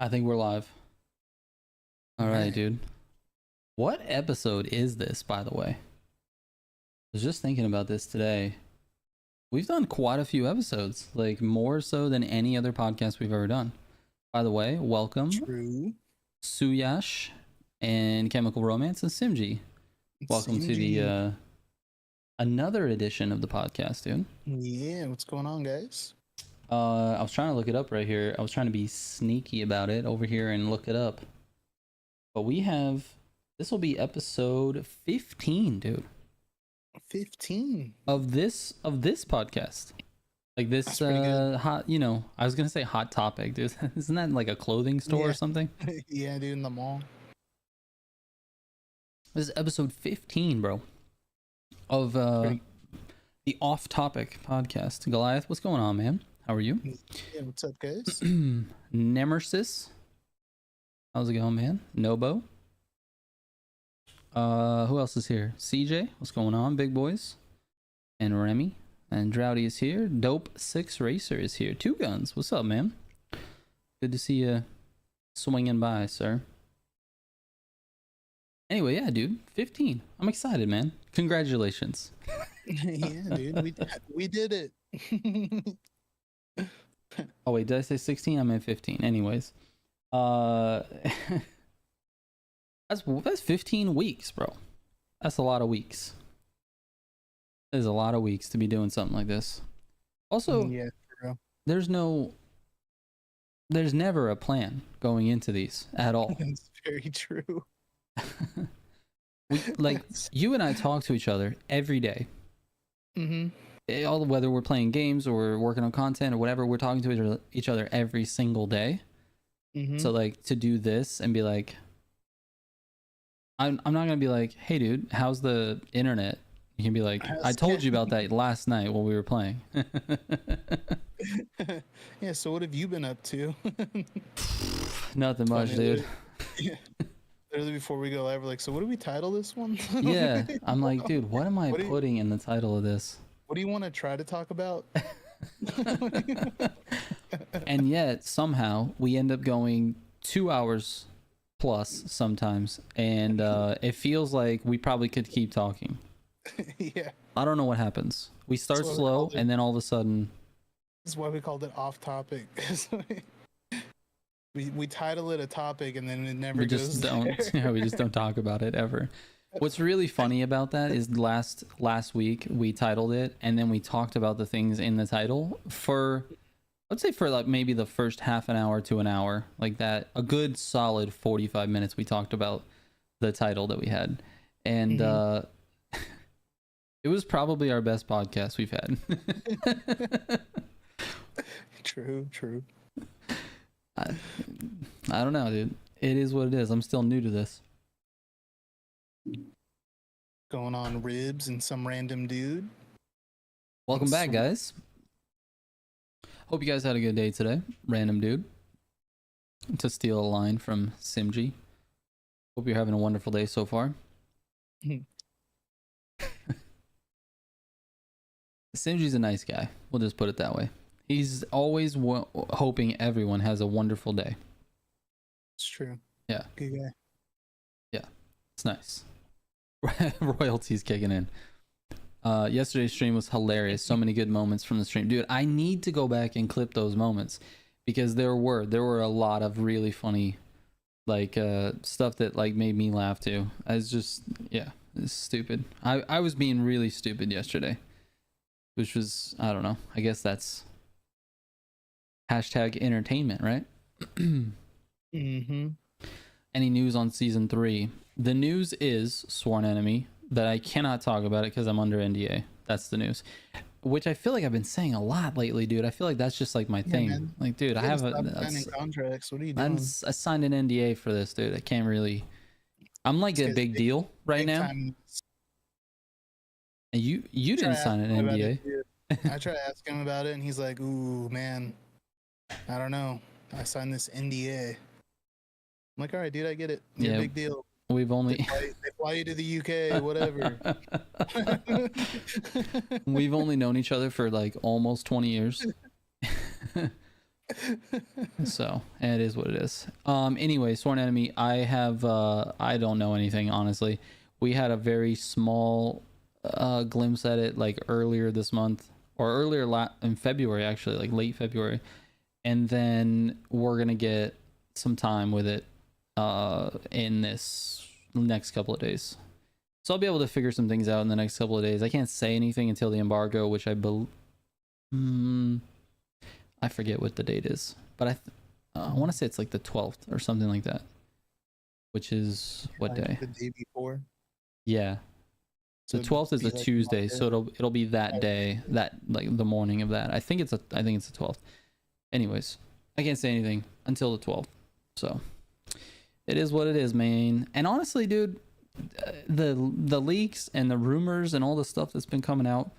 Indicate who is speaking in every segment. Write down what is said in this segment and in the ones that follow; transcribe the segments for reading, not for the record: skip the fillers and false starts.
Speaker 1: I think we're live. All right, dude. What episode is this, by the way? I was just thinking about this today. We've done quite a few episodes, like more so than any other podcast we've ever done. By the way, welcome.
Speaker 2: True.
Speaker 1: Suyash and Chemical Romance and Simji. Welcome to the another edition of the podcast, dude.
Speaker 2: Yeah, what's going on, guys?
Speaker 1: I was trying to look it up right here. I was trying to be sneaky about it over here and look it up. But we have, this will be episode 15, dude.
Speaker 2: 15
Speaker 1: of this podcast. Like this hot, you know, I was gonna say hot topic, dude. Isn't that like a clothing store or something?
Speaker 2: Yeah, dude, in the mall.
Speaker 1: This is episode 15, bro, of the Off Topic podcast. Goliath, what's going on, man? How are you?
Speaker 2: Yeah, what's up, guys?
Speaker 1: Nemesis, how's it going, man? Nobo. Who else is here? CJ, what's going on, big boys? And Remy. And Droughty is here. Vol.6 Racer is here. Two Guns, what's up, man? Good to see you swinging by, sir. Anyway, yeah, dude, 15. I'm excited, man. Congratulations.
Speaker 2: Yeah, dude, we did it.
Speaker 1: Oh wait, did I say 16? I meant 15. Anyways, that's 15 weeks, bro. That's a lot of weeks. There's a lot of weeks to be doing something like this. Also,
Speaker 2: yeah, bro.
Speaker 1: there's never a plan going into these at all.
Speaker 2: It's very true.
Speaker 1: You and I talk to each other every day. Whether we're playing games or we're working on content or whatever, we're talking to each other every single day. So like to do this and be like, I'm not gonna be like, hey dude, how's the internet? You can be like, I told you about that last night while we were playing.
Speaker 2: Yeah, so what have you been up to?
Speaker 1: Nothing much, dude.
Speaker 2: Yeah. Literally before we go live, we're like, so what do we title this one?
Speaker 1: Yeah, I'm like, dude, what am I putting in the title of this?
Speaker 2: What do you want to try to talk about?
Speaker 1: And yet somehow we end up going 2 hours plus sometimes, and it feels like we probably could keep talking.
Speaker 2: Yeah,
Speaker 1: I don't know what happens. We start slow and then all of a sudden,
Speaker 2: this is why we called it Off Topic. we title it a topic and then it never goes there.
Speaker 1: Yeah, we just don't talk about it ever. What's really funny about that is last week we titled it and then we talked about the things in the title for, let's say, for like maybe the first half an hour to an hour, like that, a good solid 45 minutes we talked about the title that we had. And it was probably our best podcast we've had.
Speaker 2: True.
Speaker 1: I don't know, dude. It is what it is. I'm still new to this.
Speaker 2: Going on ribs and some random dude.
Speaker 1: Welcome back, guys. Hope you guys had a good day today. Random dude. To steal a line from Simji. Hope you're having a wonderful day so far. Simji's a nice guy. We'll just put it that way. He's always hoping everyone has a wonderful day.
Speaker 2: It's true.
Speaker 1: Yeah.
Speaker 2: Good guy.
Speaker 1: Yeah. It's nice. Royalties kicking in. Yesterday's stream was hilarious. So many good moments from the stream. Dude, I need to go back and clip those moments because there were a lot of really funny like stuff that like made me laugh too. I was just, yeah, it's stupid. I was being really stupid yesterday. Which was, I don't know. I guess that's hashtag entertainment, right? Any news on season 3? The news is Sworn Enemy, that I cannot talk about it because I'm under NDA. That's the news. Which I feel like I've been saying a lot lately, dude. I feel like that's just like my thing.
Speaker 2: Man.
Speaker 1: Like, dude, I have
Speaker 2: contracts. What are you doing?
Speaker 1: I signed an NDA for this, dude. I can't really. I'm like a big deal right now. And you didn't sign an NDA.
Speaker 2: I tried to ask him about it, and he's like, "Ooh, man, I don't know. I signed this NDA." I'm like, "All right, dude, I get it. You're a big deal.
Speaker 1: We've only
Speaker 2: they fly you to the UK, whatever."
Speaker 1: We've only known each other for like almost 20 years. So, and it is what it is. Anyway, Sworn Enemy, I don't know anything, honestly. We had a very small glimpse at it like earlier this month, or earlier in February, actually, like late February. And then we're gonna get some time with it in this next couple of days. So I'll be able to figure some things out in the next couple of days. I can't say anything until the embargo, which I forget what the date is, but I want to say it's like the 12th or something like that, which is what day?
Speaker 2: The day before.
Speaker 1: Yeah. So the 12th is a Tuesday, so it'll be that day, that like the morning of that. I think it's the 12th. Anyways, I can't say anything until the 12th. So it is what it is, man. And honestly, dude, the leaks and the rumors and all the stuff that's been coming out,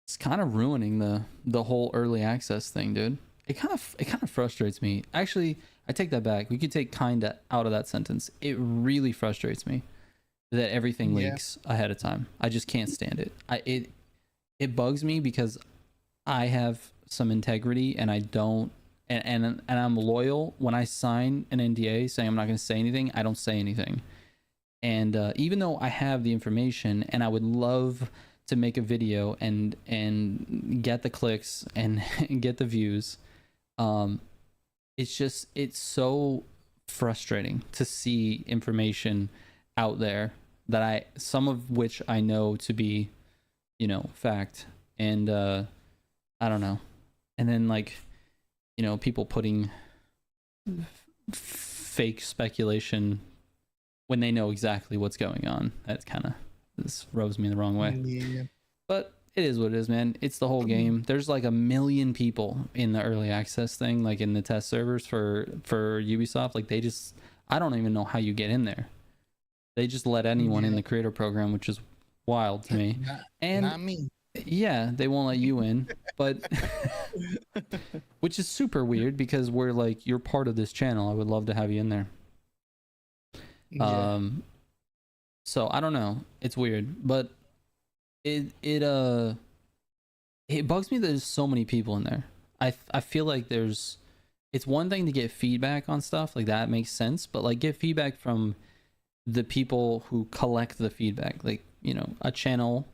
Speaker 1: it's kind of ruining the whole early access thing, dude. It kind of frustrates me. Actually, I take that back. We could take kinda out of that sentence. It really frustrates me that everything leaks ahead of time. I just can't stand it. It bugs me because I have some integrity and I don't and I'm loyal. When I sign an NDA saying I'm not going to say anything, I don't say anything. And even though I have the information and I would love to make a video and get the clicks and get the views, it's so frustrating to see information out there that some of which I know to be, fact, and I don't know. And then like, people putting fake speculation when they know exactly what's going on. That kind of this rubs me the wrong way. Yeah. But it is what it is, man. It's the whole game. There's like 1 million people in the early access thing, like in the test servers for Ubisoft. Like I don't even know how you get in there. They just let anyone in the creator program, which is wild to me.
Speaker 2: Not me.
Speaker 1: Yeah, they won't let you in, but which is super weird because we're like, you're part of this channel. I would love to have you in there. Yeah. So I don't know. It's weird, but it bugs me that there's so many people in there. I feel like it's one thing to get feedback on stuff like that makes sense, but like get feedback from the people who collect the feedback, like a channel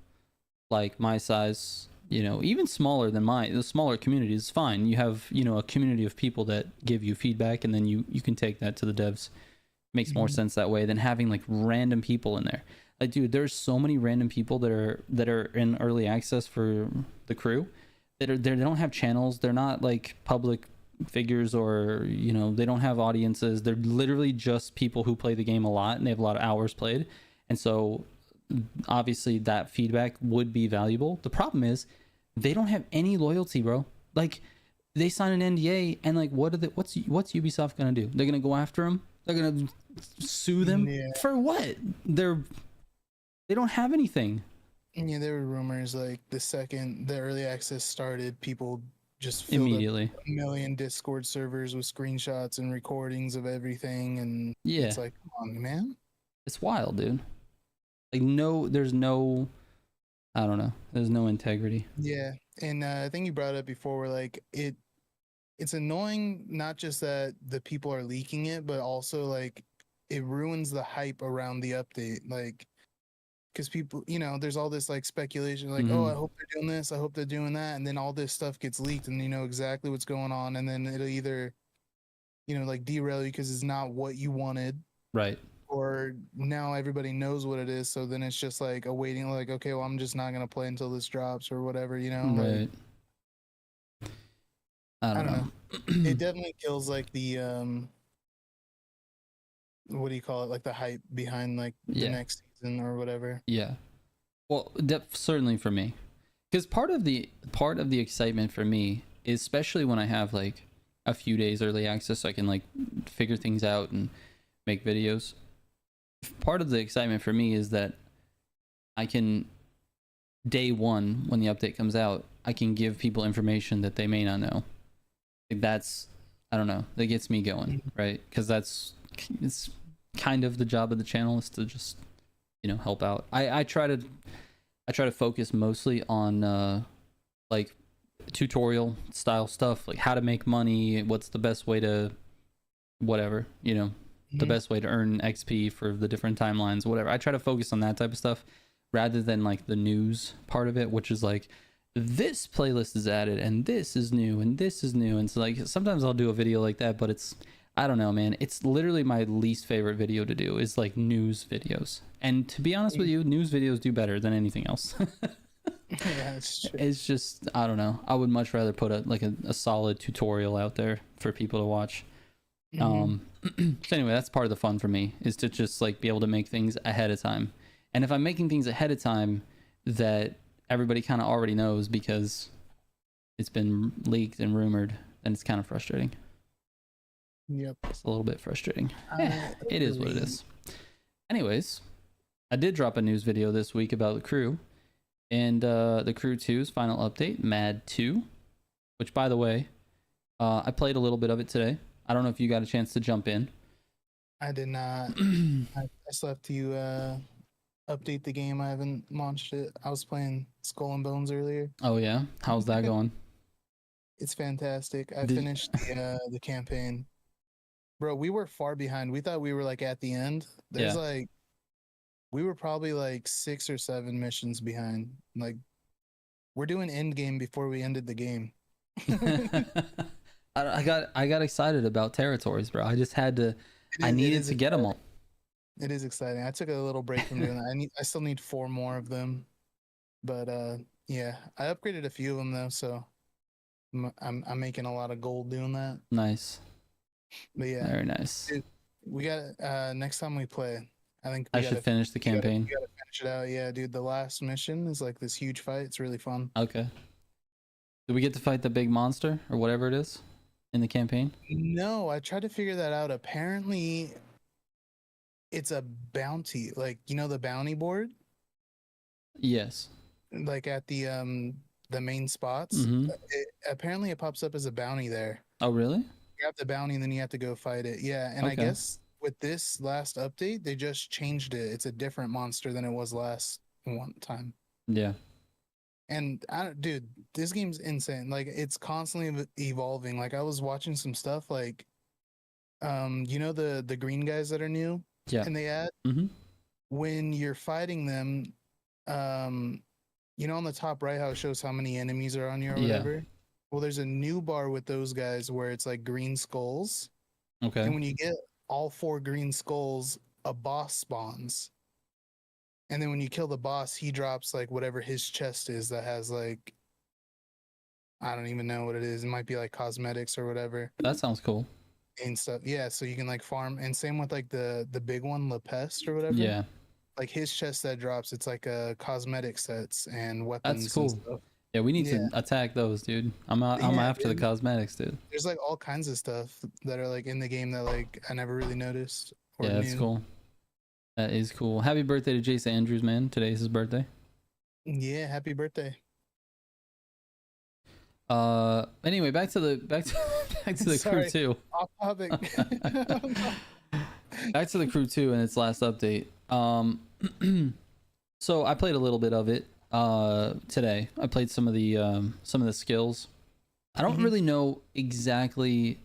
Speaker 1: like my size, even smaller than the smaller community is fine. You have a community of people that give you feedback, and then you can take that to the devs. Makes more sense that way than having like random people in there. Like, dude, there's so many random people that are in early access for the crew they don't have channels. They're not like public figures, or they don't have audiences. They're literally just people who play the game a lot and they have a lot of hours played, and so obviously that feedback would be valuable. The problem is they don't have any loyalty, bro. Like, they sign an NDA and like what's Ubisoft gonna do? They're gonna go after them? They're gonna sue them for what? They don't have anything.
Speaker 2: Yeah, there were rumors like the second the early access started, people just filled
Speaker 1: immediately
Speaker 2: up 1 million Discord servers with screenshots and recordings of everything, and it's like, come on, man.
Speaker 1: It's wild, dude. Like, there's no integrity.
Speaker 2: Yeah, and I think you brought it up before, where like it's annoying, not just that the people are leaking it, but also like it ruins the hype around the update. Like, because people, there's all this like speculation, like, oh, I hope they're doing this, I hope they're doing that, and then all this stuff gets leaked, and you know exactly what's going on, and then it'll either, like derail you because it's not what you wanted,
Speaker 1: right?
Speaker 2: Or now everybody knows what it is, so then it's just like a waiting, like, okay, well, I'm just not gonna play until this drops or whatever,
Speaker 1: Right.
Speaker 2: Like, I don't know. It definitely kills like the what do you call it? Like the hype behind like the next season or whatever.
Speaker 1: Yeah. Well, certainly for me, because part of the excitement for me is, especially when I have like a few days early access, so I can like figure things out and make videos. Part of the excitement for me is that I can, day one when the update comes out, I can give people information that they may not know. That's, I don't know, that gets me going, right? Because it's kind of the job of the channel, is to just help out. I try to focus mostly on like tutorial style stuff, like how to make money, what's the best way to whatever, you know, the best way to earn XP for the different timelines, whatever. I try to focus on that type of stuff rather than like the news part of it, which is like this playlist is added and this is new and this is new. And so like sometimes I'll do a video like that, but it's, I don't know, man. It's literally my least favorite video to do is like news videos. And to be honest with you, news videos do better than anything else.
Speaker 2: Yeah, it's true.
Speaker 1: It's just, I don't know. I would much rather put a solid tutorial out there for people to watch. So anyway, that's part of the fun for me, is to just like be able to make things ahead of time. And if I'm making things ahead of time that everybody kind of already knows because it's been leaked and rumored, then it's kind of frustrating.
Speaker 2: Yep.
Speaker 1: It's a little bit frustrating. It is what it is. Anyways, I did drop a news video this week about the crew. And the Crew 2's final update, Mad 2, which, by the way, I played a little bit of it today. I don't know if you got a chance to jump in.
Speaker 2: I did not. I still have to update the game. I haven't launched it. I was playing Skull and Bones earlier.
Speaker 1: Oh, yeah? How's that going?
Speaker 2: It's fantastic. I finished the campaign. Bro, we were far behind. We thought we were like at the end. There's like, we were probably like 6 or 7 missions behind. Like, we're doing end game before we ended the game.
Speaker 1: I got excited about territories, bro. I just had to. I needed to get them all.
Speaker 2: It is exciting. I took a little break from doing that. I still need 4 more of them, but yeah, I upgraded a few of them though, so I'm making a lot of gold doing that.
Speaker 1: Nice.
Speaker 2: But yeah,
Speaker 1: very nice.
Speaker 2: Dude, we got next time we play, I think
Speaker 1: I should finish the campaign.
Speaker 2: We gotta finish it out. Yeah, dude. The last mission is like this huge fight. It's really fun.
Speaker 1: Okay. Do we get to fight the big monster or whatever it is in the campaign?
Speaker 2: No, I tried to figure that out. Apparently, it's a bounty. Like, you know, the bounty board.
Speaker 1: Yes.
Speaker 2: Like at the main spots. Apparently, it pops up as a bounty there.
Speaker 1: Oh, really?
Speaker 2: You have the bounty, and then you have to go fight it. Yeah, and I guess with this last update, they just changed it. It's a different monster than it was last one time.
Speaker 1: Yeah.
Speaker 2: And dude, this game's insane. Like, it's constantly evolving. Like, I was watching some stuff like, you know, the green guys that are new.
Speaker 1: Yeah.
Speaker 2: And they add when you're fighting them, you know, on the top right how it shows how many enemies are on you or whatever. Well, there's a new bar with those guys where it's like green skulls.
Speaker 1: Okay.
Speaker 2: And when you get all 4 green skulls, a boss spawns. And then when you kill the boss, he drops like whatever his chest is that has like, I don't even know what it is. It might be like cosmetics or whatever.
Speaker 1: That sounds cool.
Speaker 2: And stuff. Yeah, so you can like farm. And same with like the big one, La Peste or whatever.
Speaker 1: Yeah.
Speaker 2: Like his chest that drops, it's like cosmetic sets and weapons.
Speaker 1: That's cool.
Speaker 2: And stuff.
Speaker 1: Yeah, we need to attack those, dude. I'm after the cosmetics, dude.
Speaker 2: There's like all kinds of stuff that are like in the game that like I never really noticed. Or
Speaker 1: yeah, that's cool. That is cool. Happy birthday to Jason Andrews, man. Today's his birthday.
Speaker 2: Yeah, happy birthday.
Speaker 1: Anyway, back to the Crew 2.
Speaker 2: Off topic.
Speaker 1: Back to the Crew 2 and its last update. So I played a little bit of it today. I played some of the skills. I don't really know exactly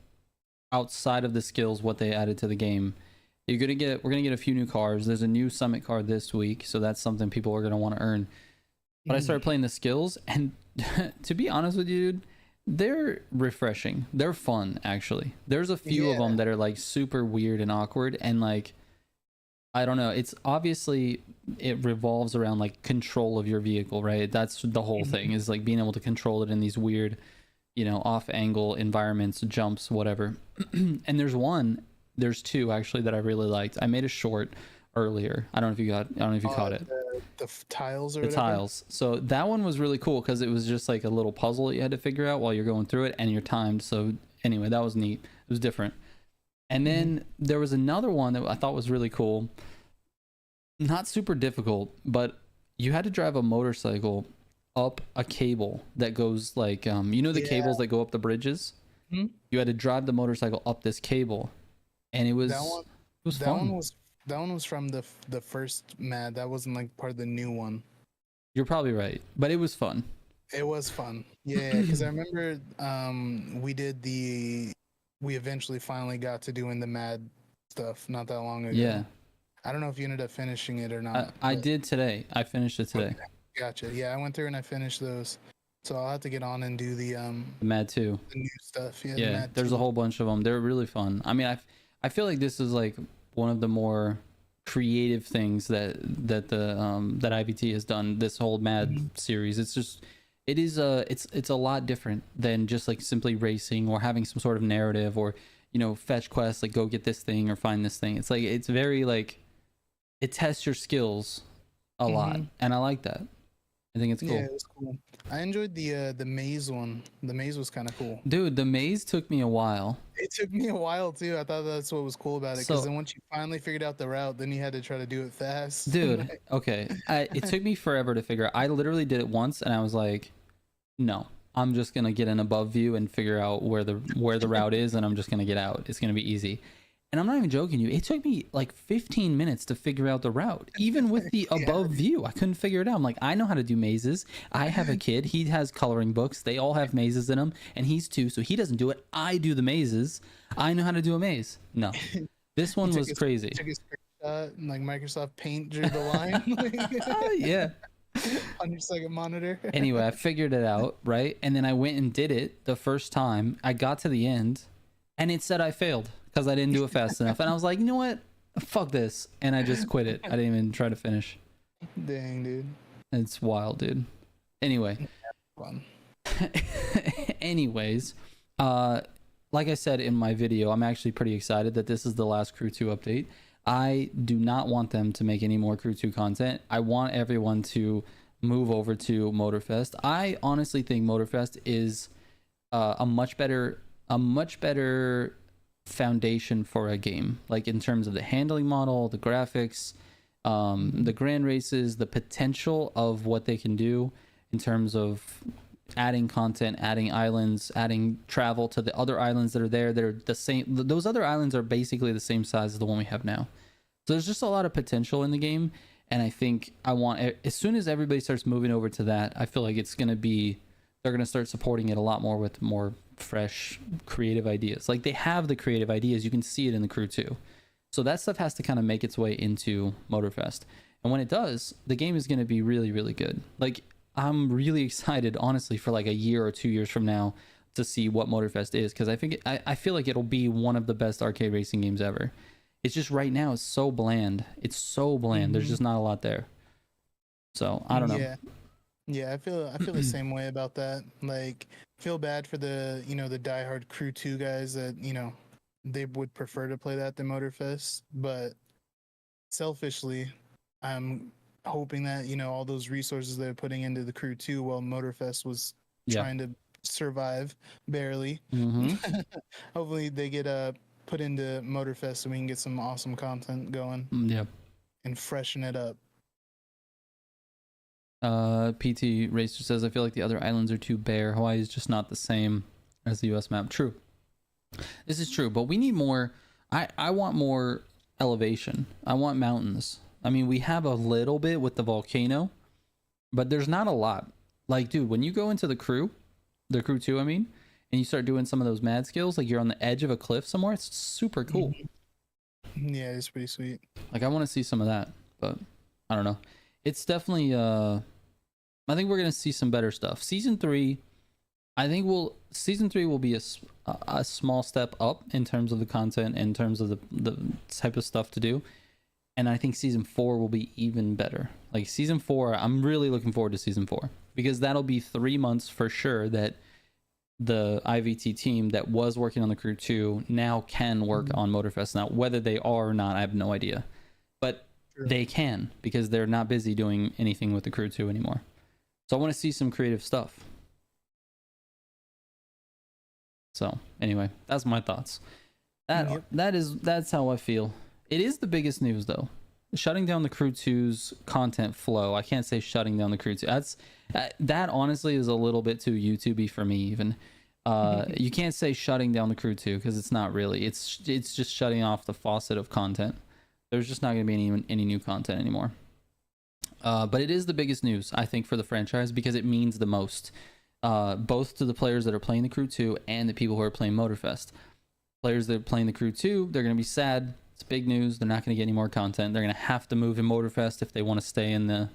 Speaker 1: outside of the skills what they added to the game. We're gonna get a few new cars. There's a new summit car this week, so that's something people are gonna want to earn. But I started playing the skills, and to be honest with you, dude, they're refreshing. They're fun, actually. There's a few of them that are like super weird and awkward, and like, I don't know. It's obviously, it revolves around like control of your vehicle, right? That's the whole thing, is like being able to control it in these weird, you know, off angle environments, jumps, whatever. And there's 2 actually that I really liked. I made a short earlier. I don't know if you caught it.
Speaker 2: The tiles or
Speaker 1: the
Speaker 2: whatever?
Speaker 1: Tiles. So that one was really cool because it was just like a little puzzle that you had to figure out while you're going through it, and you're timed. So anyway, that was neat. It was different. And then there was another one that I thought was really cool. Not super difficult, but you had to drive a motorcycle up a cable that goes like, you know, the cables that go up the bridges. You had to drive the motorcycle up this cable, and it was fun.
Speaker 2: That one was from the first Mad. That wasn't like part of the new one.
Speaker 1: You're probably right, but it was fun.
Speaker 2: It was fun. Yeah, because I remember we eventually finally got to doing the mad stuff not that long ago.
Speaker 1: Yeah,
Speaker 2: I don't know if you ended up finishing it or
Speaker 1: I,
Speaker 2: not,
Speaker 1: I
Speaker 2: but
Speaker 1: did today. I finished it
Speaker 2: okay,
Speaker 1: today.
Speaker 2: gotcha. Yeah, I went through and I finished those. So I'll have to get on and do
Speaker 1: The Mad 2.
Speaker 2: the new stuff. Yeah, the
Speaker 1: Yeah,
Speaker 2: mad
Speaker 1: there's a
Speaker 2: two.
Speaker 1: whole bunch of them. They're really fun. I mean, I feel like this is like one of the more creative things that IVT has done. This whole Mad
Speaker 2: Mhm.
Speaker 1: series. It's just it's a lot different than just like simply racing or having some sort of narrative or fetch quests like go get this thing or find this thing. It's like it's very like it tests your skills a lot,
Speaker 2: Mhm.
Speaker 1: and I like that. I think it's
Speaker 2: Yeah,
Speaker 1: cool.
Speaker 2: it was cool. I enjoyed the maze one. The maze was kind of cool.
Speaker 1: Dude, the maze took me a while.
Speaker 2: It took me a while too. I thought that's what was cool about it. Because
Speaker 1: So
Speaker 2: then once you finally figured out the route, then you had to try to do it fast.
Speaker 1: dude, okay. It took me forever to figure out. I literally did it once and I was like, no, I'm just gonna get an above view and figure out where the route is and I'm just gonna get out. It's gonna be easy. And I'm not even joking you. It took me like 15 minutes to figure out the route. Even with the
Speaker 2: Yeah.
Speaker 1: above view, I couldn't figure it out. I'm like, I know how to do mazes. I have a kid. He has coloring books. They all have mazes in them. And he's 2, so he doesn't do it. I do the mazes. I know how to do a maze. No. This one was crazy.
Speaker 2: Took a screenshot and like Microsoft Paint drew the line
Speaker 1: Yeah.
Speaker 2: on your second monitor.
Speaker 1: Anyway, I figured it out, right? And then I went and did it the first time. I got to the end and it said I failed because I didn't do it fast enough. And I was like, you know what? Fuck this. And I just quit it. I didn't even try to finish.
Speaker 2: Dang, dude.
Speaker 1: It's wild, dude. Anyway.
Speaker 2: Fun.
Speaker 1: Anyways, like I said in my video, I'm actually pretty excited that this is the last Crew 2 update. I do not want them to make any more Crew 2 content. I want everyone to move over to Motorfest. I honestly think Motorfest is a much better foundation for a game, like in terms of the handling model, the graphics, the grand races, the potential of what they can do in terms of adding content, adding islands, adding travel to the other islands that are there that are the same. Those other islands are basically the same size as the one we have now. So there's just a lot of potential in the game, and I think I want, as soon as everybody starts moving over to that, I feel like it's going to be, they're going to start supporting it a lot more with more fresh creative ideas. Like they have the creative ideas, you can see it in the Crew 2. So that stuff has to kind of make its way into Motorfest. And when it does, the game is going to be really, really good. Like I'm really excited, honestly, for like a year or 2 years from now to see what Motorfest is, because I feel like it'll be one of the best arcade racing games ever. It's just right now it's so bland. It's so bland. There's just not a lot there. So I don't know.
Speaker 2: Yeah, I feel the same way about that. Like, feel bad for the the diehard Crew 2 guys that they would prefer to play that than Motorfest. But selfishly, I'm hoping that all those resources they're putting into the Crew 2 while Motorfest was trying to survive barely. Hopefully, they get put into Motorfest so we can get some awesome content going.
Speaker 1: Yep.
Speaker 2: And freshen it up.
Speaker 1: PT Racer says, I feel like the other islands are too bare. Hawaii is just not the same as the US map. True. This is true, but we need more. I want more elevation. I want mountains. I mean, we have a little bit with the volcano, but there's not a lot. Like, dude, when you go into the Crew 2, I mean, and you start doing some of those mad skills, like you're on the edge of a cliff somewhere, it's super cool.
Speaker 2: Yeah, it's pretty sweet.
Speaker 1: Like, I want to see some of that, but I don't know. It's definitely I think we're gonna see some better stuff. Season 3 will be a small step up in terms of the content, in terms of the type of stuff to do, and I think season 4 will be even better. Like season 4, I'm really looking forward to season 4, because that'll be 3 months for sure that the IVT team that was working on the Crew 2 now can work on Motorfest. Now whether they are or not, I have no idea, but they can, because they're not busy doing anything with the Crew 2 anymore. So I want to see some creative stuff. So anyway, that's my thoughts. That's how I feel. It is the biggest news though. Shutting down the Crew 2's content flow. I can't say shutting down the Crew 2. That honestly is a little bit too YouTubey for me even. You can't say shutting down the Crew 2 because it's not really. It's just shutting off the faucet of content. There's just not going to be any new content anymore. But it is the biggest news, I think, for the franchise because it means the most, both to the players that are playing the Crew 2 and the people who are playing Motorfest. Players that are playing the Crew 2, they're going to be sad. It's big news. They're not going to get any more content. They're going to have to move in Motorfest if they want to stay in the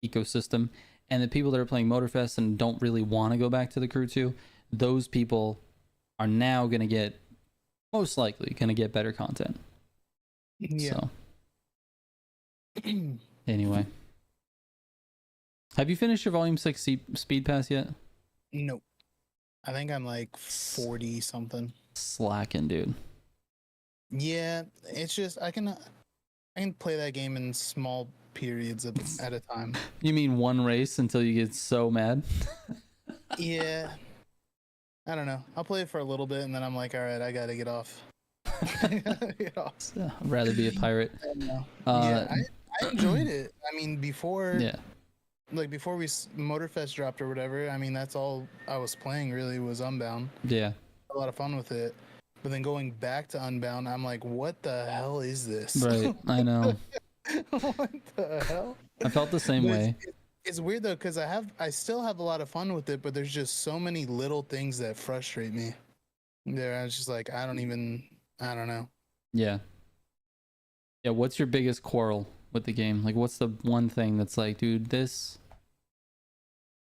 Speaker 1: ecosystem. And the people that are playing Motorfest and don't really want to go back to the Crew 2, those people are now going to get, most likely, going to get better content.
Speaker 2: Yeah.
Speaker 1: So, anyway. Have you finished your Vol.6 Speedpass yet?
Speaker 2: Nope. I think I'm like 40 something.
Speaker 1: Slacking, dude.
Speaker 2: Yeah, it's just I can play that game in small periods at a time.
Speaker 1: You mean one race until you get so mad?
Speaker 2: Yeah. I don't know. I'll play it for a little bit and then I'm like, all right, I gotta get off. Get off.
Speaker 1: I'd rather be a pirate.
Speaker 2: Yeah, I enjoyed it. I mean, before
Speaker 1: Yeah.
Speaker 2: like before Motorfest dropped or whatever, I mean, that's all I was playing really was Unbound.
Speaker 1: Yeah.
Speaker 2: A lot of fun with it. But then going back to Unbound, I'm like, what the hell is this?
Speaker 1: Right. I know.
Speaker 2: What the hell?
Speaker 1: I felt the same way.
Speaker 2: It's weird though, because I still have a lot of fun with it, but there's just so many little things that frustrate me. There, I was just like, I don't know.
Speaker 1: Yeah. Yeah, what's your biggest quarrel with the game? Like, what's the one thing that's like, dude, this...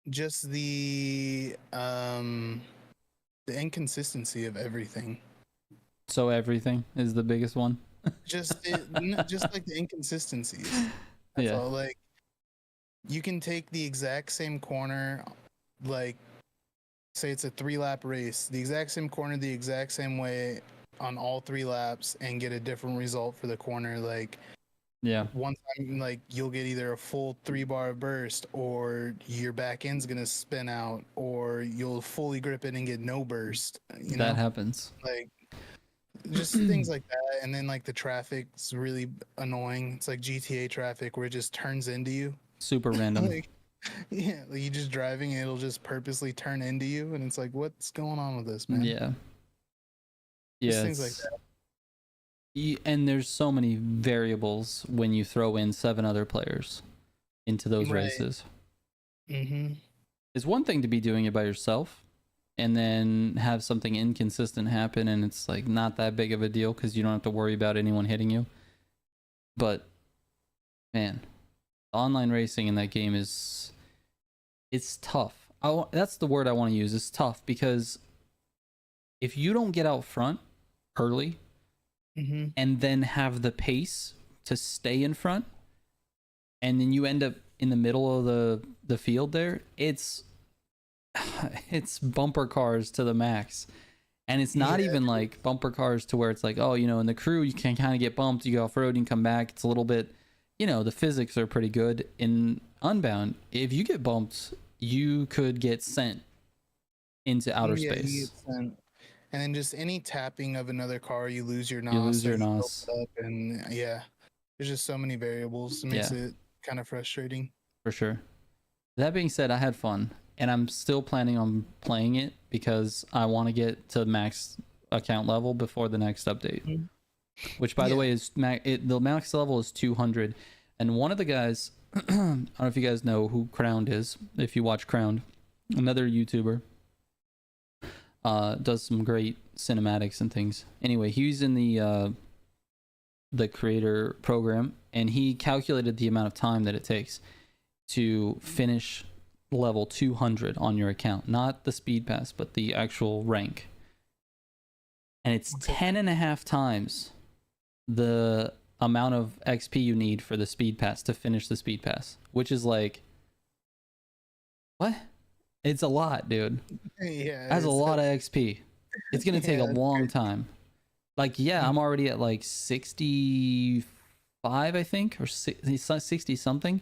Speaker 2: Just the inconsistency of everything.
Speaker 1: So everything is the biggest one?
Speaker 2: Just like the inconsistencies. That's
Speaker 1: Yeah.
Speaker 2: all. Like, you can take the exact same corner, like, say it's a 3-lap race, the exact same corner, the exact same way on all 3 laps, and get a different result for the corner. Like,
Speaker 1: Yeah.
Speaker 2: one time, like, you'll get either a full 3-bar burst, or your back end's gonna spin out, or you'll fully grip it and get no burst. You know?
Speaker 1: That happens.
Speaker 2: Like, just things like that. And then like the traffic's really annoying. It's like GTA traffic where it just turns into you.
Speaker 1: Super random.
Speaker 2: Like, yeah, like you just driving and it'll just purposely turn into you, and it's like, what's going on with this, man?
Speaker 1: Yeah.
Speaker 2: Just
Speaker 1: Yeah.
Speaker 2: things like that.
Speaker 1: And there's so many variables when you throw in 7 other players into those
Speaker 2: Right.
Speaker 1: races.
Speaker 2: Mm-hmm.
Speaker 1: It's one thing to be doing it by yourself and then have something inconsistent happen and it's like not that big of a deal because you don't have to worry about anyone hitting you. But man, online racing in that game it's tough. That's the word I want to use. It's tough because if you don't get out front early
Speaker 2: Mm-hmm.
Speaker 1: and then have the pace to stay in front and then you end up in the middle of the field there, it's bumper cars to the max. And it's not even like bumper cars to where it's like, oh, in the Crew you can kind of get bumped, you go off road, you can come back. It's a little bit, the physics are pretty good. In Unbound, if you get bumped, you could get sent into outer space.
Speaker 2: And then just any tapping of another car, you lose your NOS.
Speaker 1: You lose your NOS.
Speaker 2: And yeah, there's just so many variables. It makes it kind of frustrating.
Speaker 1: For sure. That being said, I had fun. And I'm still planning on playing it because I want to get to max account level before the next update. Mm-hmm. Which, by the way, is the max level is 200. And one of the guys, I don't know if you guys know who Crowned is. If you watch Crowned, another YouTuber, does some great cinematics and things. Anyway, he's in the creator program, and he calculated the amount of time that it takes to finish level 200 on your account, not the speed pass but the actual rank, and it's 10.5 times the amount of XP you need for the speed pass to finish the speed pass, which is like, what? It's a lot, dude.
Speaker 2: Yeah,
Speaker 1: that's a lot of XP. It's gonna take a long time. Like, I'm already at like 65, I think, or 60 something,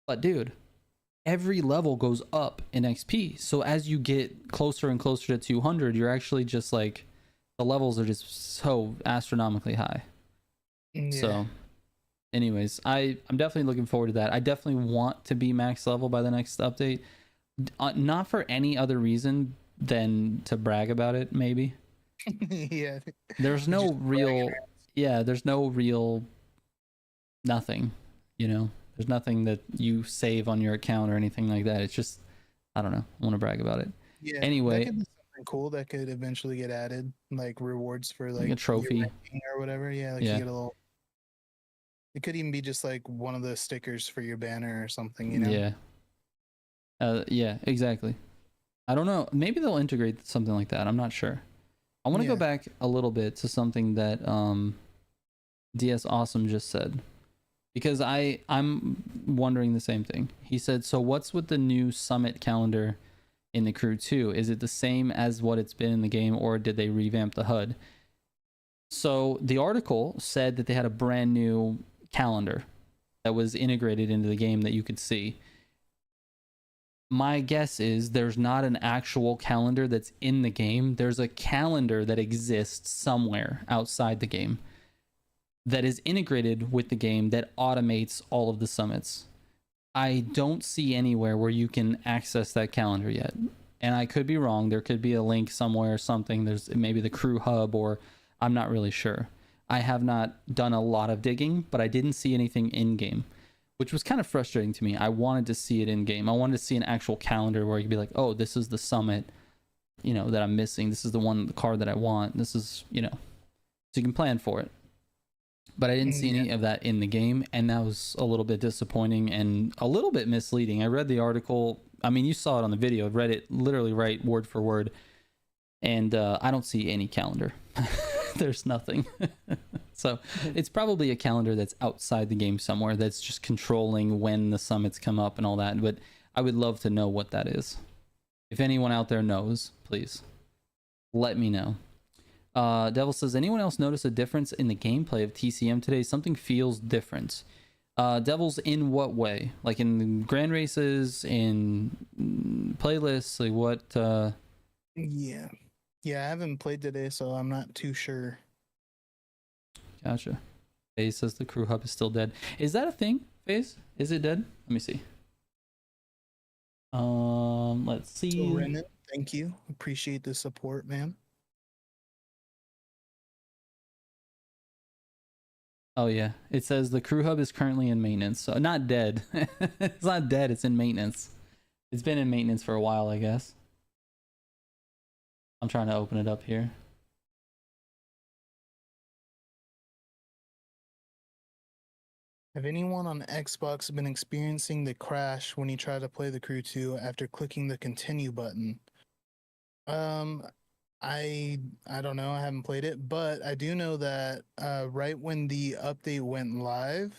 Speaker 1: but dude, every level goes up in XP. So as you get closer and closer to 200, you're actually just like, the levels are just so astronomically high. Yeah. So anyways, I'm definitely looking forward to that. I definitely want to be max level by the next update. Not for any other reason than to brag about it, maybe.
Speaker 2: Yeah.
Speaker 1: There's no real... Yeah, there's no real... Nothing, There's nothing that you save on your account or anything like that. It's just, I don't know. I want to brag about it.
Speaker 2: Yeah.
Speaker 1: Anyway,
Speaker 2: that could be something cool that could eventually get added, like rewards for like
Speaker 1: a trophy
Speaker 2: your ranking or whatever. Yeah, like
Speaker 1: Yeah.
Speaker 2: you get a little. It could even be just like one of the stickers for your banner or something, you know?
Speaker 1: Yeah. Yeah, exactly. I don't know. Maybe they'll integrate something like that. I'm not sure. I want to go
Speaker 2: Yeah.
Speaker 1: back a little bit to something that DS Awesome just said, because I'm wondering the same thing. He said, so what's with the new summit calendar in the Crew 2? Is it the same as what it's been in the game, or did they revamp the HUD? So the article said that they had a brand new calendar that was integrated into the game that you could see. My guess is there's not an actual calendar that's in the game. There's a calendar that exists somewhere outside the game that is integrated with the game that automates all of the summits. I don't see anywhere where you can access that calendar yet. And I could be wrong. There could be a link somewhere or something. There's maybe the crew hub, or I'm not really sure. I have not done a lot of digging, but I didn't see anything in game, which was kind of frustrating to me. I wanted to see it in game. I wanted to see an actual calendar where you could be like, oh, this is the summit, that I'm missing. This is the card that I want. This is, so you can plan for it. But I didn't see any of that in the game, and that was a little bit disappointing and a little bit misleading. I read the article. I mean, you saw it on the video. I read it literally right word for word, and I don't see any calendar. There's nothing. So it's probably a calendar that's outside the game somewhere that's just controlling when the summits come up and all that. But I would love to know what that is. If anyone out there knows, please let me know. Devil says, anyone else notice a difference in the gameplay of TCM today? Something feels different. Devils, in what way? Like in grand races, in playlists, like what?
Speaker 2: Yeah, I haven't played today, so I'm not too sure.
Speaker 1: Gotcha. FaZe says the crew hub is still dead. Is that a thing, FaZe? Is it dead? Let me see. Let's see.
Speaker 2: So, Renan, thank you. Appreciate the support, man.
Speaker 1: Oh yeah, it says the crew hub is currently in maintenance. So not dead. It's not dead, it's in maintenance. It's been in maintenance for a while, I guess. I'm trying to open it up here.
Speaker 2: Have anyone on Xbox been experiencing the crash when you try to play the Crew 2 after clicking the continue button? I don't know. I haven't played it, but I do know that right when the update went live,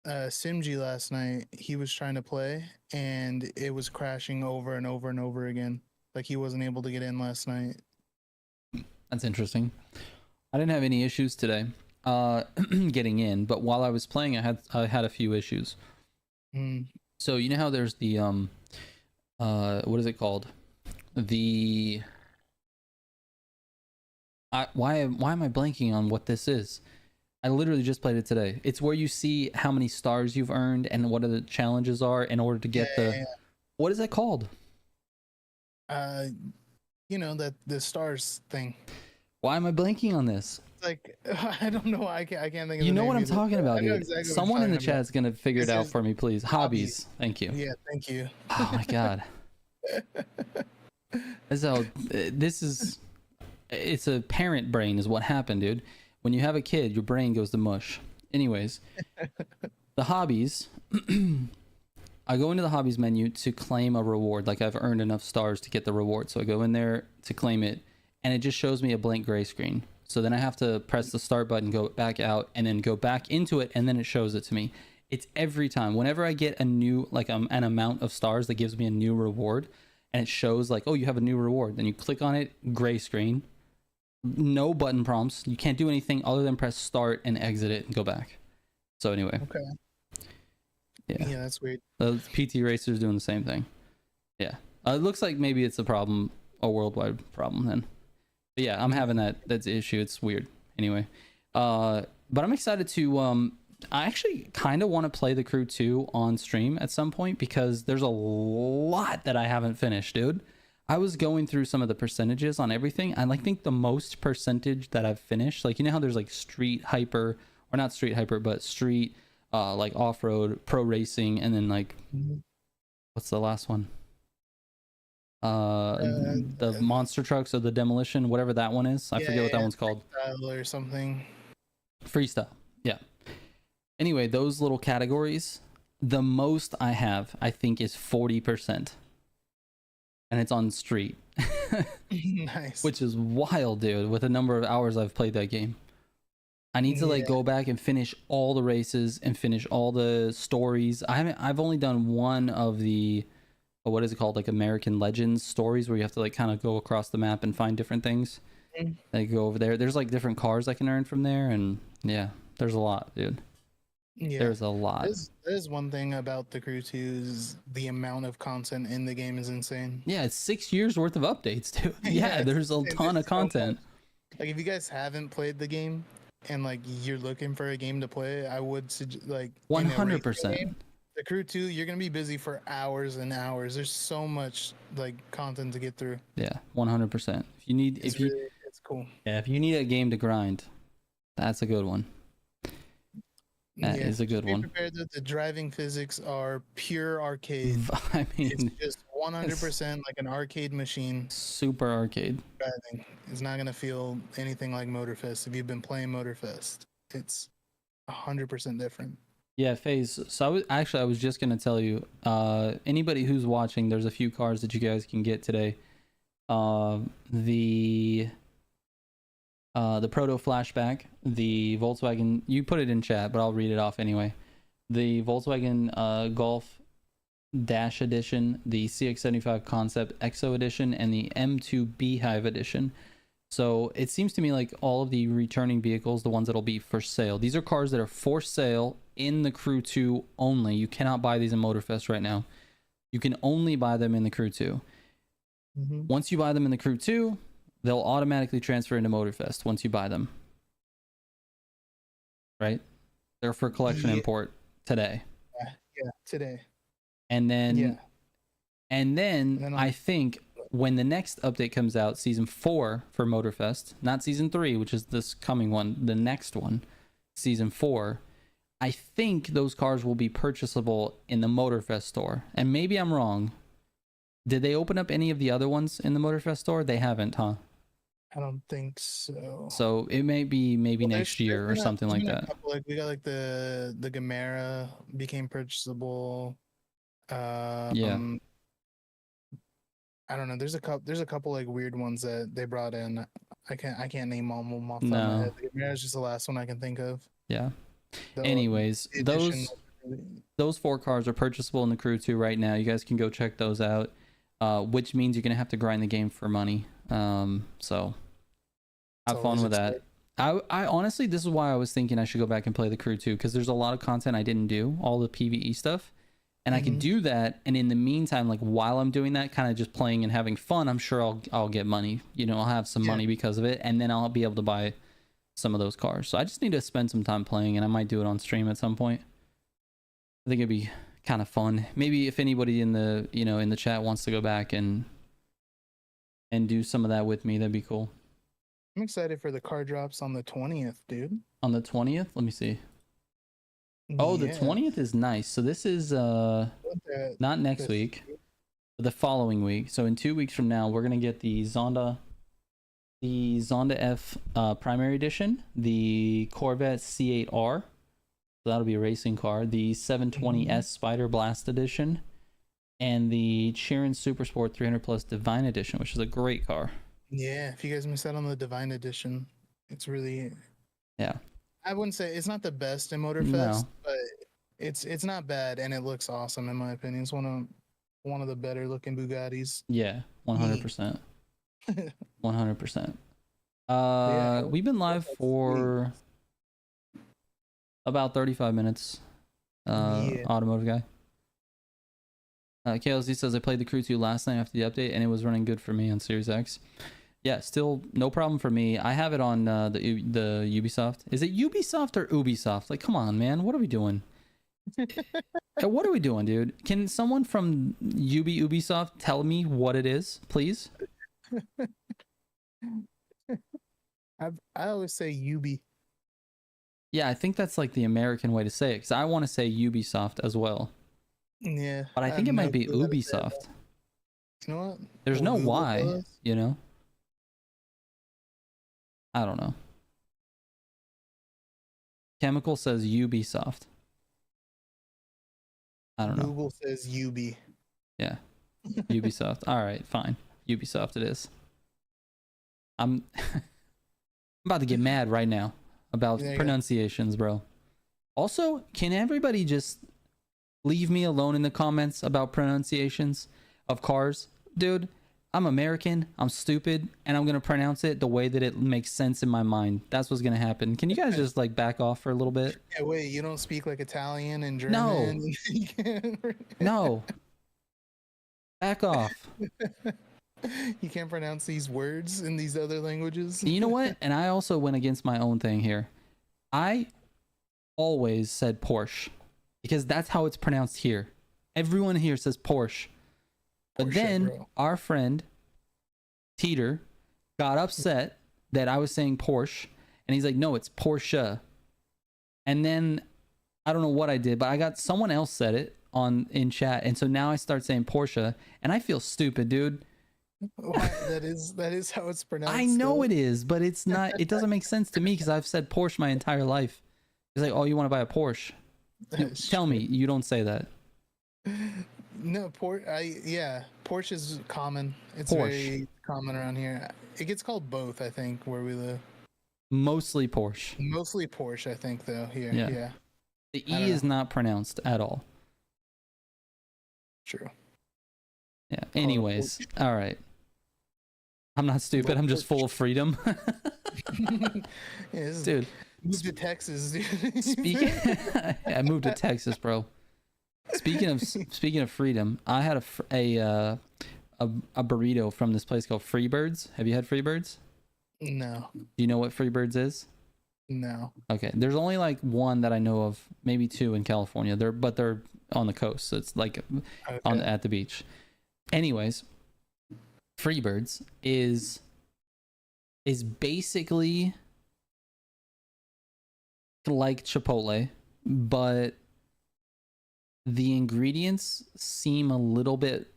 Speaker 2: Simji last night, he was trying to play and it was crashing over and over and over again. Like he wasn't able to get in last night.
Speaker 1: That's interesting. I didn't have any issues today getting in, but while I was playing, I had a few issues. So you know how there's the what is it called? The why am I blanking on what this is? I literally just played it today. It's where you see how many stars you've earned and what the challenges are in order to get What is that called?
Speaker 2: That the stars thing.
Speaker 1: Why am I blanking on this?
Speaker 2: Like I don't know. I can't think of.
Speaker 1: You know what I'm talking about, dude. Exactly. Someone in the chat is gonna figure it out for me, please. Hobbies. Thank you.
Speaker 2: Yeah, thank you.
Speaker 1: Oh my god. So this is, it's a parent brain is what happened, dude. When you have a kid, your brain goes to mush. Anyways, the hobbies. I go into the hobbies menu to claim a reward. Like I've earned enough stars to get the reward. So I go in there to claim it, and it just shows me a blank gray screen. So then I have to press the start button, go back out, and then go back into it, and then it shows it to me. It's every time. Whenever I get a new, like an amount of stars that gives me a new reward, and it shows like, oh, you have a new reward. Then you click on it, gray screen, no button prompts. You can't do anything other than press start and exit it and go back. So anyway.
Speaker 2: Okay. Yeah, that's weird.
Speaker 1: The PT Racer's doing the same thing. Yeah. It looks like maybe it's a worldwide problem then. But yeah, I'm having that's the issue. It's weird. Anyway. But I'm excited to I actually kind of want to play the Crew 2 on stream at some point because there's a lot that I haven't finished, dude. I was going through some of the percentages on everything. I think the most percentage that I've finished, like, you know how there's like Street Hyper, or not Street Hyper, but Street like off-road, pro racing, and then like
Speaker 2: Mhm.
Speaker 1: what's the last one? The monster trucks or the demolition, whatever that one is. I forget what that one's called.
Speaker 2: Freestyle or something.
Speaker 1: Freestyle. Yeah. Anyway, those little categories, the most I have, I think, is 40%. And it's on street.
Speaker 2: Nice.
Speaker 1: Which is wild, dude, with the number of hours I've played that game. I need to like go back and finish all the races and finish all the stories. I've only done one of the what is it called, like American Legends stories, where you have to like kind of go across the map and find different things. Like go over there. There's like different cars I can earn from there, and yeah, there's a lot, dude.
Speaker 2: Yeah,
Speaker 1: there's a lot.
Speaker 2: There's one thing about the Crew 2 is the amount of content in the game is insane.
Speaker 1: Yeah, it's 6 years worth of updates, dude. Yeah, there's a ton of content.
Speaker 2: Like if you guys haven't played the game and like you're looking for a game to play, I would suggest like
Speaker 1: 100%.
Speaker 2: The Crew 2, you're gonna be busy for hours and hours. There's so much like content to get through.
Speaker 1: Yeah, 100%. If you need,
Speaker 2: it's cool.
Speaker 1: Yeah, if you need a game to grind, that's a good one. That is a good one.
Speaker 2: Prepared that the driving physics are pure arcade.
Speaker 1: I mean,
Speaker 2: it's just 100% like an arcade machine.
Speaker 1: Super arcade.
Speaker 2: Driving. It's not gonna feel anything like Motorfest. If you've been playing Motorfest, it's 100% different.
Speaker 1: Yeah, FaZe. So I was just gonna tell you, anybody who's watching, there's a few cars that you guys can get today. The Proto Flashback, the Volkswagen, you put it in chat, but I'll read it off anyway. The Volkswagen Golf Dash Edition, the CX-75 Concept EXO Edition, and the M2 Beehive Edition. So it seems to me like all of the returning vehicles, the ones that'll be for sale, these are cars that are for sale in the Crew 2 only. You cannot buy these in Motorfest right now. You can only buy them in the Crew 2. Once you buy them in the Crew 2, they'll automatically transfer into Motorfest once you buy them. Right? They're for collection import today.
Speaker 2: Yeah, today.
Speaker 1: And then I think when the next update comes out, season 4 for Motorfest, not season 3, which is this coming one, the next one, season 4, I think those cars will be purchasable in the Motorfest store. And maybe I'm wrong. Did they open up any of the other ones in the Motorfest store? They haven't, huh?
Speaker 2: I don't think so.
Speaker 1: So it may be next year or something like that.
Speaker 2: Like we got like the Gamera became purchasable.
Speaker 1: Yeah.
Speaker 2: I don't know. There's a couple like weird ones that they brought in. I can't name all of them off the top of my head. The Gamera is just the last one I can think of.
Speaker 1: Yeah. Anyways, those 4 cars are purchasable in the Crew 2 right now. You guys can go check those out. Which means you're gonna have to grind the game for money. So have fun with that. I honestly, this is why I was thinking I should go back and play the Crew 2, because there's a lot of content I didn't do, all the PvE stuff, and I can do that. And in the meantime, like while I'm doing that, kind of just playing and having fun, I'm sure I'll get money. You know, I'll have some money because of it, and then I'll be able to buy some of those cars. So I just need to spend some time playing, and I might do it on stream at some point. I think it'd be kind of fun. Maybe if anybody in the in the chat wants to go back and do some of that with me, that'd be cool.
Speaker 2: I'm excited for the car drops on the 20th, dude.
Speaker 1: On the 20th? Let me see. Oh, the 20th is nice. So this is not next week, but the following week. So in 2 weeks from now, we're gonna get the Zonda F primary edition, the Corvette C8R. So that'll be a racing car. The 720S Spider Blast edition, and the Chiron Supersport 300 Plus Divine edition, which is a great car.
Speaker 2: Yeah, if you guys missed out on the Divine edition, it's really, I wouldn't say it's not the best in Motorfest, but it's not bad, and it looks awesome in my opinion. It's one of the better looking Bugattis.
Speaker 1: Yeah, 100%. 100%. We've been live for about 35 minutes. Automotive guy. KLZ says, I played the Crew 2 last night after the update, and it was running good for me on Series X. Yeah, still no problem for me. I have it on the Ubisoft. Is it Ubisoft or Ubisoft? Like, come on, man. What are we doing? What are we doing, dude? Can someone from Ubisoft tell me what it is, please?
Speaker 2: I always say Ubi.
Speaker 1: Yeah, I think that's like the American way to say it, because I want to say Ubisoft as well,
Speaker 2: Yeah,
Speaker 1: but I
Speaker 2: I
Speaker 1: think
Speaker 2: have
Speaker 1: it
Speaker 2: no
Speaker 1: might be
Speaker 2: clue how to say it.
Speaker 1: Ubisoft.
Speaker 2: You know what?
Speaker 1: There's
Speaker 2: We'll
Speaker 1: no
Speaker 2: Google
Speaker 1: Y,
Speaker 2: this.
Speaker 1: you know? I don't know. Chemical says Ubisoft. I don't know.
Speaker 2: Google says UB.
Speaker 1: Yeah, Ubisoft. All right, fine. Ubisoft it is. I'm I'm about to get mad right now about
Speaker 2: There you go.
Speaker 1: pronunciations, bro. Also, can everybody just leave me alone in the comments about pronunciations of cars? Dude, I'm American, I'm stupid, and I'm going to pronounce it the way that it makes sense in my mind. That's what's going to happen. Can you guys just like back off for a little bit?
Speaker 2: Yeah, wait, you don't speak like Italian and
Speaker 1: No.
Speaker 2: German? You can't-
Speaker 1: No. Back off.
Speaker 2: You can't pronounce these words in these other languages?
Speaker 1: You know what? And I also went against my own thing here. I always said Porsche because that's how it's pronounced here. Everyone here says Porsche. But
Speaker 2: Porsche,
Speaker 1: then
Speaker 2: bro.
Speaker 1: our friend Teeter got upset that I was saying Porsche, and he's like, no, it's Porsche. And then I don't know what I did, but I got someone else said it in chat, and so now I start saying Porsche, and I feel stupid, dude.
Speaker 2: Why, that is how it's pronounced.
Speaker 1: I know it is, but it's not. It doesn't make sense to me because I've said Porsche my entire life. It's like, oh, you want to buy a Porsche? Tell me, you don't say that.
Speaker 2: No, Porsche is common. It's
Speaker 1: Porsche.
Speaker 2: very common around here. It gets called both, I think, where we live.
Speaker 1: Mostly Porsche.
Speaker 2: Mostly Porsche, I think, though. Here,
Speaker 1: Yeah.
Speaker 2: yeah.
Speaker 1: The
Speaker 2: I don't
Speaker 1: E is not pronounced at all.
Speaker 2: True.
Speaker 1: Yeah. Anyways, all right. I'm not stupid. I'm just full of freedom.
Speaker 2: Yeah,
Speaker 1: Dude,
Speaker 2: move to Texas, dude.
Speaker 1: speaking, I moved to Texas, bro. Speaking of freedom, I had a burrito from this place called Freebirds. Have you had Freebirds?
Speaker 2: No,
Speaker 1: Do you know what Freebirds is?
Speaker 2: no.
Speaker 1: Okay, there's only like one that I know of, maybe two in California. They're on the coast, so it's like
Speaker 2: Okay.
Speaker 1: at the beach. Anyways, Freebirds is basically like Chipotle, but the ingredients seem a little bit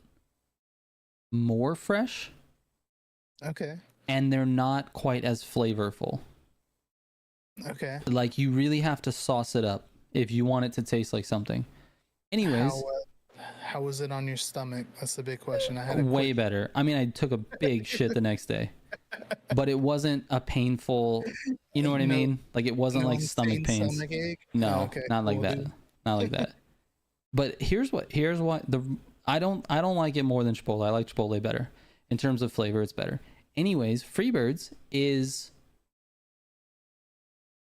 Speaker 1: more fresh,
Speaker 2: Okay.
Speaker 1: and they're not quite as flavorful.
Speaker 2: Okay.
Speaker 1: Like, you really have to sauce it up if you want it to taste like something. Anyways,
Speaker 2: How was it on your stomach? That's the big question. I had a
Speaker 1: way
Speaker 2: quick-
Speaker 1: better. I mean, I took a big shit the next day, but it wasn't a painful, you know what I
Speaker 2: No-
Speaker 1: mean? Like, it wasn't
Speaker 2: no
Speaker 1: like stomach
Speaker 2: insane
Speaker 1: pains.
Speaker 2: stomach ache?
Speaker 1: No,
Speaker 2: Okay,
Speaker 1: not like
Speaker 2: cool,
Speaker 1: that.
Speaker 2: dude.
Speaker 1: Not like that. But here's what I don't like it more than Chipotle. I like Chipotle better. In terms of flavor, it's better. Anyways, Freebirds is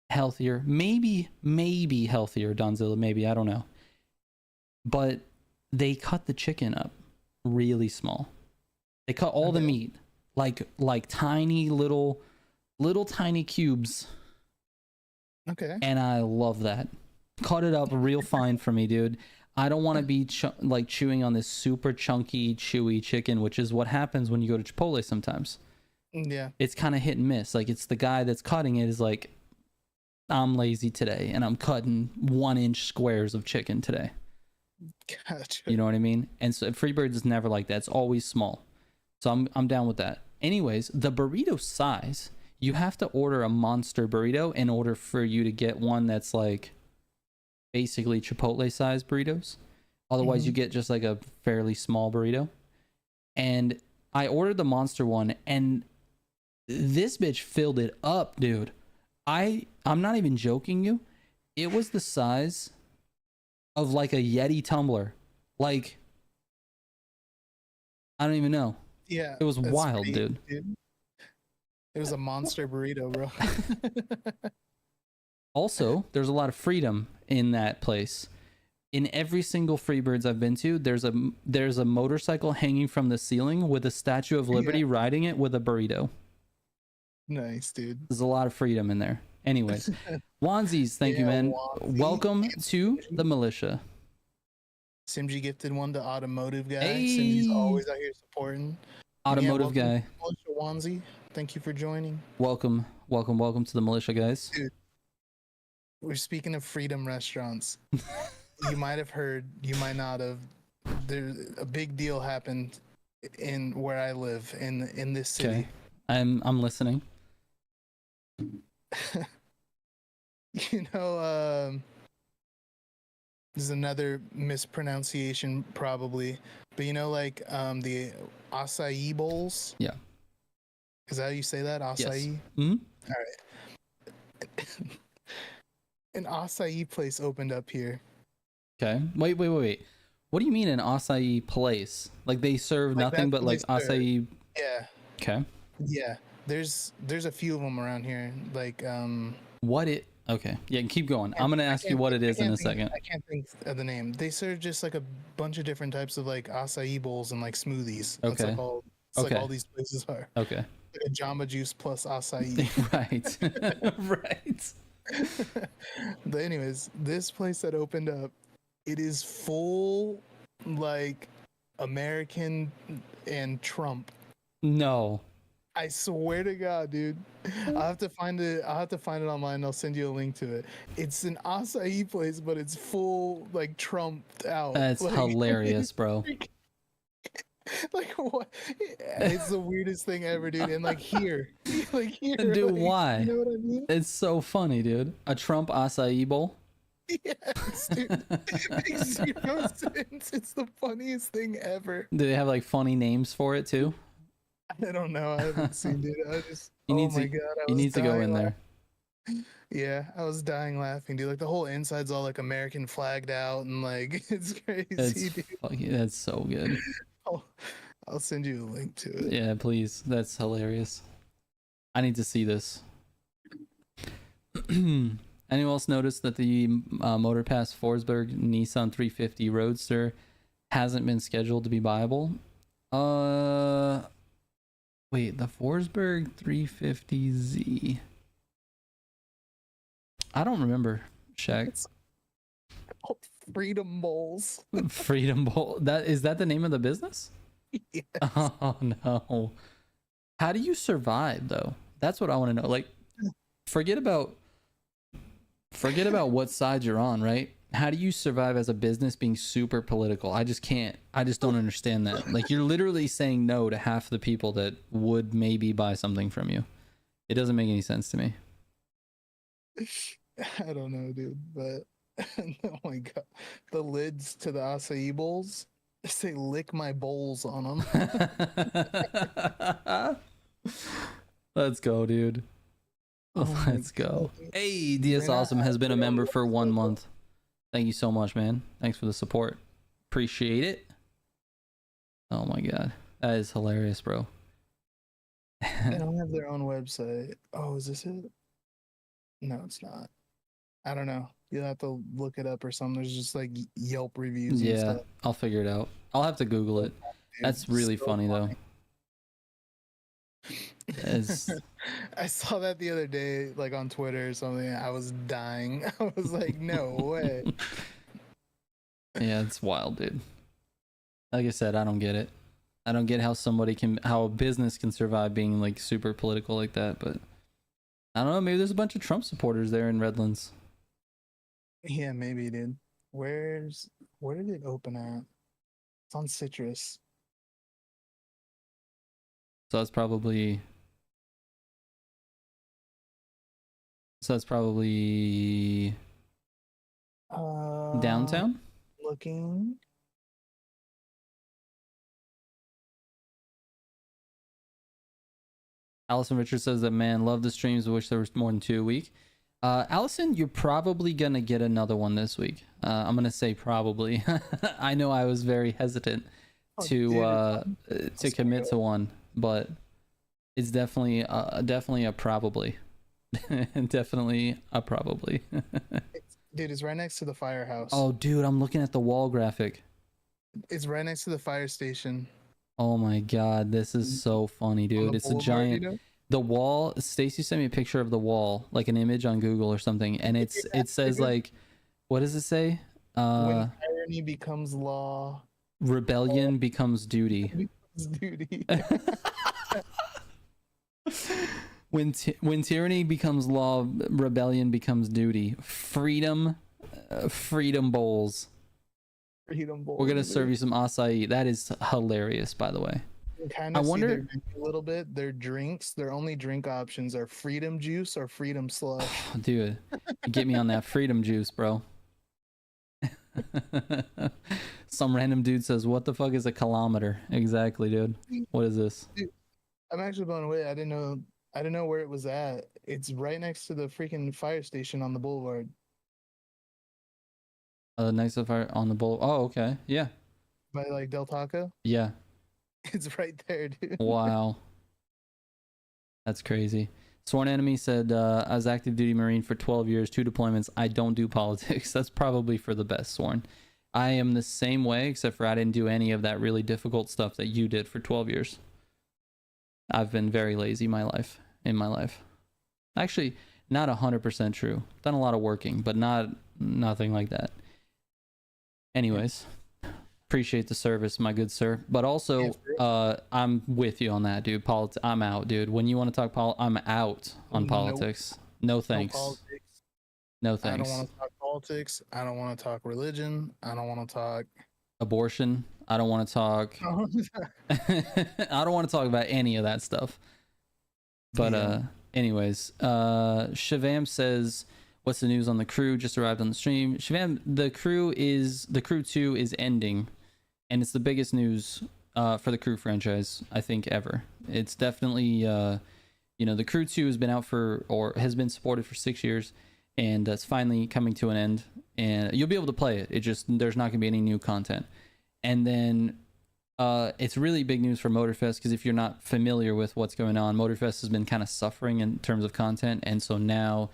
Speaker 1: healthier. Maybe healthier, Donzilla, maybe, I don't know. But they cut the chicken up really small. They cut all the
Speaker 2: Okay.
Speaker 1: meat like tiny little tiny cubes,
Speaker 2: Okay.
Speaker 1: and I love that. Cut it up real fine for me, dude. I don't want to be like chewing on this super chunky, chewy chicken, which is what happens when you go to Chipotle sometimes.
Speaker 2: Yeah.
Speaker 1: It's kind of hit and miss. Like, it's the guy that's cutting it is like, I'm lazy today and I'm cutting 1-inch squares of chicken today.
Speaker 2: Gotcha.
Speaker 1: You know what I mean? And so Freebirds is never like that. It's always small. So I'm down with that. Anyways, the burrito size, you have to order a monster burrito in order for you to get one that's like basically Chipotle sized burritos. Otherwise, you get just like a fairly small burrito. And I ordered the monster one, and this bitch filled it up, dude. I'm not even joking you. It was the size of like a Yeti tumbler. Like, I don't even know.
Speaker 2: Yeah.
Speaker 1: It was
Speaker 2: that's
Speaker 1: wild,
Speaker 2: pretty,
Speaker 1: dude.
Speaker 2: It was a monster burrito, bro.
Speaker 1: Also, there's a lot of freedom in that place. In every single Freebirds I've been to, there's a motorcycle hanging from the ceiling with a Statue of Liberty riding it with a burrito.
Speaker 2: Nice, dude.
Speaker 1: There's a lot of freedom in there. Anyways, Wansies, thank you,
Speaker 2: Yeah,
Speaker 1: man.
Speaker 2: Wansie.
Speaker 1: Welcome to the militia.
Speaker 2: Simji gifted one to Automotive Guy.
Speaker 1: Hey.
Speaker 2: Simji's always out here supporting.
Speaker 1: Automotive
Speaker 2: welcome
Speaker 1: guy.
Speaker 2: to Militia Wansie. Thank you for joining.
Speaker 1: Welcome to the militia, guys.
Speaker 2: Dude. we're speaking of freedom restaurants. You might have heard, you might not have. There's a big deal happened in where I live in this city.
Speaker 1: Okay. I'm listening.
Speaker 2: You know, this is another mispronunciation probably, but you know, like the acai bowls.
Speaker 1: Yeah.
Speaker 2: Is that how you say that? Acai.
Speaker 1: Yes. Mm-hmm.
Speaker 2: All right. An acai place opened up here.
Speaker 1: Okay. Wait. What do you mean an acai place? Like they serve
Speaker 2: Like
Speaker 1: nothing
Speaker 2: that's
Speaker 1: but
Speaker 2: what
Speaker 1: like
Speaker 2: they serve.
Speaker 1: acai?
Speaker 2: Yeah.
Speaker 1: Okay.
Speaker 2: Yeah. There's a few of them around here. Like
Speaker 1: What it? Okay. Yeah. Keep going. I'm gonna ask you what it is in a second.
Speaker 2: I can't think of the name. They serve just like a bunch of different types of like acai bowls and like smoothies. That's
Speaker 1: Okay.
Speaker 2: like all. It's
Speaker 1: Okay.
Speaker 2: like all these places are.
Speaker 1: Okay.
Speaker 2: Like a Jamba Juice plus acai.
Speaker 1: Right. Right.
Speaker 2: But anyways, this place that opened up, it is full like American and Trump.
Speaker 1: No.
Speaker 2: I swear to God, dude. I'll have to find it. I'll have to find it online. I'll send you a link to it. It's an acai place, but it's full like Trumped out.
Speaker 1: That's
Speaker 2: like,
Speaker 1: hilarious, bro.
Speaker 2: Like what? It's the weirdest thing ever, dude. And like here, like here,
Speaker 1: Dude,
Speaker 2: like,
Speaker 1: why?
Speaker 2: You know what I mean?
Speaker 1: It's so funny, dude. A Trump acai bowl.
Speaker 2: Yes, dude. It makes zero sense. It's the funniest thing ever.
Speaker 1: Do they have like funny names for it too?
Speaker 2: I don't know. I haven't seen it. I just.
Speaker 1: You
Speaker 2: Oh
Speaker 1: need
Speaker 2: my
Speaker 1: to.
Speaker 2: God! I
Speaker 1: You
Speaker 2: was
Speaker 1: need to go
Speaker 2: dying
Speaker 1: in there.
Speaker 2: Yeah, I was dying laughing, dude. Like the whole inside's all like American flagged out and like it's crazy,
Speaker 1: That's
Speaker 2: dude.
Speaker 1: that's so good.
Speaker 2: I'll send you a link to it.
Speaker 1: Yeah, please. That's hilarious. I need to see this. Anyone else notice that the MotorPass Forsberg Nissan 350 Roadster hasn't been scheduled to be viable? Wait, the Forsberg 350Z. I don't remember. Check.
Speaker 2: Oh, Freedom Bowls.
Speaker 1: Freedom Bowl. That is that the name of the business?
Speaker 2: Yes.
Speaker 1: Oh no. How do you survive though? That's what I want to know. Like forget about what side you're on, right? How do you survive as a business being super political? I just can't. I just don't understand that. Like you're literally saying no to half the people that would maybe buy something from you. It doesn't make any sense to me.
Speaker 2: I don't know, dude, but oh my God, the lids to the acai bowls say "lick my bowls" on them.
Speaker 1: Let's go, dude. Let's go. Hey, DS Awesome has been a member for 1 month. Thank you so much, man. Thanks for the support. Appreciate it. Oh my God. That is hilarious, bro.
Speaker 2: They don't have their own website. Oh, is this it? No, it's not. I don't know. You'll have to look it up or something. There's just like Yelp reviews.
Speaker 1: Yeah,
Speaker 2: and stuff.
Speaker 1: I'll figure it out. I'll have to Google it.
Speaker 2: Dude,
Speaker 1: That's really
Speaker 2: so
Speaker 1: funny though.
Speaker 2: I saw that the other day, like on Twitter or something. I was dying. I was like, no way.
Speaker 1: Yeah, it's wild, dude. Like I said, I don't get it. I don't get how a business can survive being like super political like that, but I don't know, maybe there's a bunch of Trump supporters there in Redlands.
Speaker 2: Yeah, maybe, dude. Where did it open at? It's on Citrus.
Speaker 1: So that's probably downtown.
Speaker 2: Looking.
Speaker 1: Allison Richards says that, man, love the streams. I wish there was more than 2 a week. Allison, you're probably gonna get another one this week. I'm gonna say probably. I know I was very hesitant to commit to one, but it's definitely a probably. Definitely a probably.
Speaker 2: Dude, it's right next to the firehouse.
Speaker 1: Oh, dude, I'm looking at the wall graphic.
Speaker 2: It's right next to the fire station.
Speaker 1: Oh my God, this is so funny, dude. It's a giant. You know? The wall. Stacy sent me a picture of the wall, like an image on Google or something, and it says like, what does it say?
Speaker 2: When tyranny becomes law,
Speaker 1: rebellion becomes duty.
Speaker 2: Becomes duty.
Speaker 1: when tyranny becomes law, rebellion becomes duty. Freedom, freedom bowls.
Speaker 2: Freedom Bowl.
Speaker 1: We're gonna serve you some acai. That is hilarious, by the way.
Speaker 2: Kind
Speaker 1: I
Speaker 2: of
Speaker 1: wonder-
Speaker 2: see their menu a little bit. Their drinks, their only drink options are Freedom Juice or Freedom Slush.
Speaker 1: Dude, get me on that freedom juice, bro. Some random dude says, "What the fuck is a kilometer?" Exactly, dude. What is this?
Speaker 2: I'm actually blown away. I didn't know where it was at. It's right next to the freaking fire station on the boulevard.
Speaker 1: Nice of fire on the bowl. Oh, okay. Yeah.
Speaker 2: By like Del Taco.
Speaker 1: Yeah.
Speaker 2: It's right there, dude.
Speaker 1: Wow. That's crazy. Sworn Enemy said, I was active duty Marine for 12 years, 2 deployments. I don't do politics. That's probably for the best, Sworn. I am the same way, except for I didn't do any of that really difficult stuff that you did for 12 years. I've been very lazy in my life. Actually, not 100% true. Done a lot of working, but nothing like that. Anyways, appreciate the service, my good sir. But also, I'm with you on that, dude. I'm out, dude. When you want to talk I'm out on politics. No thanks.
Speaker 2: No politics.
Speaker 1: No thanks.
Speaker 2: I don't want to talk politics. I don't want to talk religion. I don't want to talk
Speaker 1: abortion. I don't want to talk. I don't want to talk about any of that stuff. But anyways, Shavam says, "What's the news on the crew? Just arrived on the stream." Shavam, the crew 2 is ending, and it's the biggest news for the crew franchise, I think, ever. It's definitely the crew 2 has been out has been supported for 6 years, and it's finally coming to an end. And you'll be able to play it. There's not gonna be any new content. And then it's really big news for Motorfest, because if you're not familiar with what's going on, Motorfest has been kind of suffering in terms of content, and so now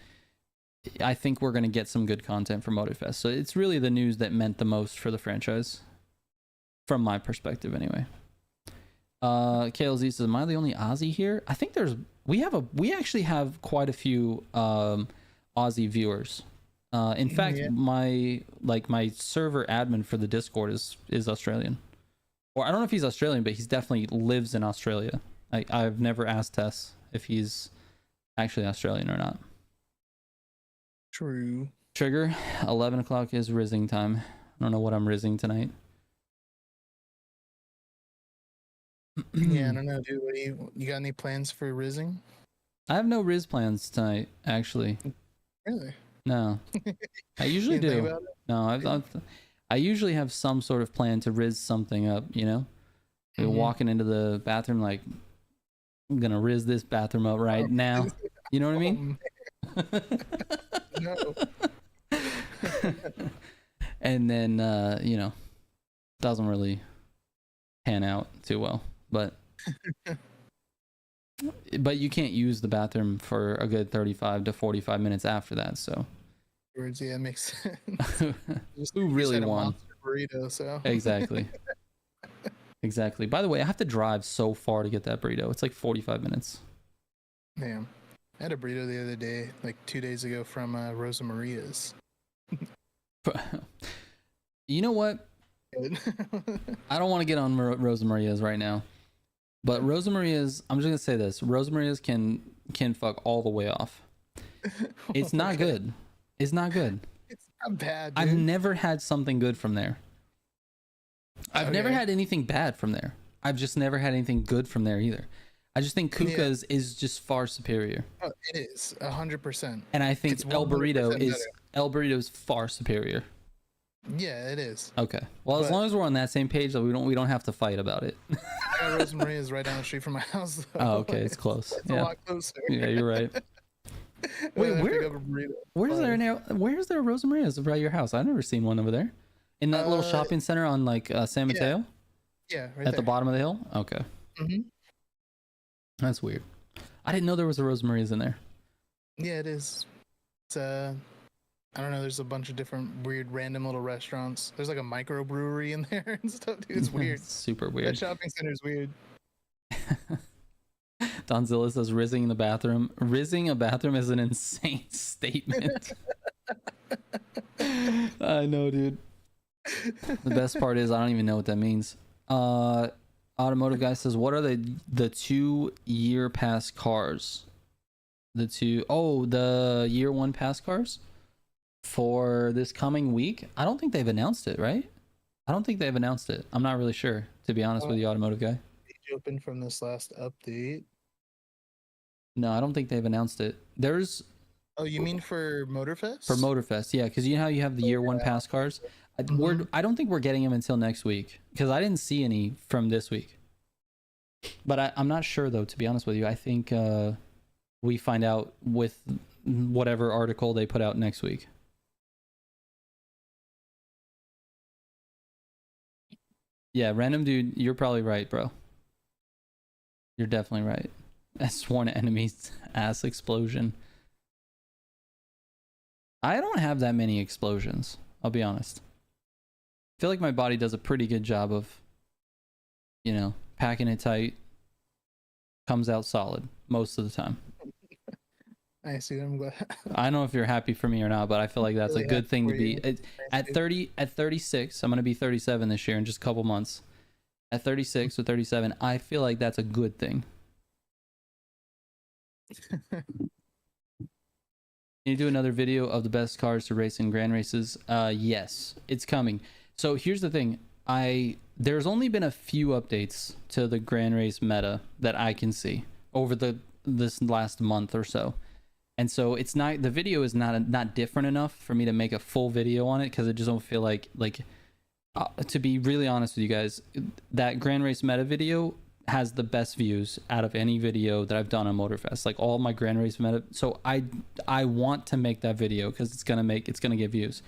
Speaker 1: I think we're going to get some good content for Motorfest. So it's really the news that meant the most for the franchise, from my perspective anyway. KLZ says, "Am I the only Aussie here?" I think we actually have quite a few Aussie viewers. In fact, my server admin for the Discord is Australian. Or I don't know if he's Australian, but he's definitely lives in Australia. I've never asked Tess if he's actually Australian or not.
Speaker 2: True.
Speaker 1: Trigger, 11 o'clock is rizzing time. I don't know what I'm rizzing tonight.
Speaker 2: Yeah, I don't know, dude. What you got any plans for rizzing?
Speaker 1: I have no Riz plans tonight, actually.
Speaker 2: Really?
Speaker 1: No. I usually
Speaker 2: You think
Speaker 1: do.
Speaker 2: about it?
Speaker 1: No, I usually have some sort of plan to Riz something up, you know? You're walking into the bathroom like, I'm gonna Riz this bathroom up right now. You know what I mean?
Speaker 2: No.
Speaker 1: And then, doesn't really pan out too well. But you can't use the bathroom for a good 35 to 45 minutes after that, so.
Speaker 2: Yeah, it makes sense.
Speaker 1: Who really won?
Speaker 2: Burrito, so.
Speaker 1: Exactly. Exactly. By the way, I have to drive so far to get that burrito. It's like 45 minutes.
Speaker 2: Damn. I had a burrito the other day, like 2 days ago, from Rosa Maria's.
Speaker 1: You know what? I don't want to get on Rosa Maria's right now. But Rosa Maria's, I'm just going to say this. Rosa Maria's can fuck all the way off. It's not good. It's not good.
Speaker 2: It's not bad, dude.
Speaker 1: I've never had something good from there. I've never had anything bad from there. I've just never had anything good from there either. I just think Kuka's is just far superior.
Speaker 2: Oh, it is 100%.
Speaker 1: And I think El Burrito is far superior.
Speaker 2: Yeah, it is.
Speaker 1: Okay. Well, as long as we're on that same page, we don't have to fight about it.
Speaker 2: Rosa Maria is right down the street from my house, though.
Speaker 1: Oh, okay, it's close.
Speaker 2: It's a lot closer.
Speaker 1: Yeah, you're right. Wait, where's there a Rosa Maria's by your house? I've never seen one over there. In that little shopping center on like San Mateo?
Speaker 2: Yeah, right
Speaker 1: at the bottom of the hill? Okay.
Speaker 2: Mm-hmm.
Speaker 1: That's weird. I didn't know there was a Rosa Maria's in there.
Speaker 2: Yeah, it is. It's I don't know, there's a bunch of different weird random little restaurants. There's like a microbrewery in there and stuff, dude. It's weird.
Speaker 1: It's super weird.
Speaker 2: That shopping center is weird.
Speaker 1: Donzilla says rizzing in the bathroom. Rizzing a bathroom is an insane statement. I know, dude. The best part is I don't even know what that means. Automotive guy says, what are the 2 year pass cars? The year one pass cars for this coming week. I don't think they've announced it, right? I don't think they've announced it. I'm not really sure, to be honest with you, automotive guy.
Speaker 2: Page open from this last update.
Speaker 1: No, I don't think they've announced it. There's
Speaker 2: Oh, you mean for Motorfest?
Speaker 1: for Motorfest, yeah, because you know how you have the year one pass cars. I don't think we're getting them until next week because I didn't see any from this week. But I'm not sure though, to be honest with you. I think we find out with whatever article they put out next week. Yeah, random dude, you're probably right, bro. You're definitely right. Sworn enemies ass explosion. I don't have that many explosions, I'll be honest. I feel like my body does a pretty good job of, you know, packing it tight. Comes out solid most of the time.
Speaker 2: I see. I'm glad.
Speaker 1: I don't know if you're happy for me or not, but I feel like that's
Speaker 2: Really
Speaker 1: a good thing to be. At
Speaker 2: you.
Speaker 1: 36, I'm going to be 37 this year in just a couple months. At 36 or 37, I feel like that's a good thing. Can you do another video of the best cars to race in grand races? Yes, it's coming. So here's the thing. There's only been a few updates to the grand race meta that I can see over this last month or so. And so it's not, the video is not different enough for me to make a full video on it because I just don't feel like to be really honest with you guys, that grand race meta video has the best views out of any video that I've done on Motorfest. Like all my grand race meta. So I want to make that video because it's gonna get views.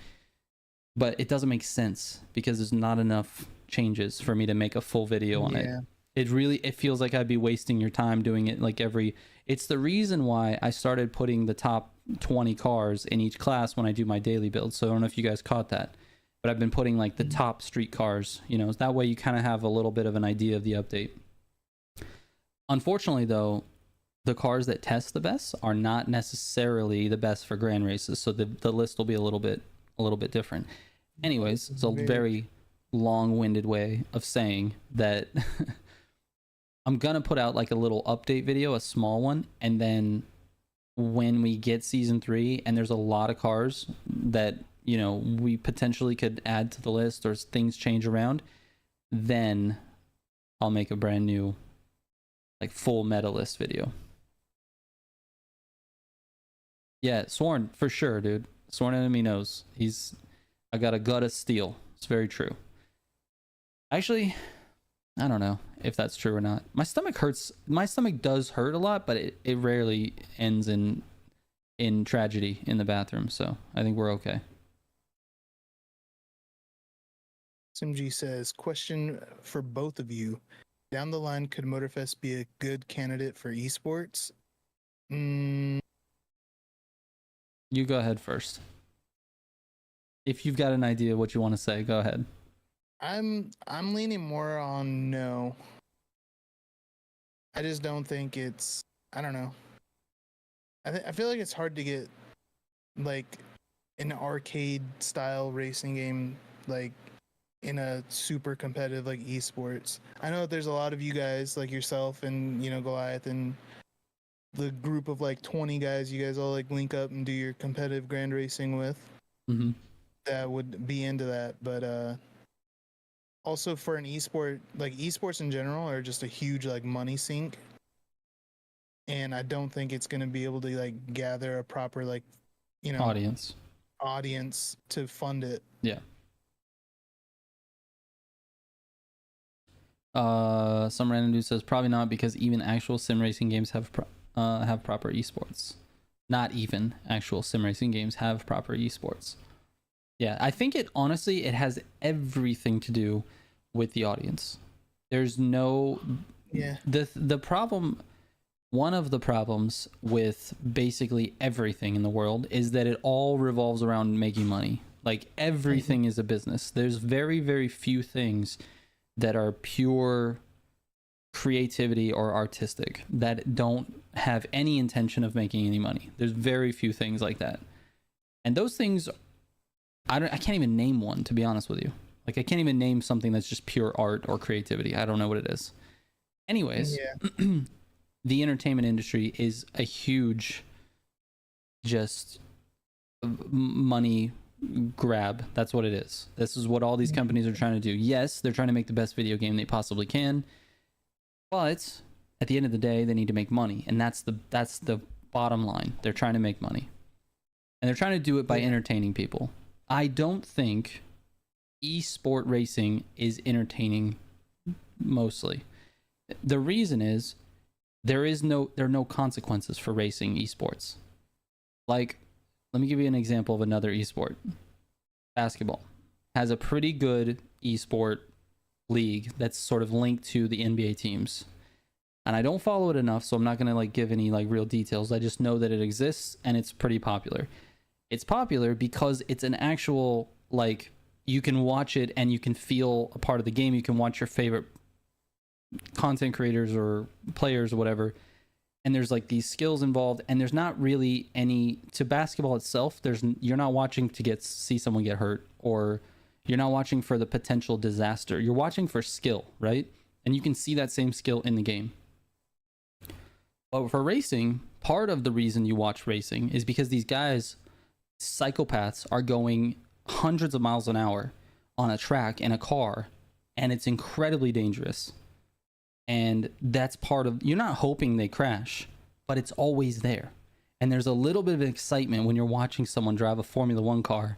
Speaker 1: But it doesn't make sense because there's not enough changes for me to make a full video on it. It feels like I'd be wasting your time doing it like it's the reason why I started putting the top 20 cars in each class when I do my daily build. So I don't know if you guys caught that, but I've been putting like the top street cars, you know, that way you kind of have a little bit of an idea of the update. Unfortunately though, the cars that test the best are not necessarily the best for grand races. So the list will be a little bit different. Anyways, it's a very long-winded way of saying that I'm gonna put out like a little update video, a small one, and then when we get season 3 and there's a lot of cars that, you know, we potentially could add to the list or things change around, then I'll make a brand new like full meta list video. Yeah, Sworn for sure, dude. Sworn enemy knows. I got a gut of steel. It's very true. Actually, I don't know if that's true or not. My stomach hurts. My stomach does hurt a lot, but it rarely ends in tragedy in the bathroom. So I think we're okay.
Speaker 2: SMG says, question for both of you. Down the line, could Motorfest be a good candidate for esports?
Speaker 1: You go ahead first. If you've got an idea what you want to say, go ahead.
Speaker 2: I'm leaning more on no. I just don't think it's, I don't know. I feel like it's hard to get like an arcade style racing game like in a super competitive like esports. I know that there's a lot of you guys like yourself and, you know, Goliath and the group of like 20 guys you guys all like link up and do your competitive grand racing with.
Speaker 1: Mm-hmm.
Speaker 2: That would be into that, but also for an esport, like esports in general are just a huge like money sink, and I don't think it's going to be able to like gather a proper like, you know, audience to fund it.
Speaker 1: Yeah. Some random dude says probably not because even actual sim racing games have proper esports. Not even actual sim racing games have proper esports. Yeah, I think it honestly it has everything to do with the audience. There's no the problem, one of the problems with basically everything in the world is that it all revolves around making money. Like everything is a business. There's very, very few things that are pure creativity or artistic that don't have any intention of making any money. There's very few things like that. And those things I can't even name one, to be honest with you. Like I can't even name something that's just pure art or creativity. I don't know what it is. Anyways, the entertainment industry is a huge just money grab. That's what it is. This is what all these companies are trying to do. Yes, they're trying to make the best video game they possibly can, but at the end of the day, they need to make money, and that's the bottom line. They're trying to make money, and they're trying to do it by entertaining people. I don't think esport racing is entertaining mostly. The reason is there are no consequences for racing esports. Like, let me give you an example of another esport. Basketball has a pretty good esport league that's sort of linked to the NBA teams. And I don't follow it enough, so I'm not going to like give any like real details. I just know that it exists and it's pretty popular. It's popular because it's an actual, like, you can watch it and you can feel a part of the game. You can watch your favorite content creators or players or whatever, and there's like these skills involved, and there's not really any to basketball itself. You're not watching to see someone get hurt, or you're not watching for the potential disaster. You're watching for skill, right? And you can see that same skill in the game. But for racing, part of the reason you watch racing is because these guys, psychopaths, are going hundreds of miles an hour on a track in a car, and it's incredibly dangerous. And that's part of, you're not hoping they crash, but it's always there. And there's a little bit of excitement when you're watching someone drive a Formula One car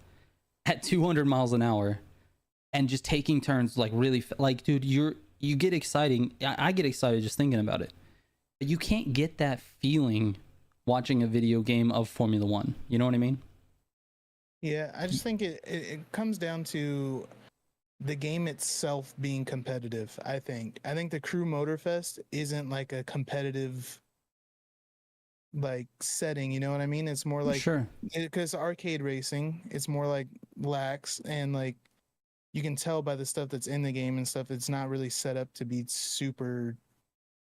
Speaker 1: at 200 miles an hour and just taking turns like really, like, dude, you get exciting. I get excited just thinking about it. But you can't get that feeling watching a video game of Formula One. You know what I mean?
Speaker 2: Yeah, I just think it comes down to the game itself being competitive. I think the Crew Motorfest isn't like a competitive like setting, you know what I mean? It's more like,
Speaker 1: sure,
Speaker 2: because arcade racing, it's more like lax, and like you can tell by the stuff that's in the game and stuff, it's not really set up to be super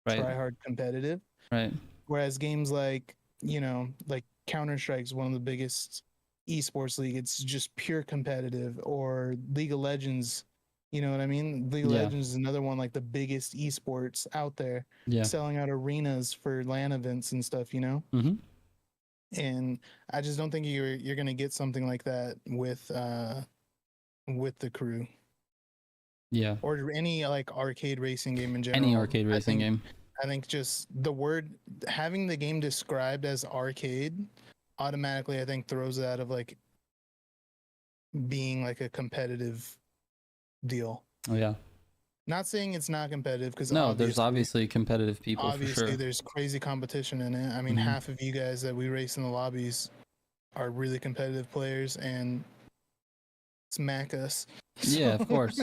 Speaker 2: try hard competitive.
Speaker 1: Right.
Speaker 2: Whereas games like, you know, like Counter-Strike's one of the biggest esports league, it's just pure competitive. Or League of Legends, you know what I mean? League of Legends is another one, like the biggest esports out there, selling out arenas for LAN events and stuff, you know. And I just don't think you're gonna get something like that with the Crew, or any like arcade racing game in general.
Speaker 1: Any arcade racing game.
Speaker 2: I think just the word, having the game described as arcade, automatically I think throws it out of like being like a competitive deal.
Speaker 1: Oh yeah.
Speaker 2: Not saying it's not competitive, because
Speaker 1: there's obviously competitive people.
Speaker 2: Obviously,
Speaker 1: for sure.
Speaker 2: There's crazy competition in it. I mean, half of you guys that we race in the lobbies are really competitive players and smack us.
Speaker 1: Yeah, of course.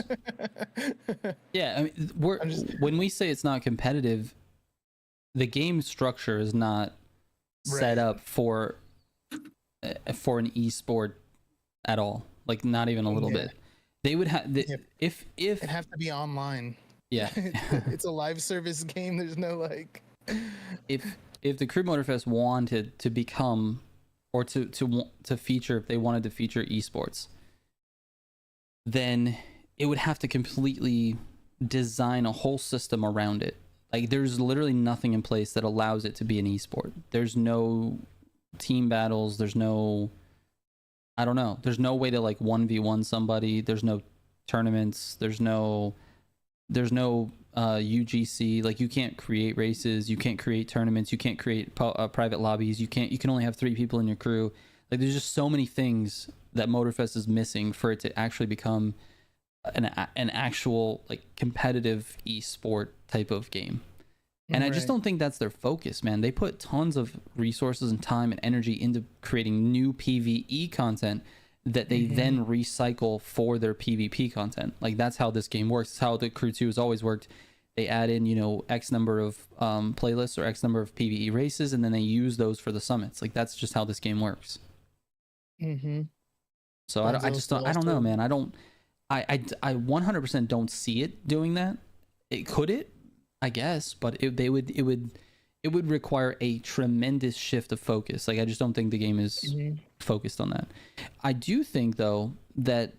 Speaker 1: Yeah, I mean, when we say it's not competitive, the game structure is not set up for an esport at all. Like, not even a little bit. They would have if
Speaker 2: it'd have to be online.
Speaker 1: Yeah.
Speaker 2: It's a live service game. There's no like.
Speaker 1: If the Crew Motorfest wanted to become, or to feature, if they wanted to feature esports, then it would have to completely design a whole system around it. Like, there's literally nothing in place that allows it to be an esport. There's no team battles. There's no, I don't know. There's no way to like 1v1 somebody. There's no tournaments. There's no UGC. Like, you can't create races. You can't create tournaments. You can't create private lobbies. You can only have 3 people in your crew. Like, there's just so many things that Motorfest is missing for it to actually become an actual like competitive esport type of game. And I just don't think that's their focus, man. They put tons of resources and time and energy into creating new PvE content that they then recycle for their PvP content. Like, that's how this game works. It's how the Crew 2 has always worked. They add in, you know, X number of playlists or X number of PvE races, and then they use those for the summits. Like, that's just how this game works. So I don't know, man. I 100% don't see it doing that. Could it? I guess, but it would require a tremendous shift of focus. Like, I just don't think the game is focused on that. I do think, though, that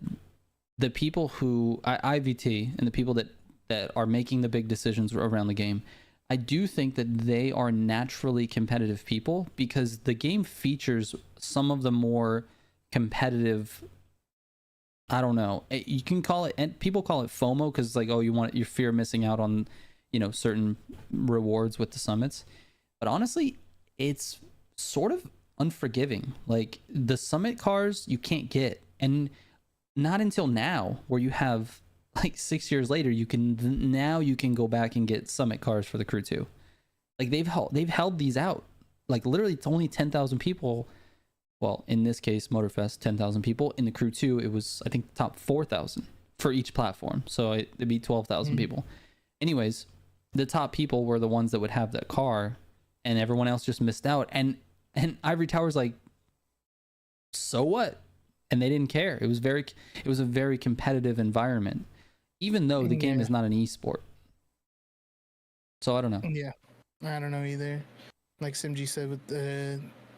Speaker 1: the people who IVT and the people that are making the big decisions around the game, I do think that they are naturally competitive people because the game features some of the more competitive. I don't know. You can call it, and people call it FOMO because it's like, oh, you fear missing out on, certain rewards with the summits. But honestly, it's sort of unforgiving. Like the summit cars you can't get, and not until now, where you have like 6 years later, you can go back and get summit cars for the crew 2. Like they've held these out. Like literally, it's only 10,000 people. Well, in this case, Motorfest, 10,000 people. In the crew 2, it was, I think, top 4,000 for each platform. So it'd be 12,000 people. Anyways, the top people were the ones that would have that car, and everyone else just missed out. And Ivory Tower's like, so what? And they didn't care. It was a very competitive environment, even though the game is not an esport. So I don't know.
Speaker 2: Yeah, I don't know either. Like Simji said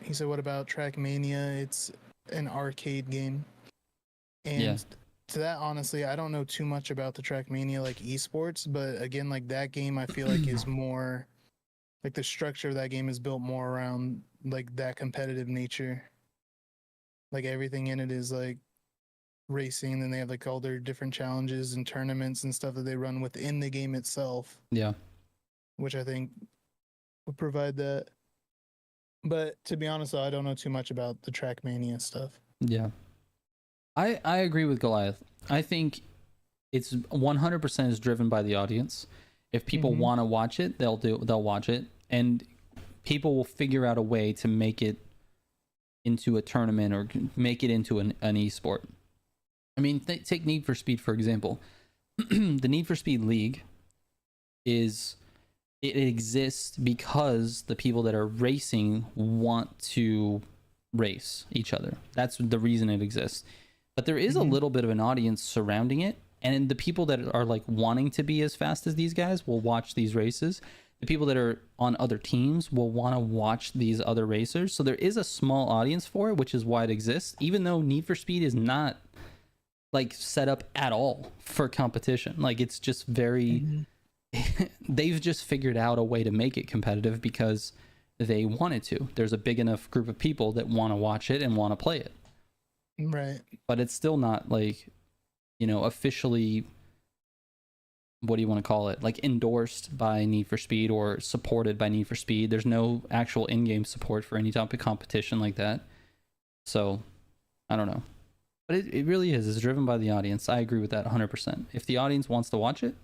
Speaker 2: he said, what about Trackmania? It's an arcade game. And to that, honestly, I don't know too much about the Trackmania like esports, but again, like that game I feel like is more like the structure of that game is built more around like that competitive nature. Like everything in it is like racing, and then they have like all their different challenges and tournaments and stuff that they run within the game itself.
Speaker 1: Yeah.
Speaker 2: Which I think would provide that. But to be honest, though, I don't know too much about the Trackmania stuff.
Speaker 1: Yeah. I agree with Goliath. I think it's 100% is driven by the audience. If people want to watch it, they'll watch it, and people will figure out a way to make it into a tournament or make it into an esport. I mean, take Need for Speed for example. The Need for Speed League it exists because the people that are racing want to race each other. That's the reason it exists. But there is a little bit of an audience surrounding it, and the people that are like wanting to be as fast as these guys will watch these races. The people that are on other teams will want to watch these other racers. So there is a small audience for it, which is why it exists, even though Need for Speed is not like set up at all for competition. Like it's just very they've just figured out a way to make it competitive because they wanted to. There's a big enough group of people that want to watch it and want to play it.
Speaker 2: Right.
Speaker 1: But it's still not like, officially, what do you want to call it? Like endorsed by Need for Speed or supported by Need for Speed. There's no actual in-game support for any type of competition like that. So, I don't know. But it really is. It's driven by the audience. I agree with that 100%. If the audience wants to watch it,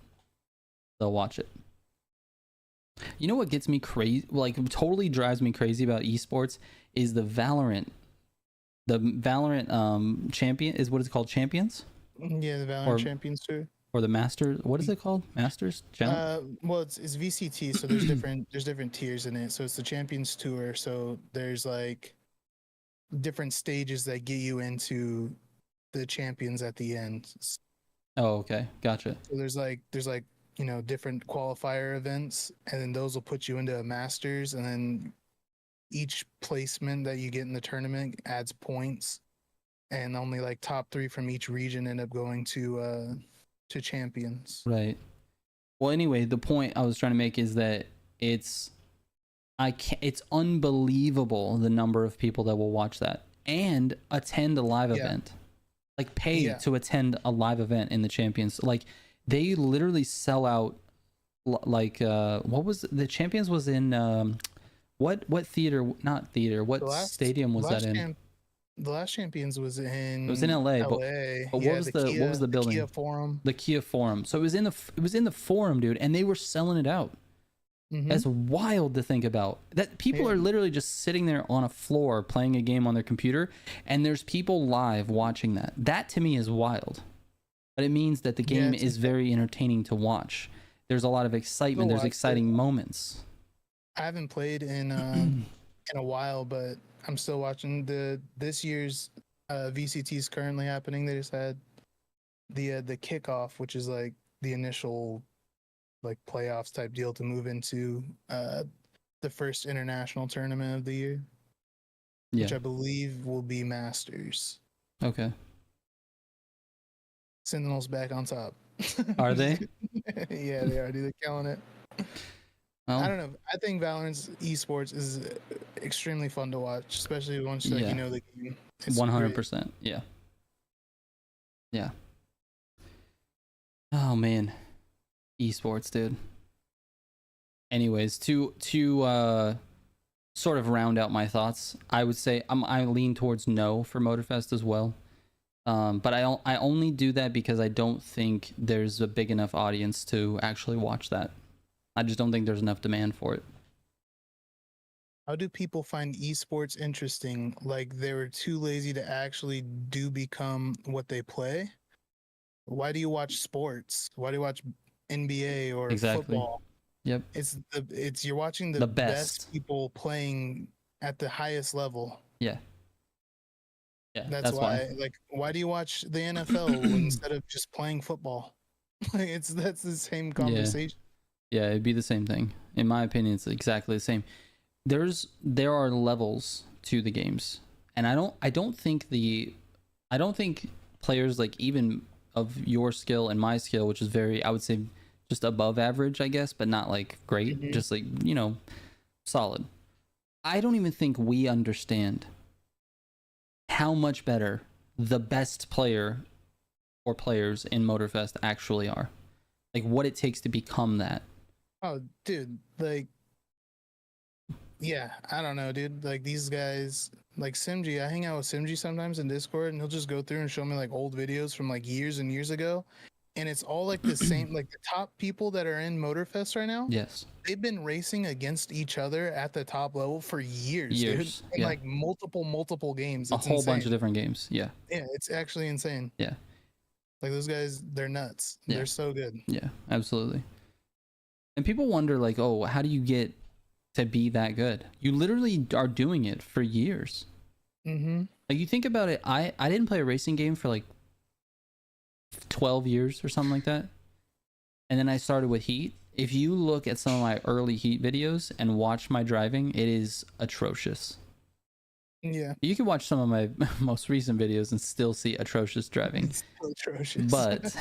Speaker 1: they'll watch it. You know what gets me crazy, like totally drives me crazy about esports is the Valorant champion is what it's called, champions?
Speaker 2: Yeah, the Valorant champions too.
Speaker 1: Or the Masters, what is it called? Masters?
Speaker 2: Well, it's VCT, so there's different tiers in it. So it's the Champions Tour. So there's like different stages that get you into the champions at the end.
Speaker 1: Oh, okay, gotcha.
Speaker 2: So there's like different qualifier events, and then those will put you into a Masters, and then each placement that you get in the tournament adds points, and only like top 3 from each region end up going to champions.
Speaker 1: Right. Well, anyway, the point I was trying to make is that it's unbelievable the number of people that will watch that and attend a live event. Like pay to attend a live event in the champions. Like they literally sell out. Like what was the champions was in what theater? Not theater. What stadium was that in?
Speaker 2: The last champions was in.
Speaker 1: It was in LA. But what was the building?
Speaker 2: The Kia Forum.
Speaker 1: The Kia Forum. So it was in the Forum, dude, and they were selling it out. That's wild to think about. That people are literally just sitting there on a floor playing a game on their computer, and there's people live watching that. That to me is wild. But it means that the game is very entertaining to watch. There's a lot of excitement. There's exciting moments.
Speaker 2: I haven't played in a while, but I'm still watching this year's VCT is currently happening. They just had the kickoff, which is like the initial like playoffs type deal to move into the first international tournament of the year, which I believe will be Masters.
Speaker 1: Okay.
Speaker 2: Sentinel's back on top.
Speaker 1: Are they?
Speaker 2: Yeah, they are. They're killing it. I
Speaker 1: Well,
Speaker 2: don't know. I think Valorant's esports is extremely fun to watch, especially once like
Speaker 1: yeah,
Speaker 2: you know the game. It's great.
Speaker 1: 100%. Yeah. Yeah. Oh man, esports, dude. Anyways, to sort of round out my thoughts, I would say I lean towards no for Motorfest as well. But I only do that because I don't think there's a big enough audience to actually watch that. I just don't think there's enough demand for it.
Speaker 2: How do people find esports interesting? Like they were too lazy to actually do become what they play? Why do you watch sports? Why do you watch NBA or
Speaker 1: Exactly.
Speaker 2: football?
Speaker 1: Yep.
Speaker 2: It's you're watching the
Speaker 1: The
Speaker 2: best
Speaker 1: best.
Speaker 2: people playing at the highest level.
Speaker 1: Yeah. Yeah.
Speaker 2: That's
Speaker 1: That's why.
Speaker 2: why, like, why do you watch the NFL instead of just playing football? Like, that's the same
Speaker 1: Yeah.
Speaker 2: conversation.
Speaker 1: Yeah. It'd be the same thing. In my opinion, it's exactly the same. There are levels to the games, and I don't think players like even of your skill and my skill, which is very, I would say, just above average, I guess, but not like great,
Speaker 2: Mhm.
Speaker 1: just like, solid. I don't even think we understand how much better the best player or players in Motorfest actually are. Like what it takes to become that.
Speaker 2: Oh, dude, like, yeah, I don't know, dude. Like these guys, like Simji, I hang out with Simji sometimes in Discord, and he'll just go through and show me like old videos from like years and years ago, and it's all like the same. Like the top people that are in Motorfest right now,
Speaker 1: Yes.
Speaker 2: they've been racing against each other at the top level for years, dude,
Speaker 1: Years.
Speaker 2: in
Speaker 1: Yeah.
Speaker 2: like multiple games.
Speaker 1: A
Speaker 2: It's
Speaker 1: whole bunch of
Speaker 2: insane.
Speaker 1: different games. Yeah.
Speaker 2: Yeah, it's actually insane.
Speaker 1: Yeah.
Speaker 2: Like those guys, they're nuts.
Speaker 1: Yeah.
Speaker 2: They're so good.
Speaker 1: Yeah. Absolutely. And people wonder like, "Oh, how do you get to be that good?" You literally are doing it for years.
Speaker 2: Mm-hmm.
Speaker 1: Like you think about it, I didn't play a racing game for like 12 years or something like that. And then I started with Heat. If you look at some of my early Heat videos and watch my driving, it is atrocious.
Speaker 2: Yeah,
Speaker 1: You can watch some of my most recent videos and still see atrocious driving,
Speaker 2: it's so atrocious.
Speaker 1: but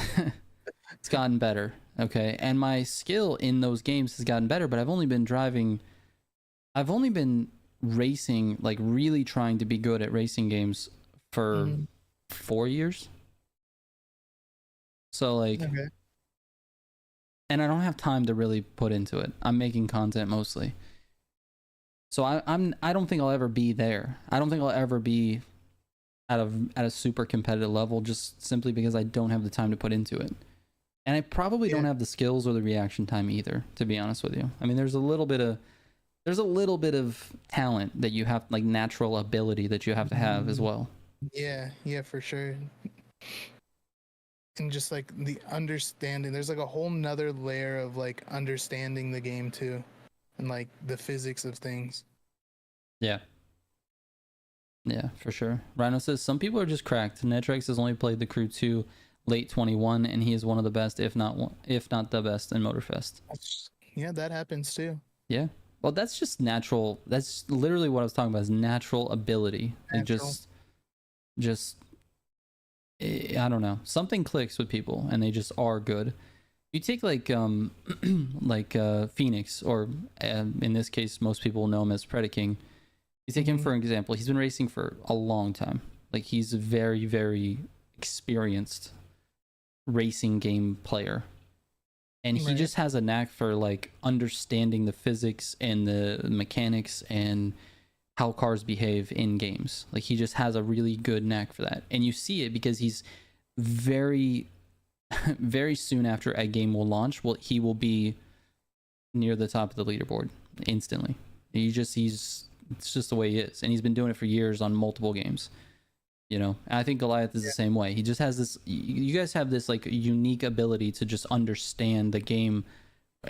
Speaker 1: it's gotten better. Okay. And my skill in those games has gotten better, but I've only been racing, like really trying to be good at racing games for
Speaker 2: Mhm.
Speaker 1: 4 years. So like,
Speaker 2: Okay.
Speaker 1: and I don't have time to really put into it. I'm making content mostly. So I don't think I'll ever be there. I don't think I'll ever be at a super competitive level just simply because I don't have the time to put into it. And I probably don't
Speaker 2: Yeah.
Speaker 1: have the skills or the reaction time either, to be honest with you. I mean, there's a little bit of talent that you have, like natural ability that you have to have as well.
Speaker 2: Yeah, for sure. And just like the understanding, there's like a whole nother layer of like understanding the game too, and like the physics of things.
Speaker 1: Yeah. Yeah, for sure. Rhino says some people are just cracked. Netrex has only played the Crew 2 late 21, and he is one of the best, if not the best in Motorfest.
Speaker 2: Yeah, that happens too.
Speaker 1: Yeah. Well, that's just natural. That's literally what I was talking about, is natural ability. Like
Speaker 2: Natural.
Speaker 1: just I don't know. Something clicks with people and they just are good. You take like like Phoenix, or in this case most people know him as Predaking. You take him
Speaker 2: Mhm.
Speaker 1: for an example. He's been racing for a long time. Like he's a very very experienced racing game player. And he
Speaker 2: Right.
Speaker 1: just has a knack for like understanding the physics and the mechanics and how cars behave in games. Like he just has a really good knack for that. And you see it because he's very very soon after a game will launch, he will be near the top of the leaderboard instantly. He's it's just the way he is. And he's been doing it for years on multiple games. And I think Goliath is the same way. He just has this, you guys have this like unique ability to just understand the game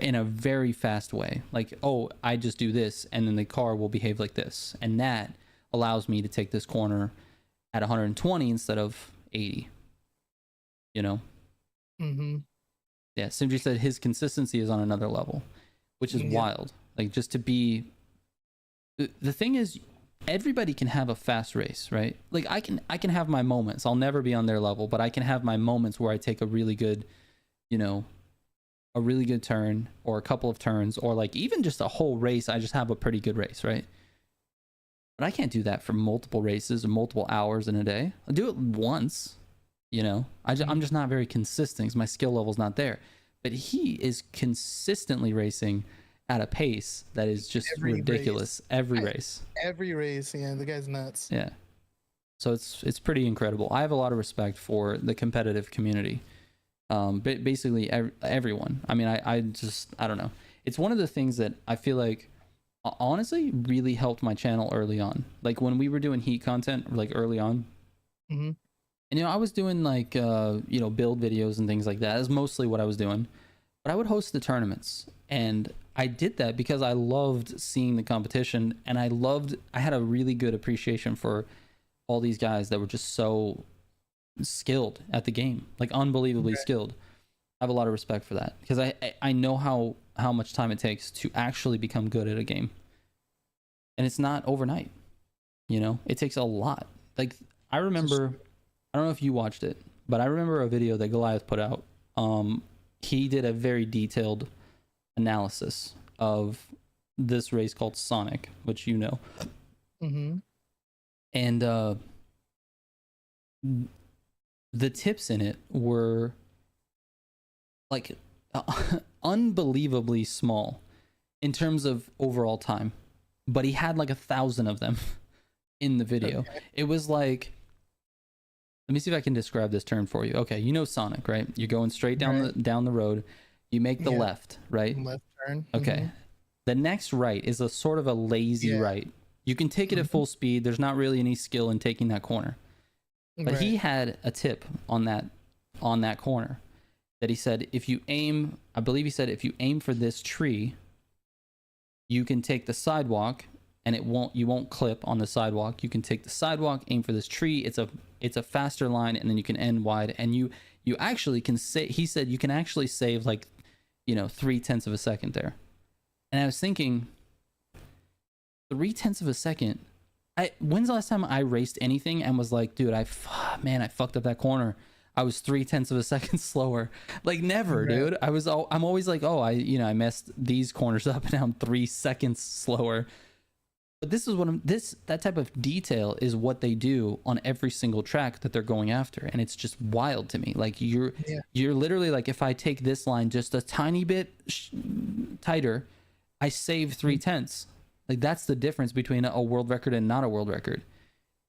Speaker 1: in a very fast way. Like, oh, I just do this and then the car will behave like this, and that allows me to take this corner at 120 instead of 80.
Speaker 2: Mm-hmm.
Speaker 1: Yeah, Simji said his consistency is on another level, which is
Speaker 2: Yep.
Speaker 1: wild. Like, just to be, the thing is, everybody can have a fast race, right? Like I can have my moments. I'll never be on their level, but I can have my moments where I take a really good, a really good turn or a couple of turns, or like even just a whole race, I just have a pretty good race, right? But I can't do that for multiple races or multiple hours in a day. I'll do it once, you know. I'm just not very consistent because my skill level's not there. But he is consistently racing at a pace that is just ridiculous. Every race.
Speaker 2: Every race, yeah. The guy's nuts.
Speaker 1: Yeah. So it's pretty incredible. I have a lot of respect for the competitive community. Basically everyone. I mean, I don't know. It's one of the things that I feel like honestly really helped my channel early on. Like when we were doing heat content, like early on.
Speaker 2: Mm-hmm.
Speaker 1: And, you know, I was doing like, you know, build videos and things like that. That's mostly what I was doing. But I would host the tournaments. And I did that because I loved seeing the competition. And I had a really good appreciation for all these guys that were just so skilled at the game. Like unbelievably skilled. I have a lot of respect for that. Because I know how much time it takes to actually become good at a game. And it's not overnight. You know? It takes a lot. Like, I remember... I don't know if you watched it, but I remember a video that Goliath put out. He did a very detailed analysis of this race called Sonic, which you know.
Speaker 2: Mm-hmm.
Speaker 1: And the tips in it were like unbelievably small in terms of overall time, but he had like 1,000 of them in the video. Okay. It was like, let me see if I can describe this turn for you. Okay, you know Sonic, right? You're going straight down the road. You make the left, right?
Speaker 2: Left turn.
Speaker 1: Okay.
Speaker 2: Mm-hmm.
Speaker 1: The next right is a sort of a lazy right. You can take it at full speed. There's not really any skill in taking that corner. But he had a tip on that corner that he said, if you aim, I believe he said, if you aim for this tree, you can take the sidewalk and you won't clip on the sidewalk. You can take the sidewalk, aim for this tree. It's a faster line, and then you can end wide, and you actually can say, he said you can actually save like, you know, 0.3 of a second there. And I was thinking, 0.3 of a second. When's the last time I raced anything and was like, dude, I fucked up that corner. I was 0.3 of a second slower. Like never, dude. I'm always like, oh, I messed these corners up and now I'm 3 seconds slower. But this is that type of detail is what they do on every single track that they're going after, and it's just wild to me. Like you're literally like, if I take this line just a tiny bit tighter, I save 0.3. Like that's the difference between a world record and not a world record.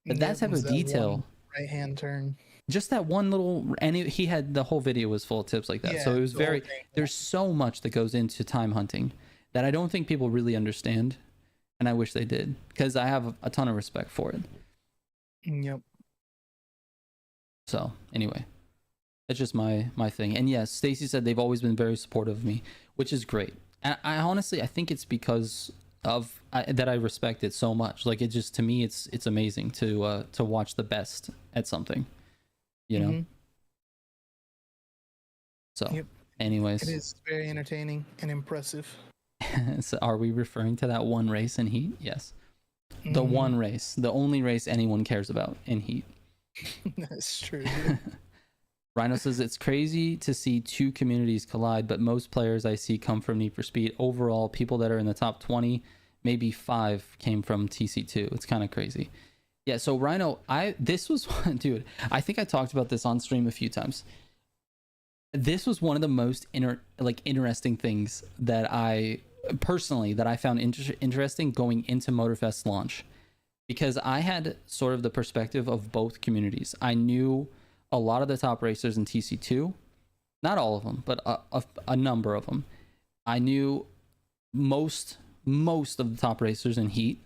Speaker 1: But that type of detail,
Speaker 2: right hand turn,
Speaker 1: just that one little, and he had the whole video was full of tips like that. Yeah, so it was there's so much that goes into time hunting that I don't think people really understand. And I wish they did, because I have a ton of respect for it.
Speaker 2: Yep.
Speaker 1: So anyway, that's just my thing. And yes, Stacy said they've always been very supportive of me, which is great. And I honestly, I think it's because of that I respect it so much. Like it just, to me, it's amazing to watch the best at something, you know. So anyways,
Speaker 2: it is very entertaining and impressive.
Speaker 1: So are we referring to that one race in Heat? Yes. The one race, the only race anyone cares about in Heat.
Speaker 2: That's true.
Speaker 1: Rhino says it's crazy to see two communities collide, but most players I see come from Need for Speed. Overall, people that are in the top 20, maybe 5 came from TC2. It's kind of crazy. Yeah, so Rhino, this was dude, I think I talked about this on stream a few times. This was one of the most interesting things that I personally found interesting going into Motorfest launch, because I had sort of the perspective of both communities. I knew a lot of the top racers in TC2, not all of them, but a number of them. I knew most of the top racers in Heat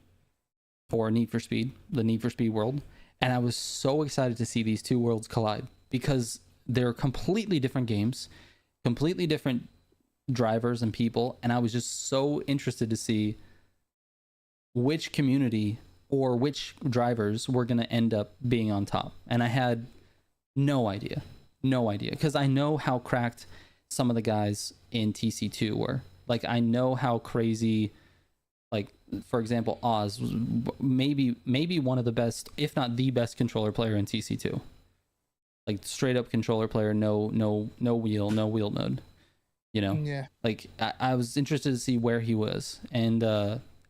Speaker 1: for Need for Speed, the Need for Speed world, and I was so excited to see these two worlds collide, because they're completely different games, completely different drivers and people, and I was just so interested to see which community or which drivers were going to end up being on top. And I had no idea, because I know how cracked some of the guys in TC2 were. Like I know how crazy, like for example, Oz was maybe one of the best, if not the best controller player in TC2. Like straight up controller player, no wheel node. You know,
Speaker 2: Yeah.
Speaker 1: like I was interested to see where he was, and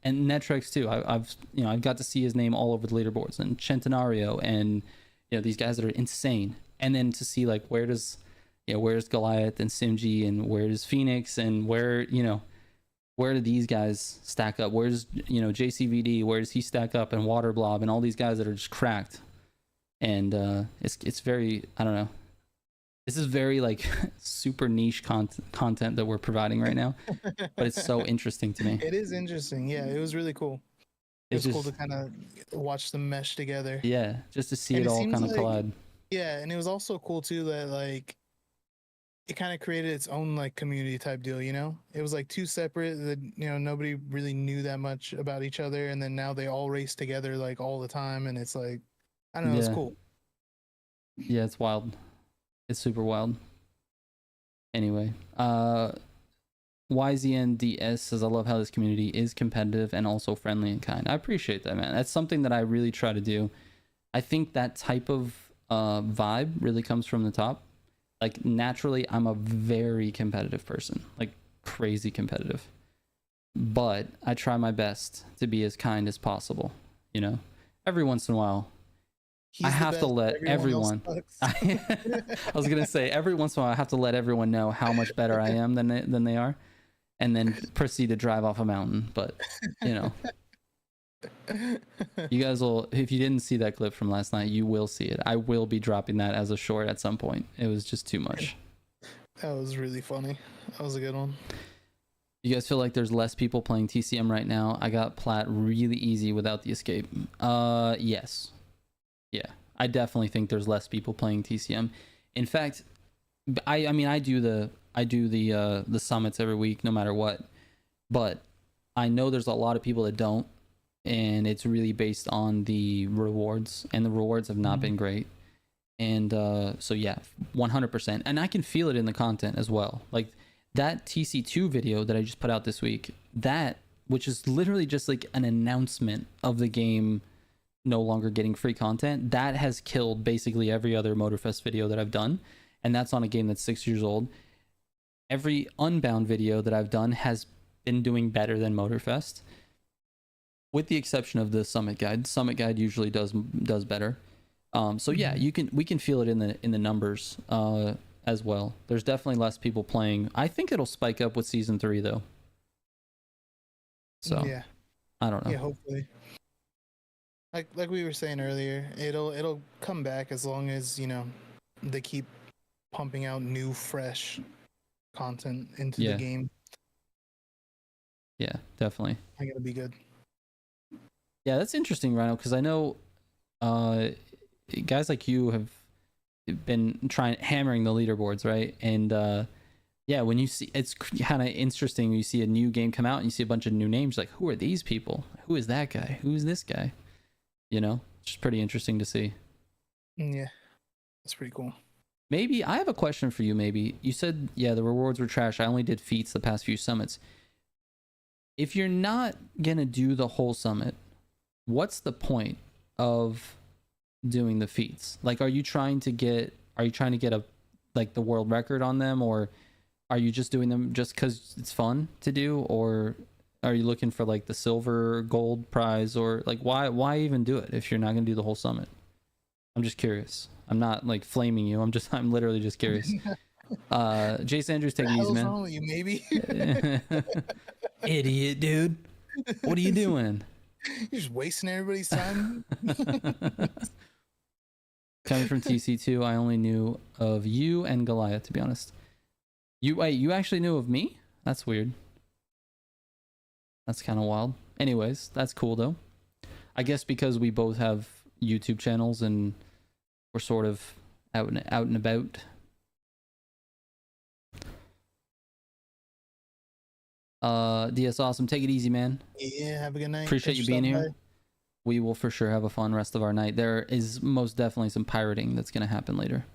Speaker 1: Netrix too. I've got to see his name all over the leaderboards, and Centenario, and these guys that are insane. And then to see like where's Goliath and Simji, and where's Phoenix, and where do these guys stack up? Where's JCVD? Where does he stack up? And Water Blob and all these guys that are just cracked. And it's very, I don't know. This is very like super niche content that we're providing right now, but it's so interesting to me.
Speaker 2: It is interesting. Yeah, it was really cool. It was cool to kind of watch them mesh together.
Speaker 1: Yeah, just to see it all kind of collide.
Speaker 2: Yeah, and it was also cool too that like it kind of created its own like community type deal. It was like two separate that nobody really knew that much about each other, and then now they all race together like all the time, and it's like I don't know, it's cool.
Speaker 1: Yeah, it's wild. It's super wild. Anyway, YZNDS says, I love how this community is competitive and also friendly and kind. I appreciate that, man. That's something that I really try to do. I think that type of vibe really comes from the top. Like, naturally, I'm a very competitive person. Like, crazy competitive. But I try my best to be as kind as possible. Every once in a while, I have to let everyone I was gonna say every once in a while I have to let everyone know how much better I am than they are, and then proceed to drive off a mountain. But you guys will, if you didn't see that clip from last night, you will see it. I will be dropping that as a short at some point. It was just too much.
Speaker 2: That was really funny. That was a good one.
Speaker 1: You guys feel like there's less people playing TCM right now? I got plat really easy without the escape. Yes. Yeah, I definitely think there's less people playing TCM. In fact, I mean I do the summits every week no matter what, but I know there's a lot of people that don't, and it's really based on the rewards, and the rewards have not been great. And so yeah, 100%, and I can feel it in the content as well. Like that TC2 video that I just put out this week, which is literally just like an announcement of the game no longer getting free content, that has killed basically every other Motorfest video that I've done, and that's on a game that's 6 years old. Every Unbound video that I've done has been doing better than Motorfest, with the exception of the Summit Guide. Summit Guide usually does better. So yeah, we can feel it in the numbers as well. There's definitely less people playing. I think it'll spike up with season 3 though. So yeah, I don't know.
Speaker 2: Yeah, hopefully. Like we were saying earlier, it'll come back as long as they keep pumping out new, fresh content into the game.
Speaker 1: Yeah, definitely.
Speaker 2: I think it'll be good.
Speaker 1: Yeah, that's interesting, Rhino, because I know guys like you have been hammering the leaderboards, right? And yeah, when you see, it's kind of interesting when you see a new game come out and you see a bunch of new names, like, who are these people? Who is that guy? Who's this guy? It's just pretty interesting to see.
Speaker 2: Yeah, that's pretty cool.
Speaker 1: Maybe I have a question for you. Maybe you said, yeah, the rewards were trash. I only did feats the past few summits. If you're not gonna do the whole summit, what's the point of doing the feats? Like, are you trying to get the world record on them, or are you just doing them just because it's fun to do, or are you looking for like the silver, gold prize, or like why even do it if you're not gonna do the whole summit? I'm just curious. I'm not like flaming you. I'm literally just curious. Jason Andrews, take it easy, man.
Speaker 2: What's wrong with you, maybe?
Speaker 1: Idiot, dude. What are you doing?
Speaker 2: You're just wasting everybody's time.
Speaker 1: Coming from TC2, I only knew of you and Goliath, to be honest. You actually knew of me? That's weird. That's kind of wild. Anyways, that's cool though. I guess because we both have YouTube channels and we're sort of out and about. DS Awesome, take it easy, man.
Speaker 2: Yeah, have a good night.
Speaker 1: Appreciate you being here. We will for sure have a fun rest of our night. There is most definitely some pirating that's going to happen later.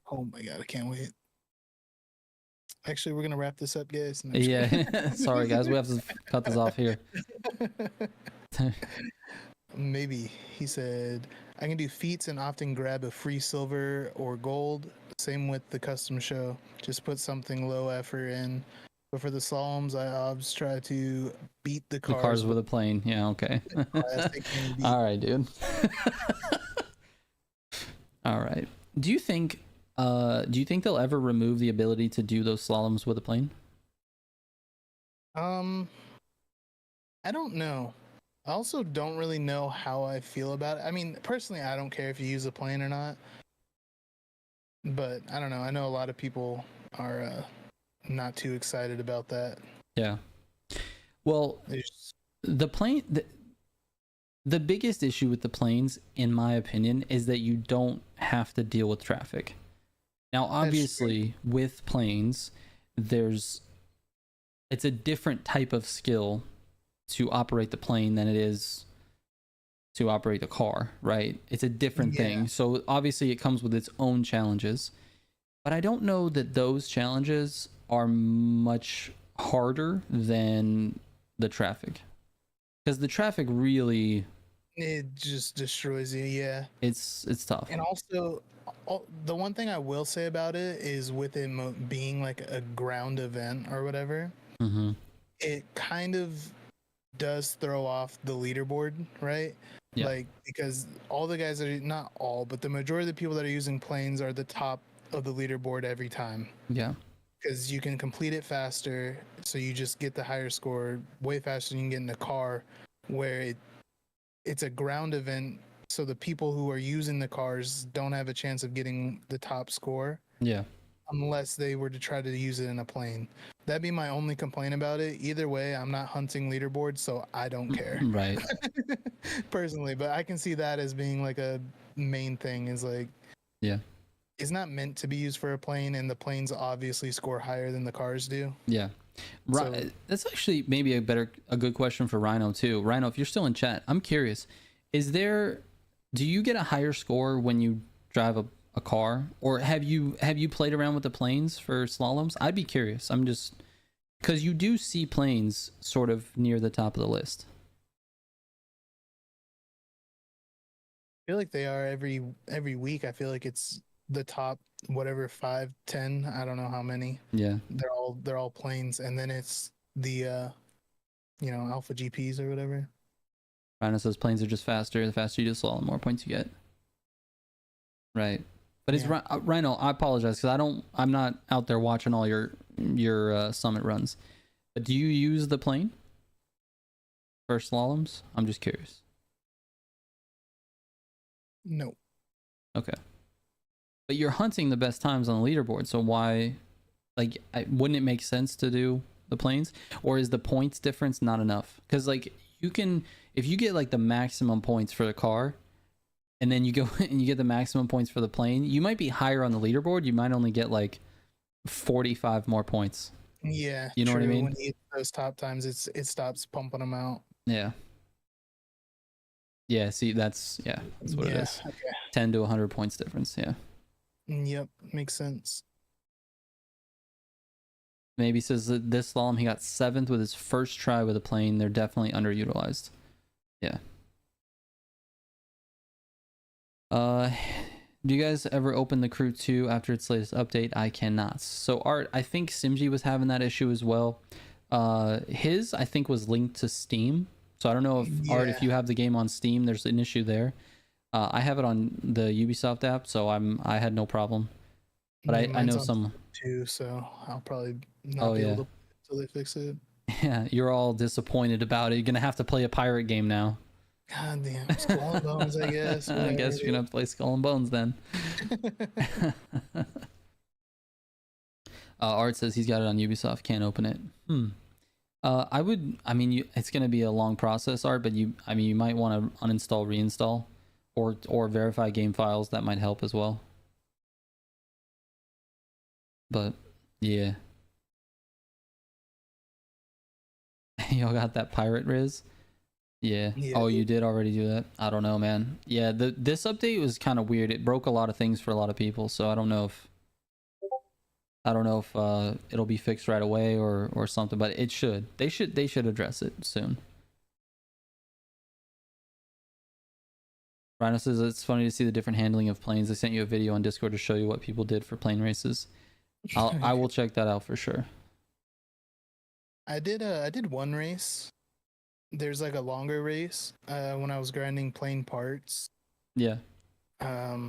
Speaker 2: Oh my god, I can't wait. Actually, we're going to wrap this up, guys.
Speaker 1: Yeah, sorry guys, we have to cut this off here.
Speaker 2: Maybe he said I can do feats and often grab a free silver or gold. Same with the custom show. Just put something low effort in. But for the slaloms, I always try to beat the
Speaker 1: The cars
Speaker 2: cars
Speaker 1: with a plane. Yeah, okay.
Speaker 2: classic and beat.
Speaker 1: All right, dude. All right. Do you think they'll ever remove the ability to do those slaloms with a plane?
Speaker 2: I don't know. I also don't really know how I feel about it. I mean, personally, I don't care if you use a plane or not. But I don't know. I know a lot of people are not too excited about that.
Speaker 1: Yeah. Well, the plane the biggest issue with the planes, in my opinion, is that you don't have to deal with traffic. Now, obviously, with planes, it's a different type of skill to operate the plane than it is to operate a car, right? It's a different thing. So obviously it comes with its own challenges, but I don't know that those challenges are much harder than the traffic, because the traffic really,
Speaker 2: it just destroys you. Yeah,
Speaker 1: it's tough.
Speaker 2: and also the one thing I will say about it is with it being like a ground event or whatever, it kind of does throw off the leaderboard, right?
Speaker 1: Yeah.
Speaker 2: Like, because all the guys are, not all, but the majority of the people that are using planes are the top of the leaderboard every time.
Speaker 1: Yeah.
Speaker 2: Because you can complete it faster, so you just get the higher score way faster than you can get in a car, where it's a ground event, so the people who are using the cars don't have a chance of getting the top score.
Speaker 1: Yeah.
Speaker 2: Unless they were to try to use it in a plane. That'd be my only complaint about it. Either way, I'm not hunting leaderboards, so I don't care.
Speaker 1: Right.
Speaker 2: Personally, but I can see that as being like a main thing, is like,
Speaker 1: yeah,
Speaker 2: it's not meant to be used for a plane, and the planes obviously score higher than the cars do.
Speaker 1: Yeah. Right. So, that's actually maybe a good question for Rhino too. Rhino, if you're still in chat, I'm curious, do you get a higher score when you drive a car, or have you played around with the planes for slaloms? I'd be curious. I'm just, because you do see planes sort of near the top of the list.
Speaker 2: I feel like they are every week. I feel like it's the top, whatever, 5, 10, I don't know how many.
Speaker 1: Yeah,
Speaker 2: they're all planes, and then it's the Alpha GPs or whatever.
Speaker 1: Rhino says planes are just faster. The faster you do slalom, the more points you get. Right. But it's Rhino, I apologize, because I'm not out there watching all your summit runs. But do you use the plane for slaloms? I'm just curious.
Speaker 2: No.
Speaker 1: Okay. But you're hunting the best times on the leaderboard, so why, like, wouldn't it make sense to do the planes? Or is the points difference not enough? Because, like, you can, if you get like the maximum points for the car, and then you go and you get the maximum points for the plane, you might be higher on the leaderboard. You might only get like 45 more points.
Speaker 2: Yeah,
Speaker 1: you know what I mean?
Speaker 2: When you get those top times, it stops pumping them out.
Speaker 1: Yeah. Yeah. See, that's what it is. Okay. 10 to 100 points difference. Yeah.
Speaker 2: Yep, makes sense.
Speaker 1: Maybe says that this slalom he got 7th with his first try with a plane. They're definitely underutilized. Yeah. Do you guys ever open the Crew 2 after its latest update? I cannot. So Art, I think Simji was having that issue as well. His, I think, was linked to Steam. So I don't know if Art, if you have the game on Steam, there's an issue there. I have it on the Ubisoft app, so I had no problem. But I know some
Speaker 2: too, so I'll probably not be able to until they fix it.
Speaker 1: Yeah, you're all disappointed about it. You're gonna have to play a pirate game now.
Speaker 2: God damn, Skull and Bones, I guess.
Speaker 1: I guess you're gonna have to play Skull and Bones then. Art says he's got it on Ubisoft, can't open it. It's gonna be a long process, Art, but you might want to uninstall, reinstall, or verify game files. That might help as well. But yeah. Y'all got that pirate Riz? Yeah. Oh, you did already do that? I don't know, man. Yeah, this update was kind of weird. It broke a lot of things for a lot of people, so I don't know if it'll be fixed right away or something, but it should. They should address it soon. Rhino says it's funny to see the different handling of planes. I sent you a video on Discord to show you what people did for plane races. I will check that out for sure.
Speaker 2: I did one race. There's like a longer race when I was grinding plane parts.
Speaker 1: Yeah.
Speaker 2: I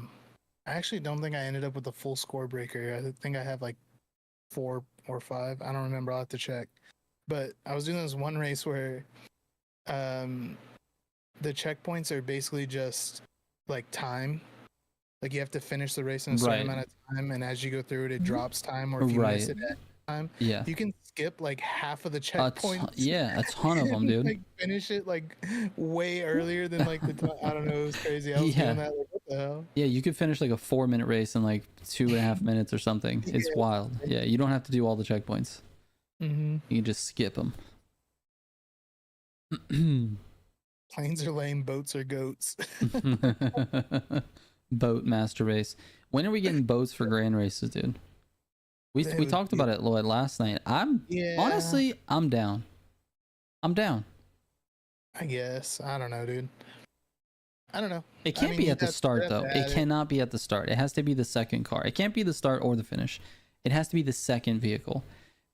Speaker 2: actually don't think I ended up with a full score breaker. I think I have like 4 or 5. I don't remember. I'll have to check. But I was doing this one race where the checkpoints are basically just like time. Like you have to finish the race in a certain amount of time, and as you go through it, it drops time. Or if you miss it at time, you can skip like half of the checkpoints.
Speaker 1: A ton of them, dude.
Speaker 2: Like finish it like way earlier than like the time. I don't know. It was crazy. I was doing that. Like, what the hell? Yeah,
Speaker 1: you could finish like a 4-minute race in like 2.5 minutes or something. It's wild. Yeah, you don't have to do all the checkpoints. You can just skip them.
Speaker 2: Planes are lame, boats are goats.
Speaker 1: Boat master race. When are we getting boats for grand races, dude? We talked about it last night. Honestly, I'm down.
Speaker 2: I guess. I don't know, dude. I don't know.
Speaker 1: It can't be at the start though. It cannot be at the start. It has to be the second car. It can't be the start or the finish. It has to be the second vehicle.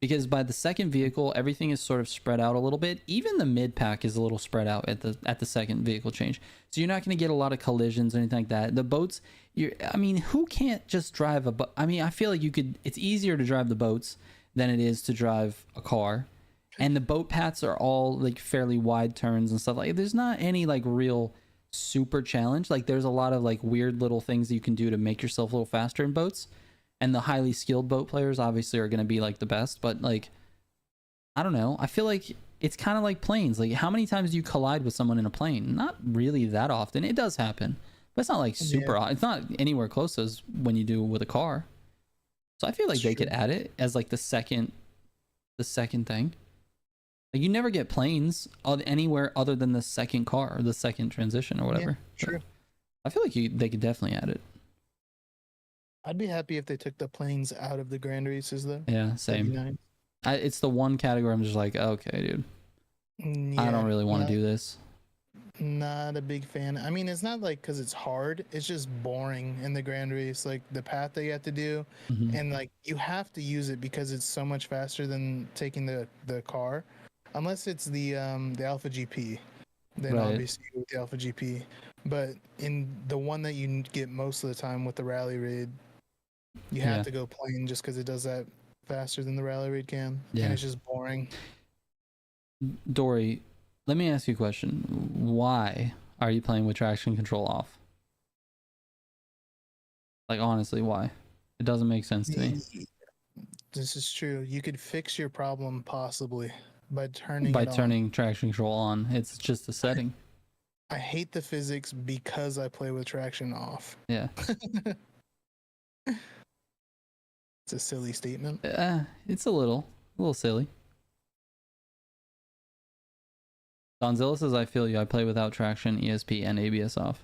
Speaker 1: Because by the second vehicle, everything is sort of spread out a little bit. Even the mid pack is a little spread out at the second vehicle change. So you're not going to get a lot of collisions or anything like that. The boats, who can't just drive a boat? I feel like it's easier to drive the boats than it is to drive a car. And the boat paths are all like fairly wide turns and stuff. Like there's not any like real super challenge. Like there's a lot of like weird little things that you can do to make yourself a little faster in boats. And the highly skilled boat players obviously are going to be like the best, but like, I don't know. I feel like it's kind of like planes. Like how many times do you collide with someone in a plane? Not really that often. It does happen, but it's not like super, it's not anywhere close as when you do with a car. So I feel like they could add it as like the second thing. Like you never get planes anywhere other than the second car or the second transition or whatever.
Speaker 2: Yeah, true.
Speaker 1: So I feel like they could definitely add it.
Speaker 2: I'd be happy if they took the planes out of the grand races, though.
Speaker 1: Yeah, same. Nice. It's the one category I'm just like, okay, dude. I don't really want to do this.
Speaker 2: Not a big fan. I mean, it's not like because it's hard. It's just boring in the grand race. Like the path that you have to do, and like you have to use it because it's so much faster than taking the car, unless it's the Alpha GP. Then obviously with the Alpha GP. But in the one that you get most of the time with the rally raid, you have to go plane just because it does that faster than the rally raid can. Yeah. And it's just boring.
Speaker 1: Dory, let me ask you a question. Why are you playing with traction control off? Like, honestly, why? It doesn't make sense to me.
Speaker 2: This is true. You could fix your problem possibly by
Speaker 1: turning traction control on. It's just a setting.
Speaker 2: I hate the physics because I play with traction off.
Speaker 1: Yeah.
Speaker 2: It's a silly statement.
Speaker 1: It's a little silly. Donzilla says, I feel you. I play without traction, ESP, and ABS off.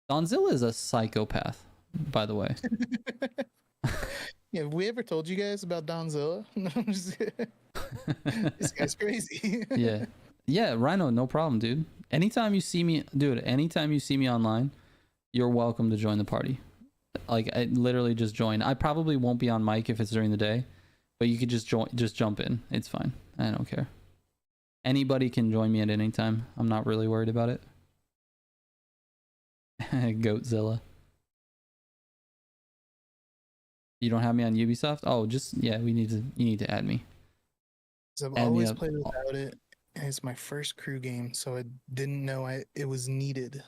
Speaker 1: Donzilla is a psychopath, by the way.
Speaker 2: Yeah, have we ever told you guys about Donzilla? This guy's crazy.
Speaker 1: Yeah, Rhino, no problem, dude. Anytime you see me online, you're welcome to join the party. Like, I literally just join. I probably won't be on mic if it's during the day, but you could just jump in. It's fine. I don't care. Anybody can join me at any time. I'm not really worried about it. Goatzilla. You don't have me on Ubisoft? Oh, you need to add me.
Speaker 2: So I've always played without it. And it's my first crew game, so I didn't know it was needed.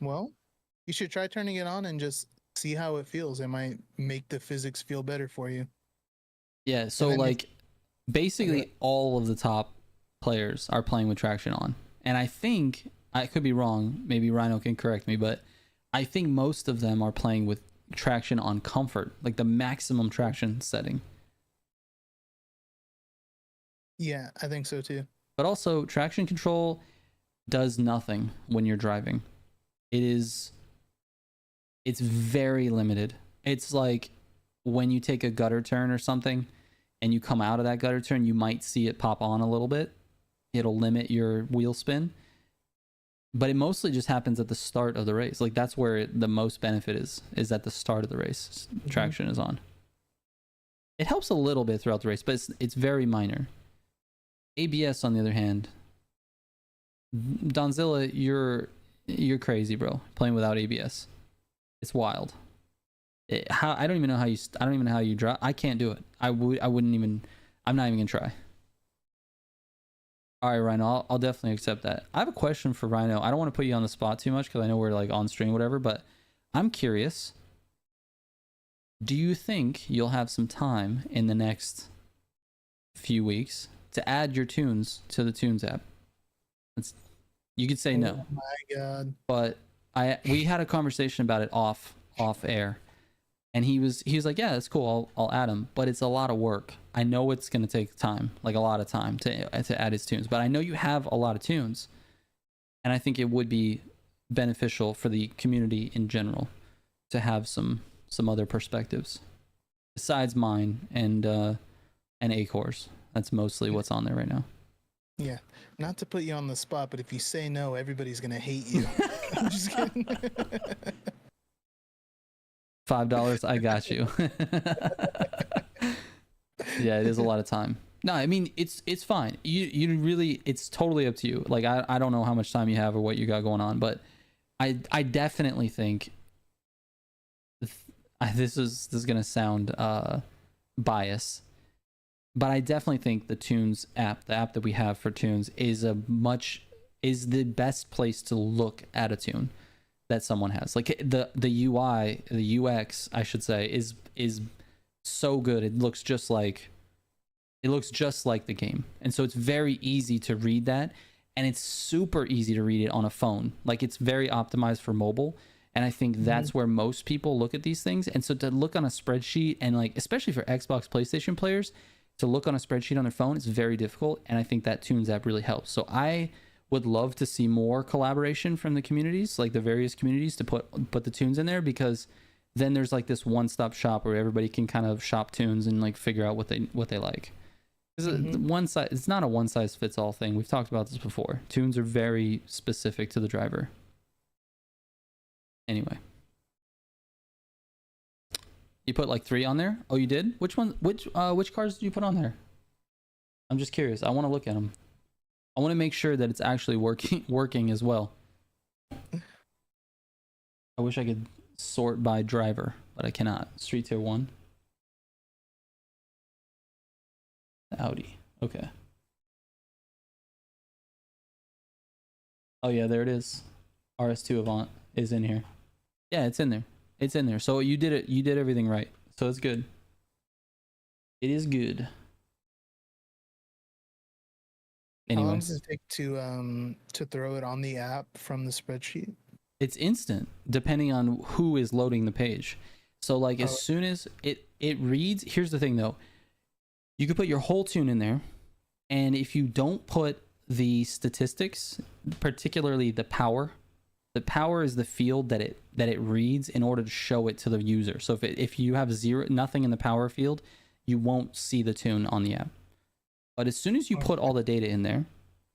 Speaker 2: Well, you should try turning it on and just see how it feels. It might make the physics feel better for you.
Speaker 1: Yeah, so like basically all of the top players are playing with traction on. And I think, I could be wrong, maybe Rhino can correct me, but I think most of them are playing with traction on comfort, like the maximum traction setting.
Speaker 2: Yeah, I think so too.
Speaker 1: But also, traction control does nothing when you're driving. It's very limited. It's like when you take a gutter turn or something and you come out of that gutter turn, you might see it pop on a little bit. It'll limit your wheel spin. but it mostly just happens at the start of the race. Like that's where the most benefit is at the start of the race. Traction is on. It helps a little bit throughout the race, but it's very minor. ABS, on the other hand, Donzilla, you're crazy, bro. Playing without ABS, it's wild. I don't even know how you drive. I can't do it. I'm not even gonna try. All right, Rhino, I'll definitely accept that. I have a question for Rhino. I don't want to put you on the spot too much because I know we're like on stream, whatever, but I'm curious. Do you think you'll have some time in the next few weeks to add your tunes to the Tunes app? You could say no.
Speaker 2: Oh my God.
Speaker 1: But we had a conversation about it off air. And he was like, yeah, that's cool. I'll add him, but it's a lot of work. I know it's going to take time, like a lot of time to add his tunes, but I know you have a lot of tunes, and I think it would be beneficial for the community in general to have some other perspectives besides mine and Acor's. That's mostly what's on there right now.
Speaker 2: Yeah, not to put you on the spot, but if you say no, everybody's going to hate you. I'm just kidding.
Speaker 1: $5, I got you. Yeah, it is a lot of time. No, I mean it's fine. You really, it's totally up to you. Like I don't know how much time you have or what you got going on, but I definitely think this is gonna sound biased, but I definitely think the Tunes app, the app that we have for Tunes, is the best place to look at a tune that someone has. Like the UI, the UX, I should say, is so good. It looks just like the game, and so it's very easy to read that, and it's super easy to read it on a phone. Like it's very optimized for mobile, and I think that's where most people look at these things. And so to look on a spreadsheet, and like especially for Xbox, PlayStation players, to look on a spreadsheet on their phone is very difficult, and I think that Tunes app really helps. So I would love to see more collaboration from the communities, like the various communities, to put the tunes in there, because then there's like this one-stop shop where everybody can kind of shop tunes and like figure out what they like. It's not a one-size-fits-all thing. We've talked about this before. Tunes are very specific to the driver. Anyway, you put like 3 on there. Oh, you did? Which cars did you put on there? I'm just curious. I want to look at them. I want to make sure that it's actually working as well. I wish I could sort by driver, but I cannot. Street tier 1. Audi. Okay. Oh yeah, there it is. RS2 Avant is in here. Yeah, it's in there. It's in there. So you did it. You did everything right. So it's good. It is good.
Speaker 2: Anyways. How long does it take to throw it on the app from the spreadsheet?
Speaker 1: It's instant, depending on who is loading the page. So like as soon as it reads, here's the thing though. You could put your whole tune in there, and if you don't put the statistics, particularly the power is the field that it reads in order to show it to the user. So if you have nothing in the power field, you won't see the tune on the app. But as soon as you put all the data in there,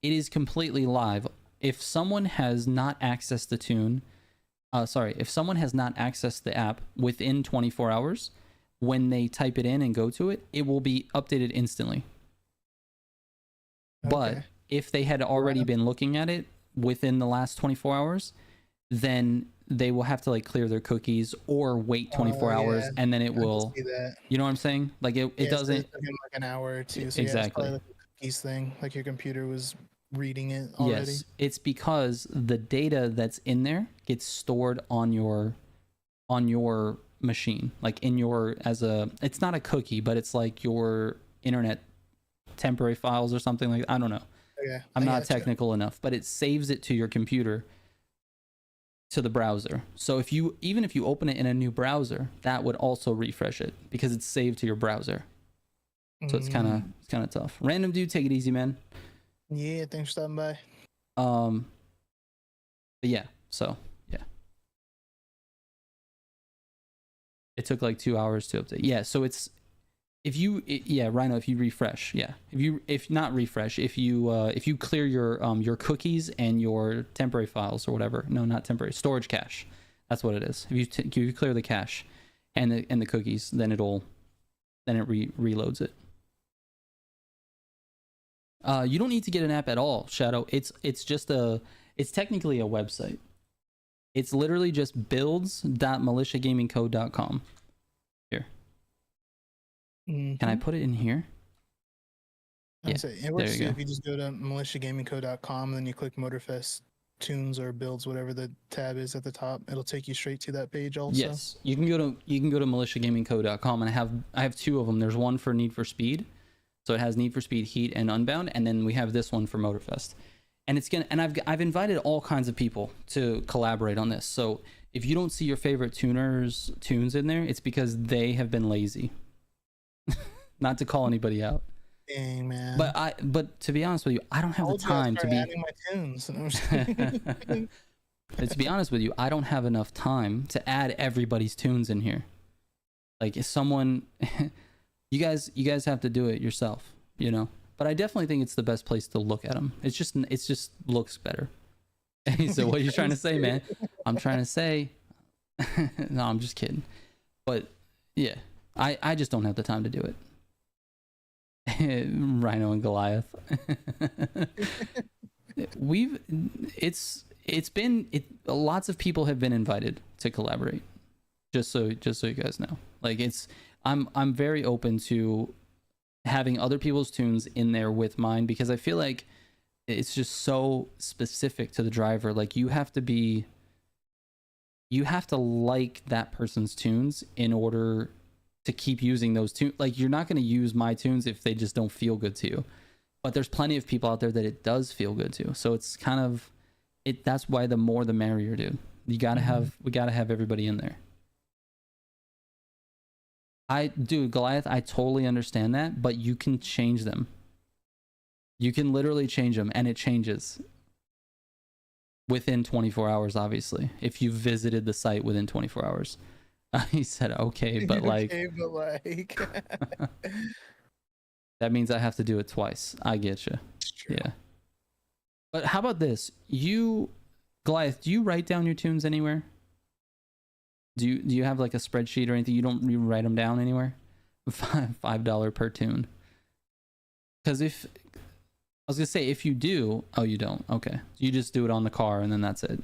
Speaker 1: it is completely live. If someone has not accessed the tune, if someone has not accessed the app within 24 hours, when they type it in and go to it, it will be updated instantly. Okay. But if they had already been looking at it within the last 24 hours, then they will have to like clear their cookies or wait 24 hours, and then it will, you know what I'm saying? Like it doesn't,
Speaker 2: it's like an hour or two. So
Speaker 1: exactly.
Speaker 2: Yeah, it's probably like a cookies thing, like your computer was reading it already.
Speaker 1: Yes, it's because the data that's in there gets stored on your machine, like in your, it's not a cookie, but it's like your internet temporary files or something like that. I don't know.
Speaker 2: Okay,
Speaker 1: I'm not technical enough, but it saves it to your computer, to the browser. So even if you open it in a new browser, that would also refresh it because it's saved to your browser. So it's kind of tough. Random dude, take it easy, man.
Speaker 2: Yeah, thanks for stopping by.
Speaker 1: But yeah, so yeah. It took like 2 hours to update. Yeah, so Yeah, Rhino, if you refresh, yeah, if not refresh, if you clear your cookies and your temporary files or whatever, no, not temporary, storage cache, that's what it is. If you clear the cache and the cookies, then it reloads it. You don't need to get an app at all, Shadow. It's technically a website. It's literally just builds.militiagamingcode.com. Here.
Speaker 2: Mm-hmm.
Speaker 1: Can I put it in here?
Speaker 2: Yeah, it works too if you just go to militiagamingcode.com and then you click Motorfest tunes or builds, whatever the tab is at the top. It'll take you straight to that page also.
Speaker 1: Yes, you can go to militiagamingcode.com, and I have two of them. There's one for Need for Speed, so it has Need for Speed Heat and Unbound, and then we have this one for Motorfest. And I've invited all kinds of people to collaborate on this. So if you don't see your favorite tunes in there, it's because they have been lazy. Not to call anybody out.
Speaker 2: Dang, man.
Speaker 1: But to be honest with you, I don't have the time to be
Speaker 2: adding my tunes.
Speaker 1: But to be honest with you, I don't have enough time to add everybody's tunes in here. Like, if someone you guys have to do it yourself, you know. But I definitely think it's the best place to look at them. It's just looks better. So what are you trying to say, man? I'm trying to say no, I'm just kidding. But yeah, I just don't have the time to do it. Rhino and Goliath. Lots of people have been invited to collaborate. Just so you guys know. Like, I'm very open to having other people's tunes in there with mine, because I feel like it's just so specific to the driver. Like, you have to like that person's tunes in order to keep using those tunes. Like, you're not going to use my tunes if they just don't feel good to you. But there's plenty of people out there that it does feel good to. So it's kind of that's why the more the merrier, dude. We gotta have everybody in there. Goliath, I totally understand that, but you can change them. You can literally change them, and it changes within 24 hours, obviously, if you visited the site within 24 hours. He said, okay, but like... That means I have to do it twice. I get you. Yeah. But how about this? Goliath, do you write down your tunes anywhere? Do you have like a spreadsheet or anything? You write them down anywhere? $5 per tune. Because I was gonna say, if you do, oh, you don't. Okay, you just do it on the car, and then that's it.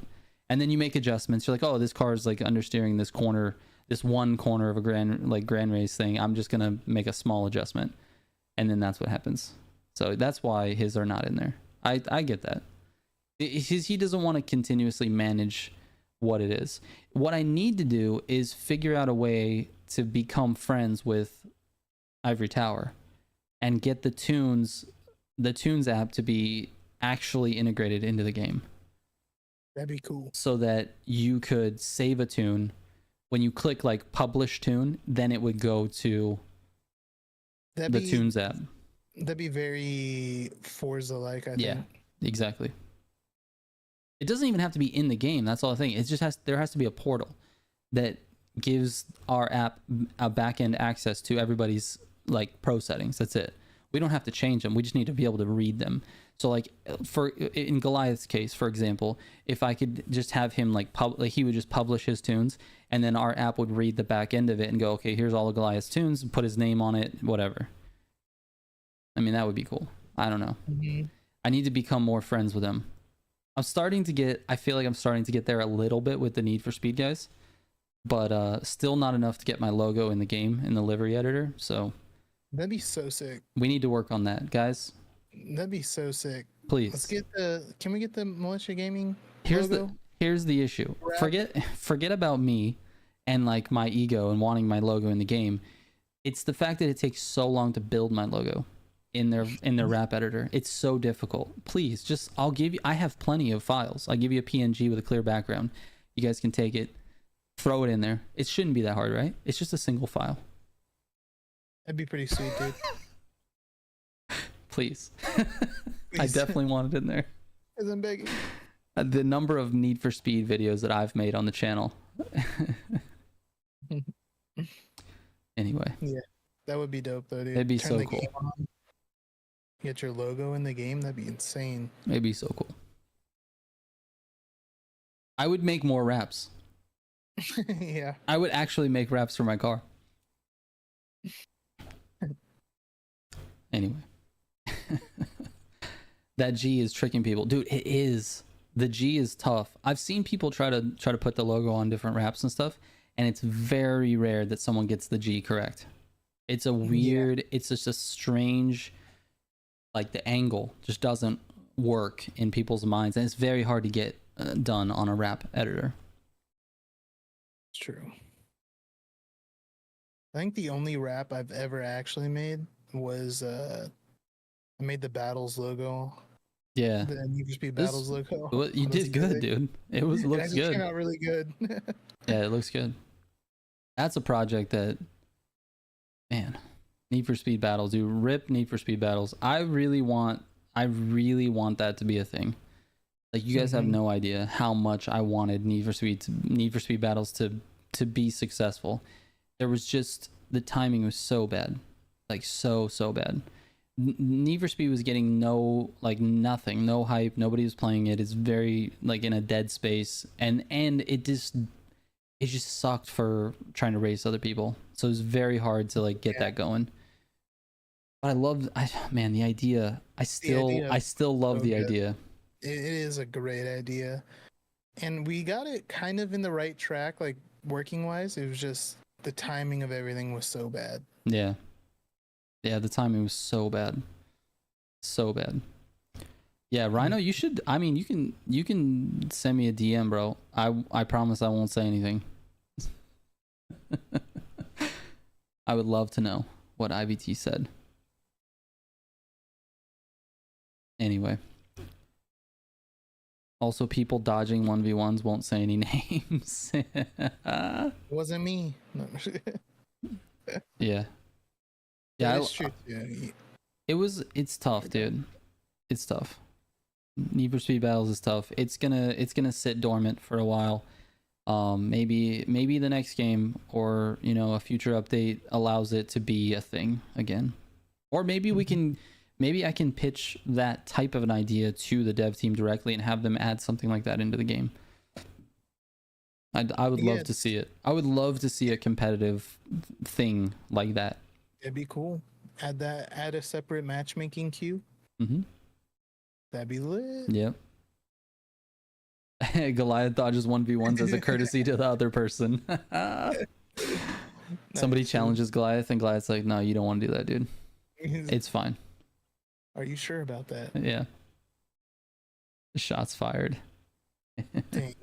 Speaker 1: And then you make adjustments. You're like, oh, this car is like understeering this corner, this one corner of a grand race thing. I'm just gonna make a small adjustment, and then that's what happens. So that's why his are not in there. I get that. He doesn't want to continuously manage what it is. What I need to do is figure out a way to become friends with Ivory Tower and get the tunes app to be actually integrated into the game.
Speaker 2: That'd be cool.
Speaker 1: So that you could save a tune. When you click like publish tune, then it would go to the tunes app.
Speaker 2: That'd be very Forza-like, I think. Yeah,
Speaker 1: exactly. It doesn't even have to be in the game. That's all I think. It just there has to be a portal that gives our app a back-end access to everybody's like pro settings. That's it. We don't have to change them. We just need to be able to read them. So like in Goliath's case, for example, if I could just have him he would just publish his tunes, and then our app would read the back end of it and go, okay, here's all of Goliath's tunes, and put his name on it, whatever. I mean, that would be cool. I don't know. Mm-hmm. I need to become more friends with him. I feel like I'm starting to get there a little bit with the Need for Speed guys, but still not enough to get my logo in the game in the livery editor. So
Speaker 2: that'd be so sick.
Speaker 1: We need to work on that, guys.
Speaker 2: That'd be so sick.
Speaker 1: Please.
Speaker 2: Can we get the Militia Gaming
Speaker 1: logo? Here's the issue. Forget about me and like my ego and wanting my logo in the game. It's the fact that it takes so long to build my logo in their wrap editor. It's so difficult. Please, I have plenty of files. I'll give you a PNG with a clear background. You guys can take it, throw it in there. It shouldn't be that hard, right? It's just a single file.
Speaker 2: That'd be pretty sweet, dude.
Speaker 1: Please. I definitely want it in there.
Speaker 2: As I'm begging.
Speaker 1: The number of Need for Speed videos that I've made on the channel. Anyway.
Speaker 2: Yeah. That would be dope though, dude.
Speaker 1: It'd be
Speaker 2: Turn
Speaker 1: so
Speaker 2: the
Speaker 1: cool.
Speaker 2: game on. Get your logo in the game. That'd be insane.
Speaker 1: It'd be so cool. I would make more wraps.
Speaker 2: Yeah.
Speaker 1: I would actually make wraps for my car. Anyway. That G is tricking people. Dude, it is. The G is tough. I've seen people try to put the logo on different wraps and stuff, and it's very rare that someone gets the G correct. It's a weird, it's just a strange, like the angle just doesn't work in people's minds, and it's very hard to get done on a wrap editor.
Speaker 2: It's true. I think the only wrap I've ever actually made was I made the Battles logo.
Speaker 1: Yeah.
Speaker 2: The Need for Speed Battles logo.
Speaker 1: Well, you did good, dude. It looks good. It
Speaker 2: turned out really good.
Speaker 1: Yeah, it looks good. That's a project that, man, Need for Speed Battles, dude. Rip Need for Speed Battles. I really want that to be a thing. Like, you guys have no idea how much I wanted Need for Speed Battles to be successful. There was just, the timing was so bad, like so bad. Need for Speed was getting nothing, no hype. Nobody was playing it. It's very like in a dead space, and it just sucked for trying to race other people. So it was very hard to like get that going. But man, the idea. I still love the idea.
Speaker 2: It is a great idea, and we got it kind of in the right track, like working wise. It was just the timing of everything was so bad.
Speaker 1: Yeah. Yeah, the timing was so bad. So bad. Yeah, Rhino, you should, I mean, you can send me a DM, bro. I promise I won't say anything. I would love to know what IVT said. Anyway. Also, people dodging 1v1s won't say any names.
Speaker 2: It wasn't me. No.
Speaker 1: Yeah. Yeah, it's tough, dude. It's tough. Need for Speed Battles is tough. It's gonna sit dormant for a while. Maybe the next game, or a future update allows it to be a thing again. Or maybe maybe I can pitch that type of an idea to the dev team directly and have them add something like that into the game. I would love to see it. I would love to see a competitive thing like that.
Speaker 2: It'd be cool. Add a separate matchmaking queue. That'd be lit.
Speaker 1: Yep. Goliath dodges 1v1s as a courtesy to the other person. Somebody challenges Goliath, and Goliath's like, no, you don't want to do that, dude. It's fine.
Speaker 2: Are you sure about that?
Speaker 1: Yeah. Shots fired.
Speaker 2: Dang.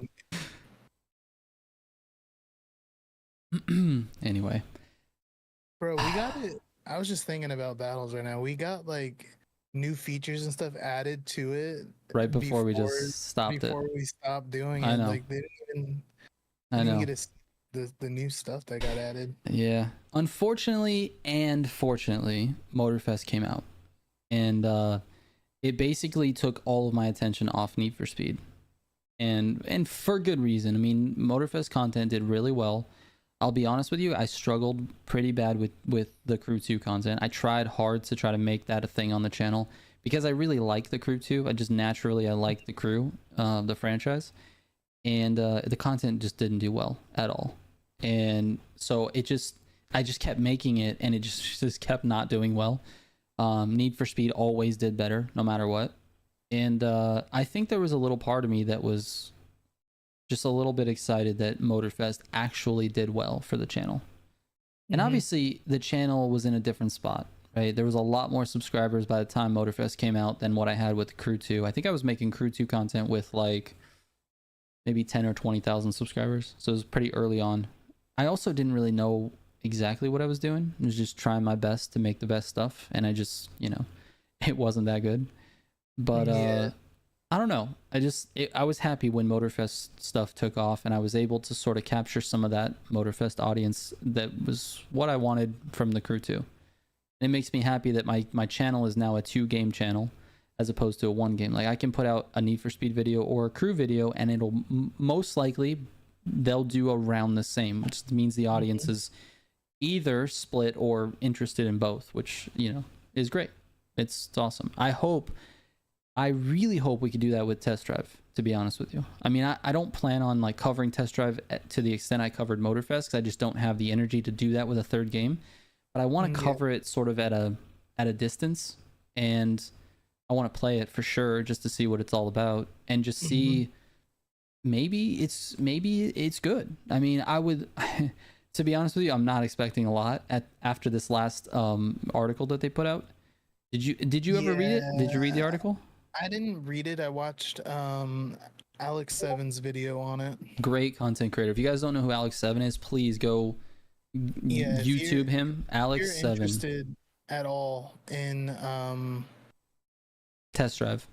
Speaker 1: Anyway.
Speaker 2: Bro, we got it. I was just thinking about Battles right now. We got like new features and stuff added to it
Speaker 1: right before we just stopped it.
Speaker 2: Before we stopped doing it.
Speaker 1: I know.
Speaker 2: Like they didn't even get the new stuff that got added.
Speaker 1: Yeah. Unfortunately and fortunately, Motorfest came out. And it basically took all of my attention off Need for Speed. And for good reason. I mean, Motorfest content did really well. I'll be honest with you, I struggled pretty bad with the Crew 2 content. I tried hard to try to make that a thing on the channel because I really like the Crew 2. I like the Crew, the franchise. And the content just didn't do well at all. And so I just kept making it, and it just kept not doing well. Need for Speed always did better, no matter what. And I think there was a little part of me that was just a little bit excited that Motorfest actually did well for the channel. And obviously the channel was in a different spot, right? There was a lot more subscribers by the time Motorfest came out than what I had with Crew 2. I think I was making Crew 2 content with like maybe 10 or 20,000 subscribers. So it was pretty early on. I also didn't really know exactly what I was doing. I was just trying my best to make the best stuff. And I just, it wasn't that good. But I don't know. I was happy when Motorfest stuff took off, and I was able to sort of capture some of that Motorfest audience. That was what I wanted from the Crew 2. It makes me happy that my channel is now a 2-game channel as opposed to a 1-game. Like, I can put out a Need for Speed video or a Crew video, and it'll most likely they'll do around the same, which means the audience is either split or interested in both, which, you know, is great. It's awesome. I really hope we could do that with Test Drive, to be honest with you. I mean, I don't plan on like covering Test Drive to the extent I covered Motorfest, because I just don't have the energy to do that with a third game. But I want to cover it sort of at a distance, and I want to play it for sure just to see what it's all about and just see maybe it's good. I mean, I would to be honest with you, I'm not expecting a lot after this last article that they put out. Did you ever read it? Did you read the article?
Speaker 2: I didn't read it. I watched Alex Seven's video on it.
Speaker 1: Great content creator. If you guys don't know who Alex 7 is, please go YouTube him. Alex 7.
Speaker 2: Interested at all in
Speaker 1: Test Drive.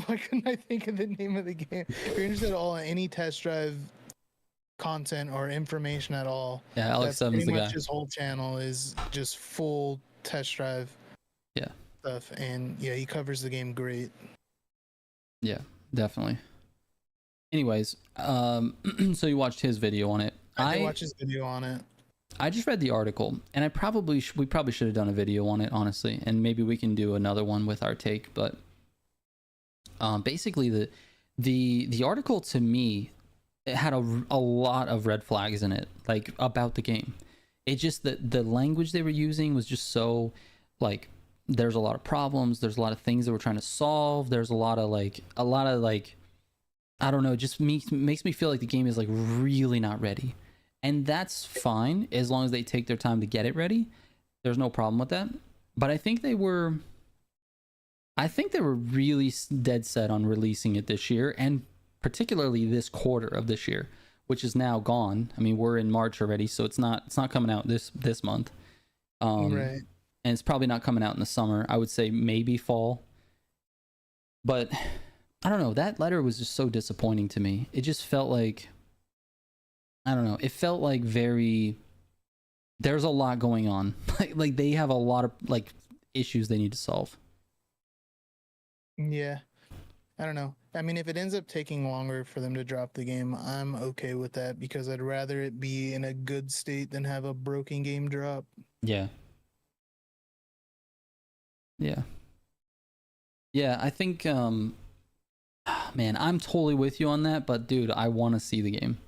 Speaker 2: Why couldn't I think of the name of the game? If you're interested at all in any Test Drive content or information at all,
Speaker 1: yeah, Alex 7's the guy.
Speaker 2: His whole channel is just full Test Drive stuff, and yeah, he covers the game great.
Speaker 1: Yeah, definitely. Anyways, so you watched his video on it.
Speaker 2: I did watch his video on it.
Speaker 1: I just read the article, and we probably should have done a video on it, honestly, and maybe we can do another one with our take. But basically, the article, to me, it had a lot of red flags in it, like about the game. It just the language they were using was just so like, there's a lot of problems, there's a lot of things that we're trying to solve, there's a lot of like I don't know, just makes me feel like the game is like really not ready. And that's fine as long as they take their time to get it ready. There's no problem with that. But I think they were really dead set on releasing it this year, and particularly this quarter of this year, which is now gone. I mean, we're in March already, so it's not coming out this month. Right. And it's probably not coming out in the summer. I would say maybe fall. But I don't know. That letter was just so disappointing to me. It just felt like, I don't know. It felt like there's a lot going on. like they have a lot of like issues they need to solve.
Speaker 2: Yeah. I don't know. I mean, if it ends up taking longer for them to drop the game, I'm okay with that, because I'd rather it be in a good state than have a broken game drop.
Speaker 1: Yeah. Yeah, I think man, I'm totally with you on that, but dude, I want to see the game.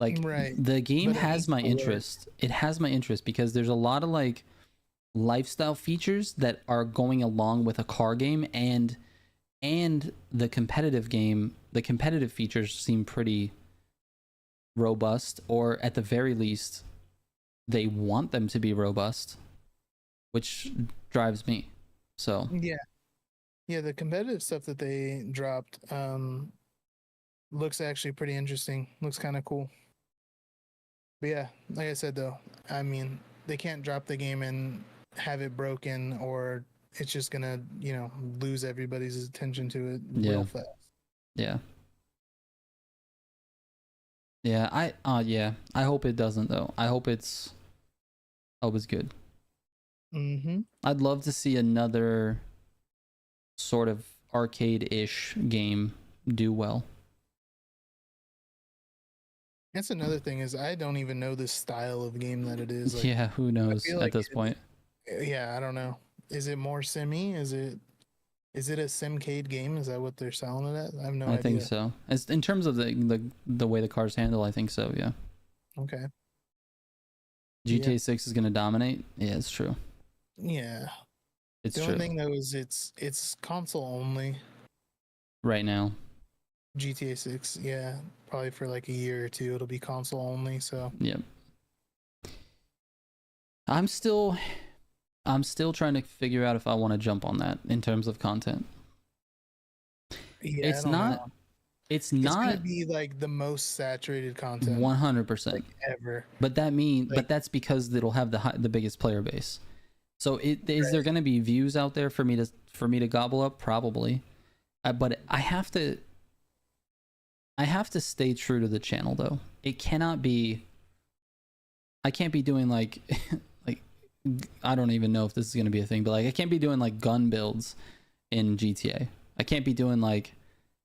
Speaker 1: Like, the game has my interest. It has my interest because there's a lot of like lifestyle features that are going along with a car game, and the competitive game, the competitive features seem pretty robust, or at the very least they want them to be robust, which drives me. So yeah, the competitive stuff that they dropped looks actually pretty interesting. Looks kind of cool. But yeah, like I said though, I mean, they can't drop the game and have it broken, or it's just gonna, you know, lose everybody's attention to it real fast. Yeah, I hope it doesn't though. I hope it's good. I'd love to see another sort of arcade-ish game do well.
Speaker 2: That's another thing, is I don't even know the style of game that it is. Like,
Speaker 1: yeah, who knows at this point?
Speaker 2: Yeah, I don't know. Is it more simi? Is it a simcade game? Is that what they're selling it at? I have no idea. I think
Speaker 1: so. As in terms of the way the cars handle, I think so. Yeah.
Speaker 2: Okay.
Speaker 1: GTA 6 is gonna dominate. Yeah, it's true.
Speaker 2: Yeah.
Speaker 1: It's
Speaker 2: the
Speaker 1: true.
Speaker 2: only thing though is it's console only
Speaker 1: right now.
Speaker 2: GTA 6, yeah, probably for like a year or two it'll be console only. So
Speaker 1: yeah. I'm still trying to figure out if I want to jump on that in terms of content.
Speaker 2: Yeah, it's not gonna be like the most saturated content
Speaker 1: 100%
Speaker 2: like ever.
Speaker 1: But that's because it'll have the biggest player base. So is there going to be views out there for me to gobble up? Probably. But I have to stay true to the channel though. I can't be doing like I don't even know if this is going to be a thing, but like I can't be doing like gun builds in GTA. I can't be doing like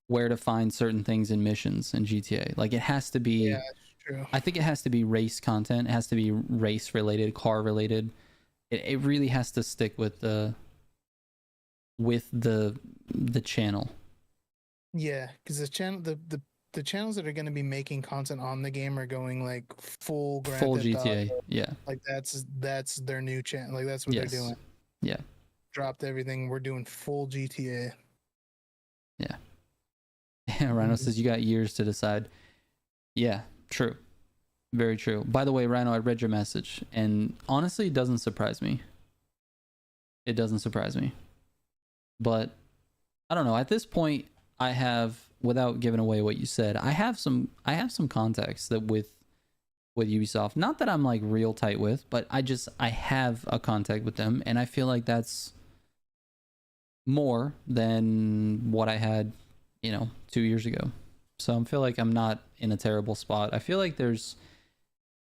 Speaker 1: where to find certain things in missions in GTA. Like it has to be
Speaker 2: True.
Speaker 1: I think it has to be race content. It has to be race related, car related. It really has to stick with the channel.
Speaker 2: Yeah, because the channels that are going to be making content on the game are going like full Grand
Speaker 1: Full
Speaker 2: Theft
Speaker 1: GTA.
Speaker 2: Auto.
Speaker 1: Yeah.
Speaker 2: Like that's their new channel. Like that's what
Speaker 1: Yes.
Speaker 2: they're doing.
Speaker 1: Yeah.
Speaker 2: Dropped everything. We're doing full GTA.
Speaker 1: Yeah. Rhino says you got years to decide. Yeah, true. Very true. By the way, Rhino, I read your message, and honestly, it doesn't surprise me. It doesn't surprise me. But I don't know. At this point, I have, without giving away what you said, I have some contacts that with Ubisoft. Not that I'm like real tight with, but I have a contact with them, and I feel like that's more than what I had, 2 years ago. So I feel like I'm not in a terrible spot. I feel like there's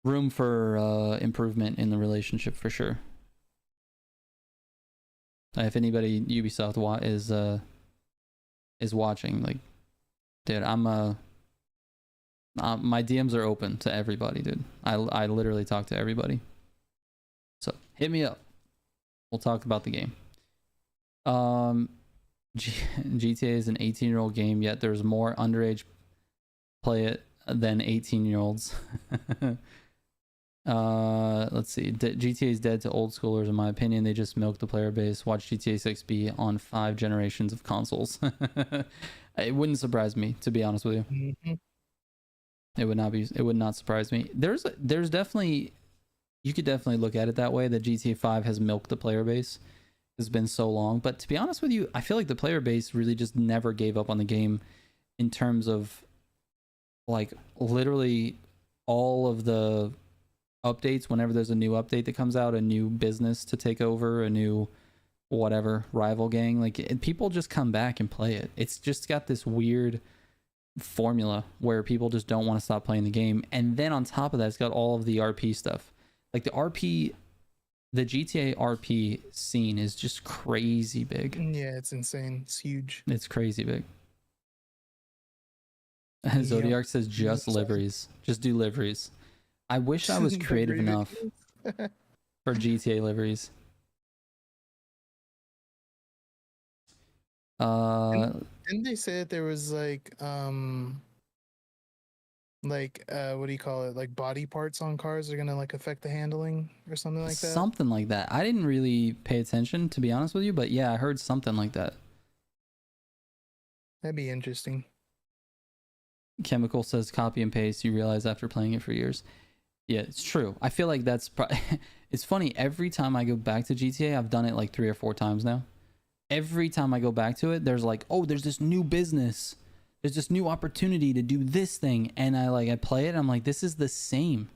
Speaker 1: room for improvement in the relationship for sure. If anybody Ubisoft is watching, like, dude, I'm my DMs are open to everybody, dude. I literally talk to everybody. So hit me up. We'll talk about the game. GTA is an 18-year-old game, yet there's more underage play it than 18-year-olds. Let's see. GTA is dead to old schoolers, in my opinion. They just milk the player base. Watch GTA 6 be on 5 generations of consoles. It wouldn't surprise me, to be honest with you.
Speaker 2: Mm-hmm.
Speaker 1: It would not surprise me. There's definitely, you could definitely look at it that way, that GTA 5 has milked the player base. It's been so long, but to be honest with you, I feel like the player base really just never gave up on the game in terms of like literally all of the updates. Whenever there's a new update that comes out, a new business to take over, a new whatever rival gang, like people just come back and play it. It's just got this weird formula where people just don't want to stop playing the game. And then on top of that, it's got all of the RP stuff. Like the GTA RP scene is just crazy big.
Speaker 2: Yeah, it's insane. It's huge.
Speaker 1: It's crazy big. Zodiac says just liveries. Just do liveries. I wish I was creative enough for GTA liveries.
Speaker 2: Didn't they say that there was what do you call it? Like body parts on cars are gonna like affect the handling or something like that?
Speaker 1: Something like that. I didn't really pay attention, to be honest with you, but yeah, I heard something like that.
Speaker 2: That'd be interesting.
Speaker 1: Chemical says copy and paste. You realize after playing it for years. Yeah, it's true. I feel like that's it's funny. Every time I go back to GTA, I've done it like 3 or 4 times now. Every time I go back to it, there's like, oh, there's this new business. There's this new opportunity to do this thing. And I play it and I'm like, this is the same.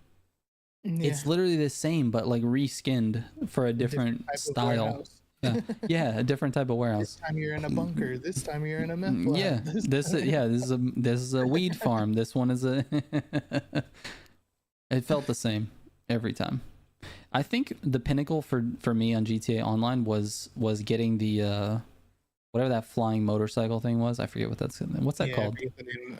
Speaker 1: Yeah. It's literally the same, but like reskinned for a different style. Yeah, a different type of warehouse.
Speaker 2: This time you're in a bunker. This time you're in a meth lab.
Speaker 1: Yeah, this is a weed farm. This one is a. It felt the same every time. I think the pinnacle for me on GTA Online was getting the whatever that flying motorcycle thing was. I forget what's that called.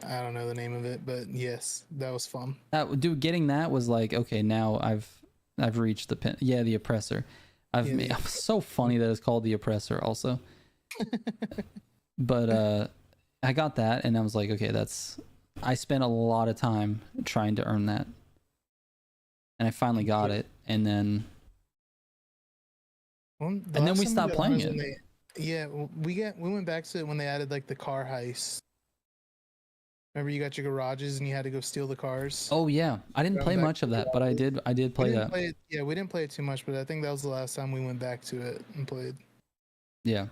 Speaker 2: I don't know the name of it, but yes, that was fun.
Speaker 1: Dude, getting that was like, okay, now I've reached the pin. Yeah, the oppressor. It's so funny that it's called the oppressor also. But I got that and I was like, okay, I spent a lot of time trying to earn that. And I finally got it, and then we stopped playing it.
Speaker 2: We went back to it when they added like the car heist. Remember, you got your garages and you had to go steal the cars.
Speaker 1: Oh yeah, I didn't play much of that, but I did play that.
Speaker 2: We didn't play it too much, but I think that was the last time we went back to it and played.
Speaker 1: Yeah,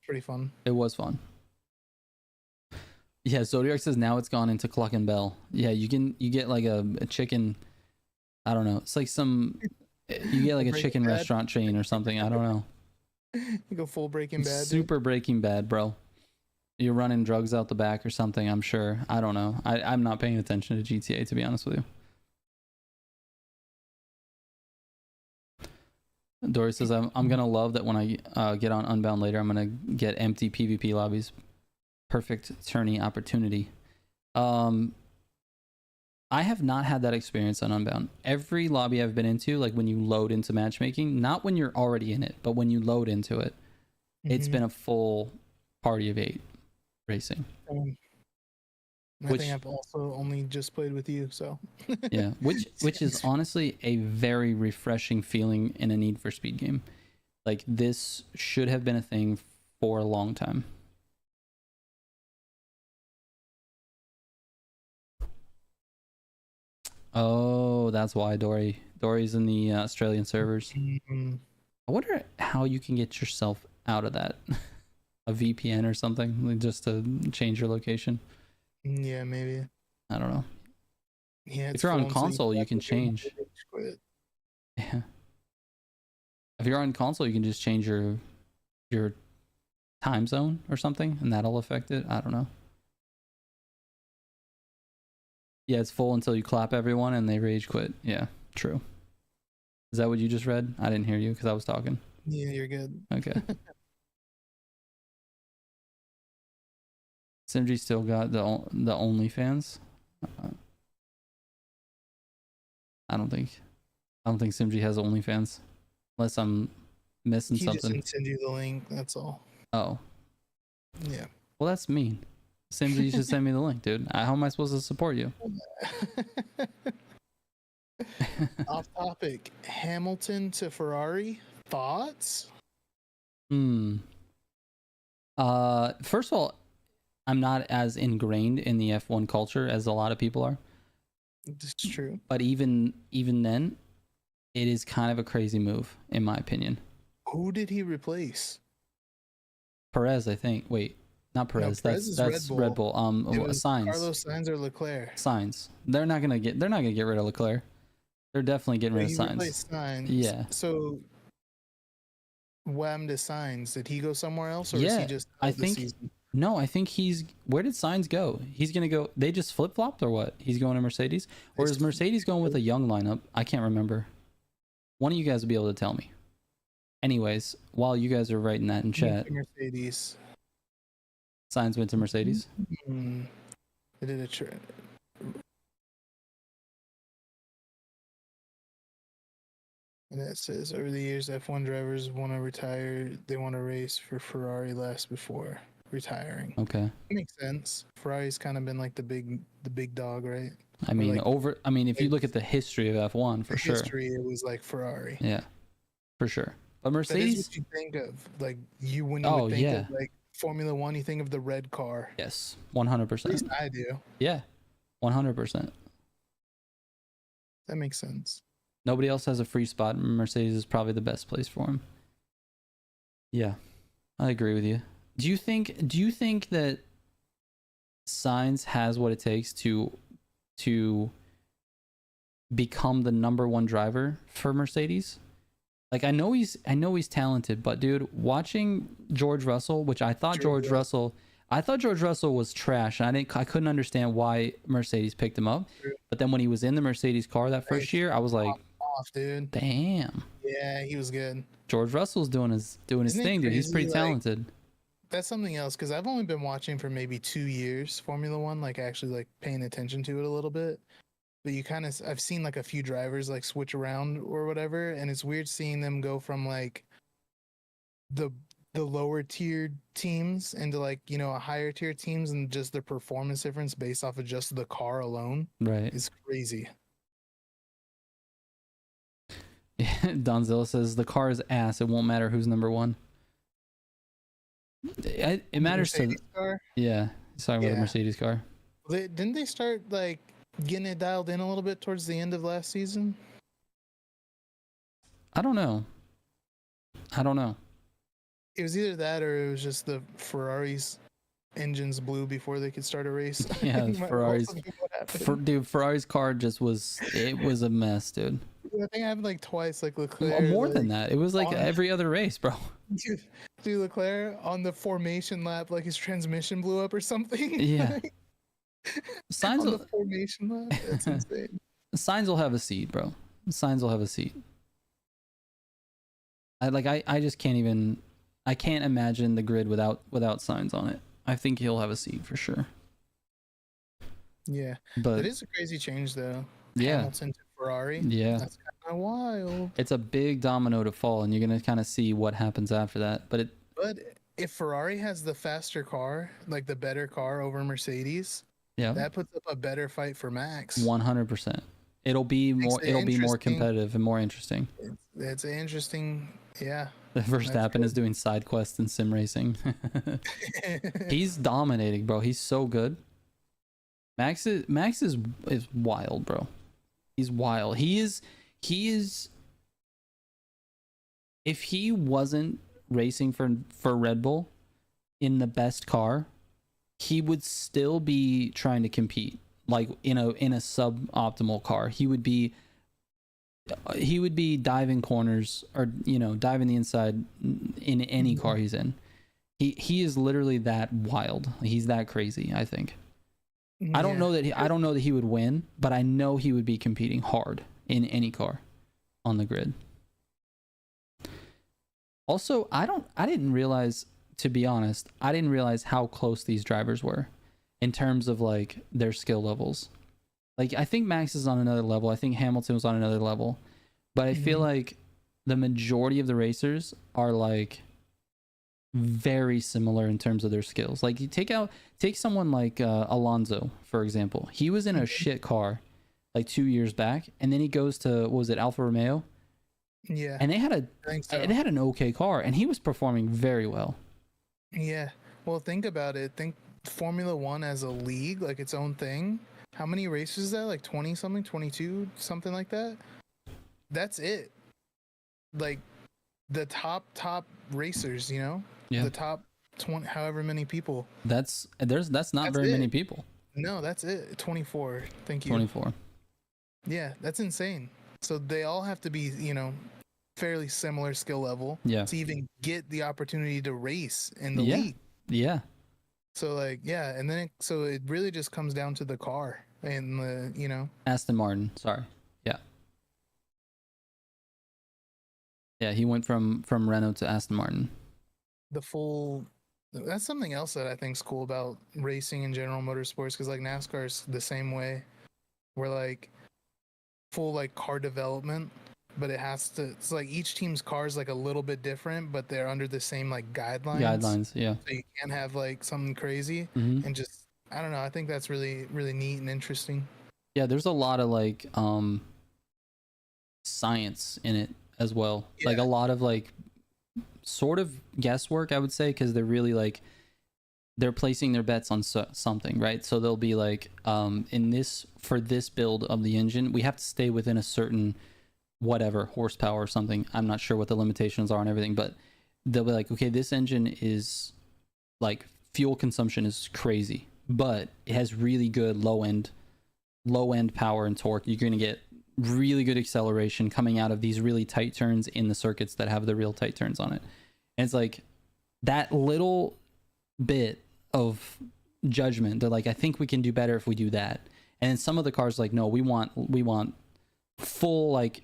Speaker 2: pretty fun.
Speaker 1: It was fun. Yeah, Zodiac says now it's gone into Cluck and Bell. Yeah, you get like a chicken. I don't know. It's like you get like a chicken restaurant chain or something. I don't know.
Speaker 2: You go full Breaking Bad.
Speaker 1: Super Breaking Bad, bro. You're running drugs out the back or something, I'm sure. I don't know. I'm not paying attention to GTA, to be honest with you. Dory says, I'm going to love that when I get on Unbound later, I'm going to get empty PvP lobbies. Perfect tourney opportunity. I have not had that experience on Unbound. Every lobby I've been into, like when you load into matchmaking, not when you're already in it, but when you load into it, it's been a full party of 8 racing.
Speaker 2: I think I've also only just played with you, so
Speaker 1: yeah, which is honestly a very refreshing feeling in a Need for Speed game. Like, this should have been a thing for a long time. Oh, that's why Dory's in the Australian servers. I wonder how you can get yourself out of that. A VPN or something, like, just to change your location.
Speaker 2: Yeah, maybe.
Speaker 1: I don't know.
Speaker 2: Yeah,
Speaker 1: if you're on console, you can change. Yeah. If you're on console, you can just change your time zone or something, and that'll affect it. I don't know. Yeah, it's full until you clap everyone and they rage quit. Yeah, true. Is that what you just read? I didn't hear you because I was talking.
Speaker 2: Yeah, you're good.
Speaker 1: Okay. Simji still got the OnlyFans. I don't think Simji has OnlyFans, unless I'm missing something.
Speaker 2: He just send you the link. That's all.
Speaker 1: Oh.
Speaker 2: Yeah.
Speaker 1: Well, that's mean. Simji, you should send me the link, dude. How am I supposed to support you?
Speaker 2: Off topic. Hamilton to Ferrari. Thoughts?
Speaker 1: First of all, I'm not as ingrained in the F1 culture as a lot of people are.
Speaker 2: This is true.
Speaker 1: But even then, it is kind of a crazy move, in my opinion.
Speaker 2: Who did he replace?
Speaker 1: Perez, I think. Wait, not Perez.
Speaker 2: No,
Speaker 1: that's Red Bull. Sainz.
Speaker 2: Carlos Sainz or Leclerc?
Speaker 1: Sainz. They're not gonna get rid of Leclerc. They're definitely getting rid of
Speaker 2: Sainz.
Speaker 1: Yeah.
Speaker 2: So what happened to Sainz? Did he go somewhere else, or is he just
Speaker 1: I think
Speaker 2: season?
Speaker 1: No, I think where did Sainz go? He's gonna go. They just flip flopped or what? He's going to Mercedes, or is Mercedes going with a young lineup? I can't remember. One of you guys will be able to tell me. Anyways, while you guys are writing that in chat,
Speaker 2: Mercedes.
Speaker 1: Sainz went to Mercedes.
Speaker 2: They did a trade. And it says, over the years, F1 drivers want to retire. They want to race for Ferrari last before retiring.
Speaker 1: Okay.
Speaker 2: That makes sense. Ferrari's kind of been like the big dog, right?
Speaker 1: I mean, if you look at the history of F1, for sure.
Speaker 2: History, it was like Ferrari.
Speaker 1: Yeah, for sure. But Mercedes.
Speaker 2: That is what you think of, like when you think of like Formula One, you think of the red car.
Speaker 1: Yes, 100%. At
Speaker 2: least I do.
Speaker 1: Yeah, 100%.
Speaker 2: That makes sense.
Speaker 1: Nobody else has a free spot. Mercedes is probably the best place for him. Yeah, I agree with you. Do you think that Sainz has what it takes to become the '1 driver for Mercedes? Like, I know he's talented, but dude, watching George Russell, which I thought George Russell was trash, and I couldn't understand why Mercedes picked him up. But then when he was in the Mercedes car that first year, I was like,
Speaker 2: dude,
Speaker 1: damn.
Speaker 2: Yeah, he was good.
Speaker 1: George Russell's doing his thing, dude. He's pretty talented.
Speaker 2: That's something else, because I've only been watching for maybe 2 years Formula One, like actually like paying attention to it a little bit. But I've seen like a few drivers like switch around or whatever, and it's weird seeing them go from like the lower tier teams into like, a higher tier teams, and just their performance difference based off of just the car alone.
Speaker 1: Right.
Speaker 2: It's crazy.
Speaker 1: Yeah, Donzilla says the car is ass. It won't matter who's #1. It matters to.
Speaker 2: Car?
Speaker 1: Yeah, he's talking about the Mercedes car.
Speaker 2: Didn't they start like getting it dialed in a little bit towards the end of last season?
Speaker 1: I don't know.
Speaker 2: It was either that, or it was just the Ferrari's engines blew before they could start a race.
Speaker 1: Yeah, Ferrari's car just was a mess, dude.
Speaker 2: I think I happened like twice, like Leclerc.
Speaker 1: More than that. It was like every other race, bro.
Speaker 2: Dude, Leclerc on the formation lap, like his transmission blew up or something.
Speaker 1: Yeah.
Speaker 2: On the formation lap, that's insane.
Speaker 1: Sainz will have a seat, bro. Sainz will have a seat. I just can't even. I can't imagine the grid without Sainz on it. I think he'll have a seat for sure.
Speaker 2: Yeah,
Speaker 1: But
Speaker 2: that is a crazy change though.
Speaker 1: yeah,
Speaker 2: Hamilton to Ferrari.
Speaker 1: yeah,
Speaker 2: That's kind of wild.
Speaker 1: it's a big domino to fall, and you're gonna kind of see what happens after that. But it,
Speaker 2: But if Ferrari has the faster car, like the better car over Mercedes,
Speaker 1: yeah,
Speaker 2: that puts up a better fight for Max.
Speaker 1: 100%. It'll be
Speaker 2: Makes
Speaker 1: more.
Speaker 2: it
Speaker 1: It'll be more
Speaker 2: interesting.
Speaker 1: competitive and more interesting.
Speaker 2: It's interesting. Yeah, that's
Speaker 1: Verstappen is
Speaker 2: good.
Speaker 1: doing side quests and sim racing. He's dominating, bro. He's so good. Max is wild, bro. He's wild. He is if he wasn't racing for Red Bull in the best car, he would still be trying to compete like in a suboptimal car. He would be diving corners or diving the inside in any car he's in. He is literally that wild. He's that crazy, I think. I don't
Speaker 2: Yeah,
Speaker 1: know that he would win, but I know he would be competing hard in any car on the grid. Also, I didn't realize, to be honest, I didn't realize how close these drivers were in terms of like their skill levels. Like I think Max is on another level. I think Hamilton was on another level. But I feel like the majority of the racers are like very similar in terms of their skills. Like you take someone like Alonso, for example. He was in a shit car like 2 years back, and then he goes to, what was it, Alfa Romeo?
Speaker 2: yeah,
Speaker 1: And
Speaker 2: I think so.
Speaker 1: they had an okay car, and he was performing very well.
Speaker 2: Yeah. Well, think about it. Think Formula One as a league, like its own thing. How many races is that? Like 20 something, 22, something like that? That's it. Like the top racers,
Speaker 1: Yeah.
Speaker 2: the top 20, however many people.
Speaker 1: That's not
Speaker 2: That's
Speaker 1: very many
Speaker 2: it.
Speaker 1: people.
Speaker 2: No, that's it. 24. Thank you.
Speaker 1: 24.
Speaker 2: Yeah, that's insane. So they all have to be, fairly similar skill level
Speaker 1: Yeah.
Speaker 2: to even get the opportunity to race in the
Speaker 1: Yeah.
Speaker 2: league.
Speaker 1: Yeah.
Speaker 2: So like, yeah, and then so it really just comes down to the car and
Speaker 1: Aston Martin, sorry. Yeah. Yeah, he went from Renault to Aston Martin.
Speaker 2: the full. That's something else that I think is cool about racing in general, motorsports, because like NASCAR is the same way. We're like full like car development, but it has to. It's like each team's car is like a little bit different, but they're under the same like guidelines.
Speaker 1: Yeah.
Speaker 2: So you can't have like something crazy
Speaker 1: Hmm.
Speaker 2: and just I don't know. I think that's really really neat and interesting.
Speaker 1: Yeah, there's a lot of like science in it as well. Like a
Speaker 2: Yeah.
Speaker 1: lot of like sort of guesswork, I would say, because they're really like they're placing their bets on something, right? So they'll be like, for this build of the engine, we have to stay within a certain whatever horsepower or something. I'm not sure what the limitations are on everything, but they'll be like, okay, this engine is like fuel consumption is crazy, but it has really good low end power and torque. You're going to get really good acceleration coming out of these really tight turns in the circuits that have the real tight turns on it. And it's like that little bit of judgment. They're like, I think we can do better if we do that. And then some of the cars like, no, we want full, like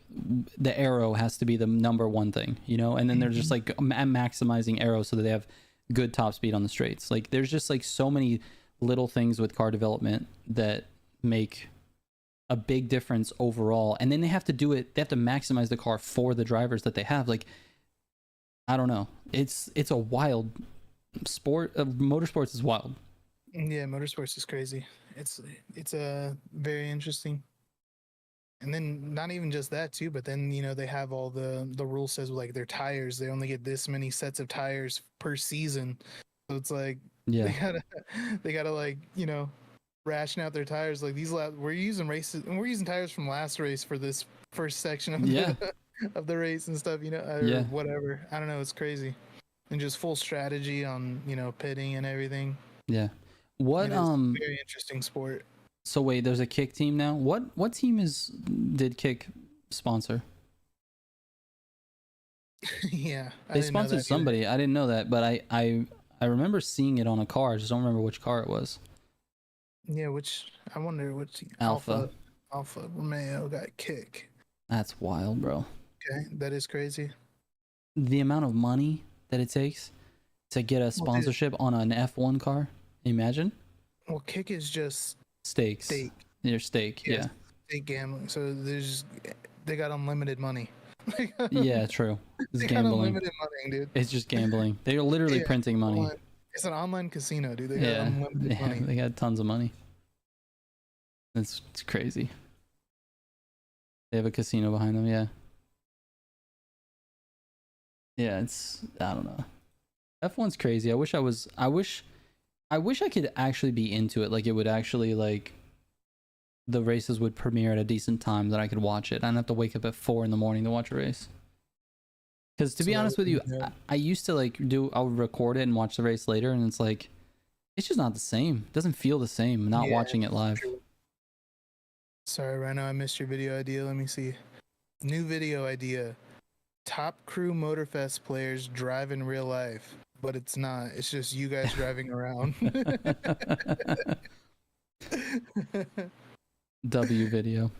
Speaker 1: the aero has to be the number one thing, and then they're just like maximizing aero so that they have good top speed on the straights. Like there's just like so many little things with car development that make a big difference overall, and then they have to maximize the car for the drivers that they have. Like I don't know, it's a wild sport. Motorsports is wild.
Speaker 2: Yeah, motorsports is crazy. It's a very interesting. And then not even just that too, but then they have all the rule says like their tires, they only get this many sets of tires per season. So it's like
Speaker 1: Yeah.
Speaker 2: they gotta like ration out their tires. Like we're using tires from last race for this first section of of the race and stuff, or whatever. I don't know, it's crazy. And just full strategy on pitting and everything.
Speaker 1: Yeah. What
Speaker 2: very interesting sport.
Speaker 1: So wait, there's a Kick team now. What team did Kick sponsor?
Speaker 2: Yeah,
Speaker 1: they sponsored somebody. I didn't know that, but I remember seeing it on a car. I just don't remember which car it was.
Speaker 2: Yeah, I wonder which
Speaker 1: Alpha
Speaker 2: Romeo got Kick.
Speaker 1: That's wild, bro.
Speaker 2: Okay, that is crazy.
Speaker 1: The amount of money that it takes to get a sponsorship on an F1 car. Imagine.
Speaker 2: Well, Kick is just
Speaker 1: Stakes.
Speaker 2: stake.
Speaker 1: Your stake.
Speaker 2: Yeah,
Speaker 1: Yeah.
Speaker 2: stake gambling. So they got unlimited money.
Speaker 1: Yeah, true. It's
Speaker 2: They got
Speaker 1: gambling.
Speaker 2: unlimited money, dude.
Speaker 1: It's just gambling. They're literally
Speaker 2: Yeah,
Speaker 1: printing money.
Speaker 2: it's an online casino, dude. They got
Speaker 1: Yeah.
Speaker 2: unlimited
Speaker 1: Yeah,
Speaker 2: money.
Speaker 1: they got tons of money. It's crazy. They have a casino behind them, yeah. Yeah, I don't know. F1's crazy. I wish I could actually be into it. Like it would actually like the races would premiere at a decent time that I could watch it. I don't have to wake up at 4 in the morning to watch a race. Because to be honest with you, I used to like I'll record it and watch the race later, and it's like it's just not the same. It doesn't feel the same not watching it live.
Speaker 2: Sorry, Rhino, I missed your video idea. Let me see. New video idea. Top crew Motorfest players drive in real life, but it's not. It's just you guys driving around.
Speaker 1: W video.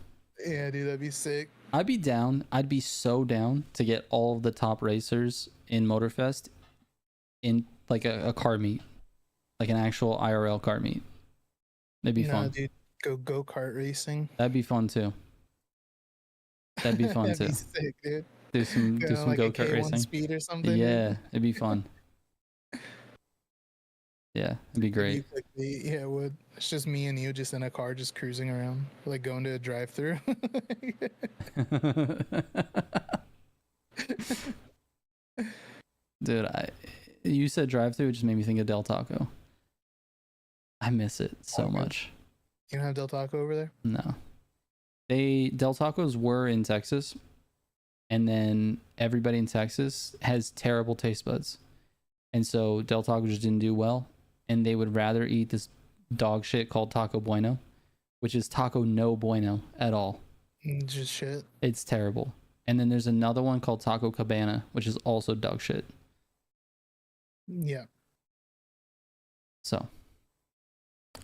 Speaker 2: Yeah, dude, that'd be sick.
Speaker 1: I'd be down. I'd be so down to get all of the top racers in Motorfest in like a car meet, like an actual IRL car meet. That'd be fun.
Speaker 2: Dude, go kart racing.
Speaker 1: That'd be fun too. That'd be fun
Speaker 2: That'd
Speaker 1: too.
Speaker 2: Be sick, dude.
Speaker 1: Do some
Speaker 2: like
Speaker 1: go kart racing.
Speaker 2: Speed or something.
Speaker 1: Yeah,
Speaker 2: dude.
Speaker 1: it'd be fun. Yeah, it'd be great.
Speaker 2: Yeah, it would. It's just me and you just in a car just cruising around, like going to a drive-through.
Speaker 1: Dude, you said drive-through, it just made me think of Del Taco. I miss it so much.
Speaker 2: You don't have Del Taco over there?
Speaker 1: No. Del Tacos were in Texas, and then everybody in Texas has terrible taste buds. And so Del Taco just didn't do well, and they would rather eat this dog shit called Taco Bueno, which is taco no bueno at all.
Speaker 2: Just shit.
Speaker 1: It's terrible. And then there's another one called Taco Cabana, which is also dog shit.
Speaker 2: Yeah.
Speaker 1: So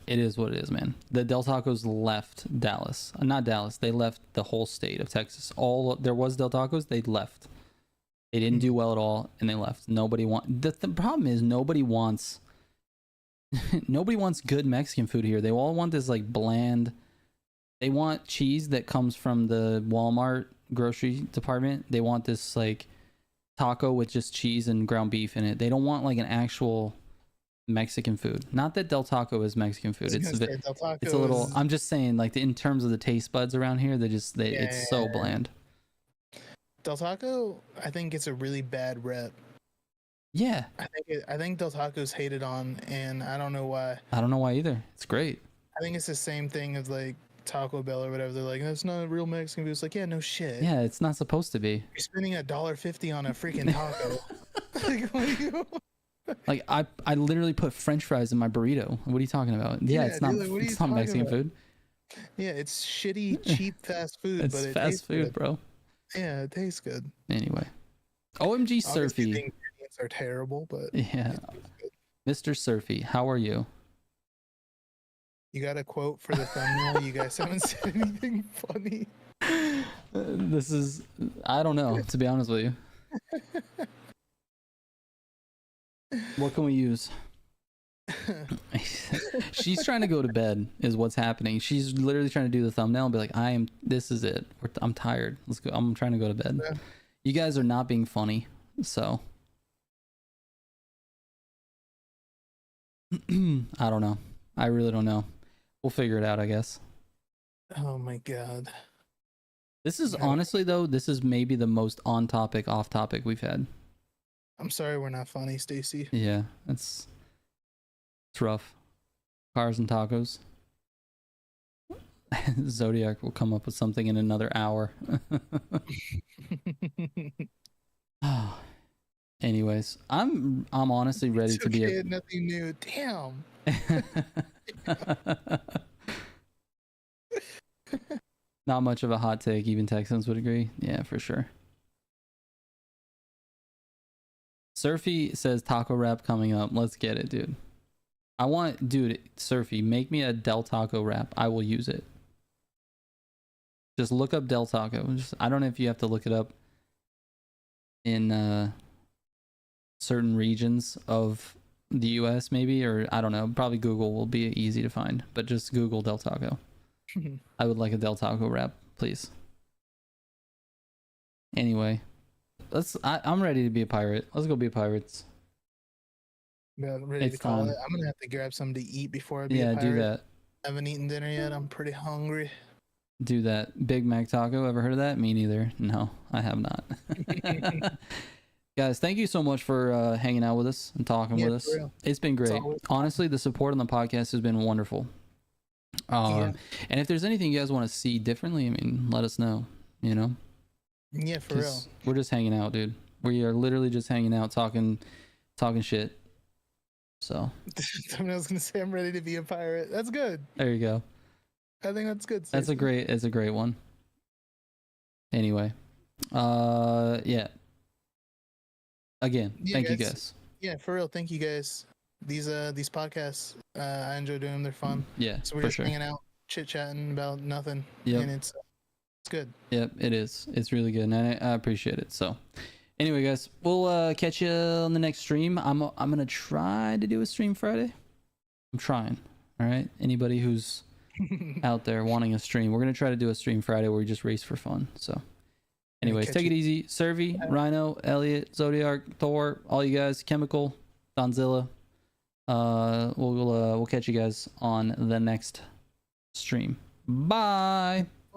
Speaker 1: it is what it is, man. The Del Tacos left Dallas. Not Dallas. They left the whole state of Texas. There was Del Tacos. They left. They didn't do well at all, and they left. The problem is nobody wants good Mexican food here. They all want this like bland. They want cheese that comes from the Walmart grocery department. They want this like taco with just cheese and ground beef in it. They don't want like an actual Mexican food. Not that Del Taco is Mexican food. It's a little. I'm just saying, like in terms of the taste buds around here, it's so bland.
Speaker 2: Del Taco, I think it's a really bad rep.
Speaker 1: Yeah.
Speaker 2: I think Del Taco's hated on, and I don't know why.
Speaker 1: I don't know why either. It's great.
Speaker 2: I think it's the same thing as like Taco Bell or whatever. They're like, that's not a real Mexican food. It's like, yeah, no shit.
Speaker 1: Yeah, it's not supposed to be.
Speaker 2: You're spending $1.50 on a freaking taco. Like, what are you?
Speaker 1: Like I literally put French fries in my burrito. What are you talking about? Yeah, it's not. Dude, it's not Mexican food.
Speaker 2: Yeah, it's shitty, cheap fast food.
Speaker 1: It's
Speaker 2: but
Speaker 1: fast food,
Speaker 2: good.
Speaker 1: Bro.
Speaker 2: Yeah, it tastes good.
Speaker 1: Anyway, OMG Surfy.
Speaker 2: The ingredients are terrible, but
Speaker 1: yeah. Mr. Surfy, how are you?
Speaker 2: You got a quote for the thumbnail? You guys haven't said anything funny.
Speaker 1: This is, I don't know, to be honest with you. What can we use? She's trying to go to bed is what's happening. She's literally trying to do the thumbnail and be like, this is it. I'm tired. Let's go. I'm trying to go to bed. Yeah. You guys are not being funny. So I don't know. I really don't know. We'll figure it out, I guess.
Speaker 2: Oh my God.
Speaker 1: This is honestly though, this is maybe the most on topic, off topic we've had.
Speaker 2: I'm sorry we're not funny, Stacy.
Speaker 1: Yeah, it's rough. Cars and tacos. Zodiac will come up with something in another hour. Anyways, I'm honestly ready to be
Speaker 2: nothing new. Damn.
Speaker 1: Not much of a hot take, even Texans would agree. Yeah, for sure. Surfy says taco wrap coming up. Let's get it, dude. Dude, Surfy, make me a Del Taco wrap. I will use it. Just look up Del Taco. I don't know if you have to look it up in certain regions of the US maybe, or I don't know, probably Google will be easy to find, but just Google Del Taco. I would like a Del Taco wrap, please. Anyway, I'm ready to be a pirate. Let's go be pirates.
Speaker 2: Yeah, ready
Speaker 1: It's
Speaker 2: to call
Speaker 1: time.
Speaker 2: it. I'm gonna have to grab something to eat before I be
Speaker 1: Yeah,
Speaker 2: a pirate.
Speaker 1: do that.
Speaker 2: I haven't eaten dinner yet. I'm pretty hungry.
Speaker 1: Do that. Big Mac taco. Ever heard of that? Me neither. No, I have not. Guys, thank you so much for hanging out with us and talking
Speaker 2: Yeah,
Speaker 1: with us.
Speaker 2: for real.
Speaker 1: It's been great.
Speaker 2: always
Speaker 1: Honestly, the support on the podcast has been wonderful.
Speaker 2: Yeah.
Speaker 1: And if there's anything you guys want to see differently, I mean, let us know. You know,
Speaker 2: Yeah, for real.
Speaker 1: 'cause we're just hanging out, dude. We are literally just hanging out, talking shit. So
Speaker 2: I was gonna say I'm ready to be a pirate. That's good.
Speaker 1: there you go.
Speaker 2: I think that's good.
Speaker 1: It's a great one. Anyway, yeah. Again,
Speaker 2: Yeah,
Speaker 1: thank you
Speaker 2: guys.
Speaker 1: guys.
Speaker 2: Yeah, for real. Thank you guys. These podcasts, I enjoy doing them. They're fun.
Speaker 1: Yeah,
Speaker 2: So we're
Speaker 1: for
Speaker 2: just
Speaker 1: sure.
Speaker 2: hanging out, chit chatting about nothing.
Speaker 1: Yep.
Speaker 2: And it's good.
Speaker 1: Yep, it is. It's really good, and I appreciate it. So, anyway, guys, we'll catch you on the next stream. I'm gonna try to do a stream Friday. I'm trying. All right. Anybody who's out there wanting a stream, we're gonna try to do a stream Friday where we just race for fun. So, anyways,
Speaker 2: catch
Speaker 1: take it
Speaker 2: you.
Speaker 1: easy. Servi, Rhino, Elliot, Zodiac, Thor, all you guys, Chemical, Donzilla. We'll catch you guys on the next stream. Bye.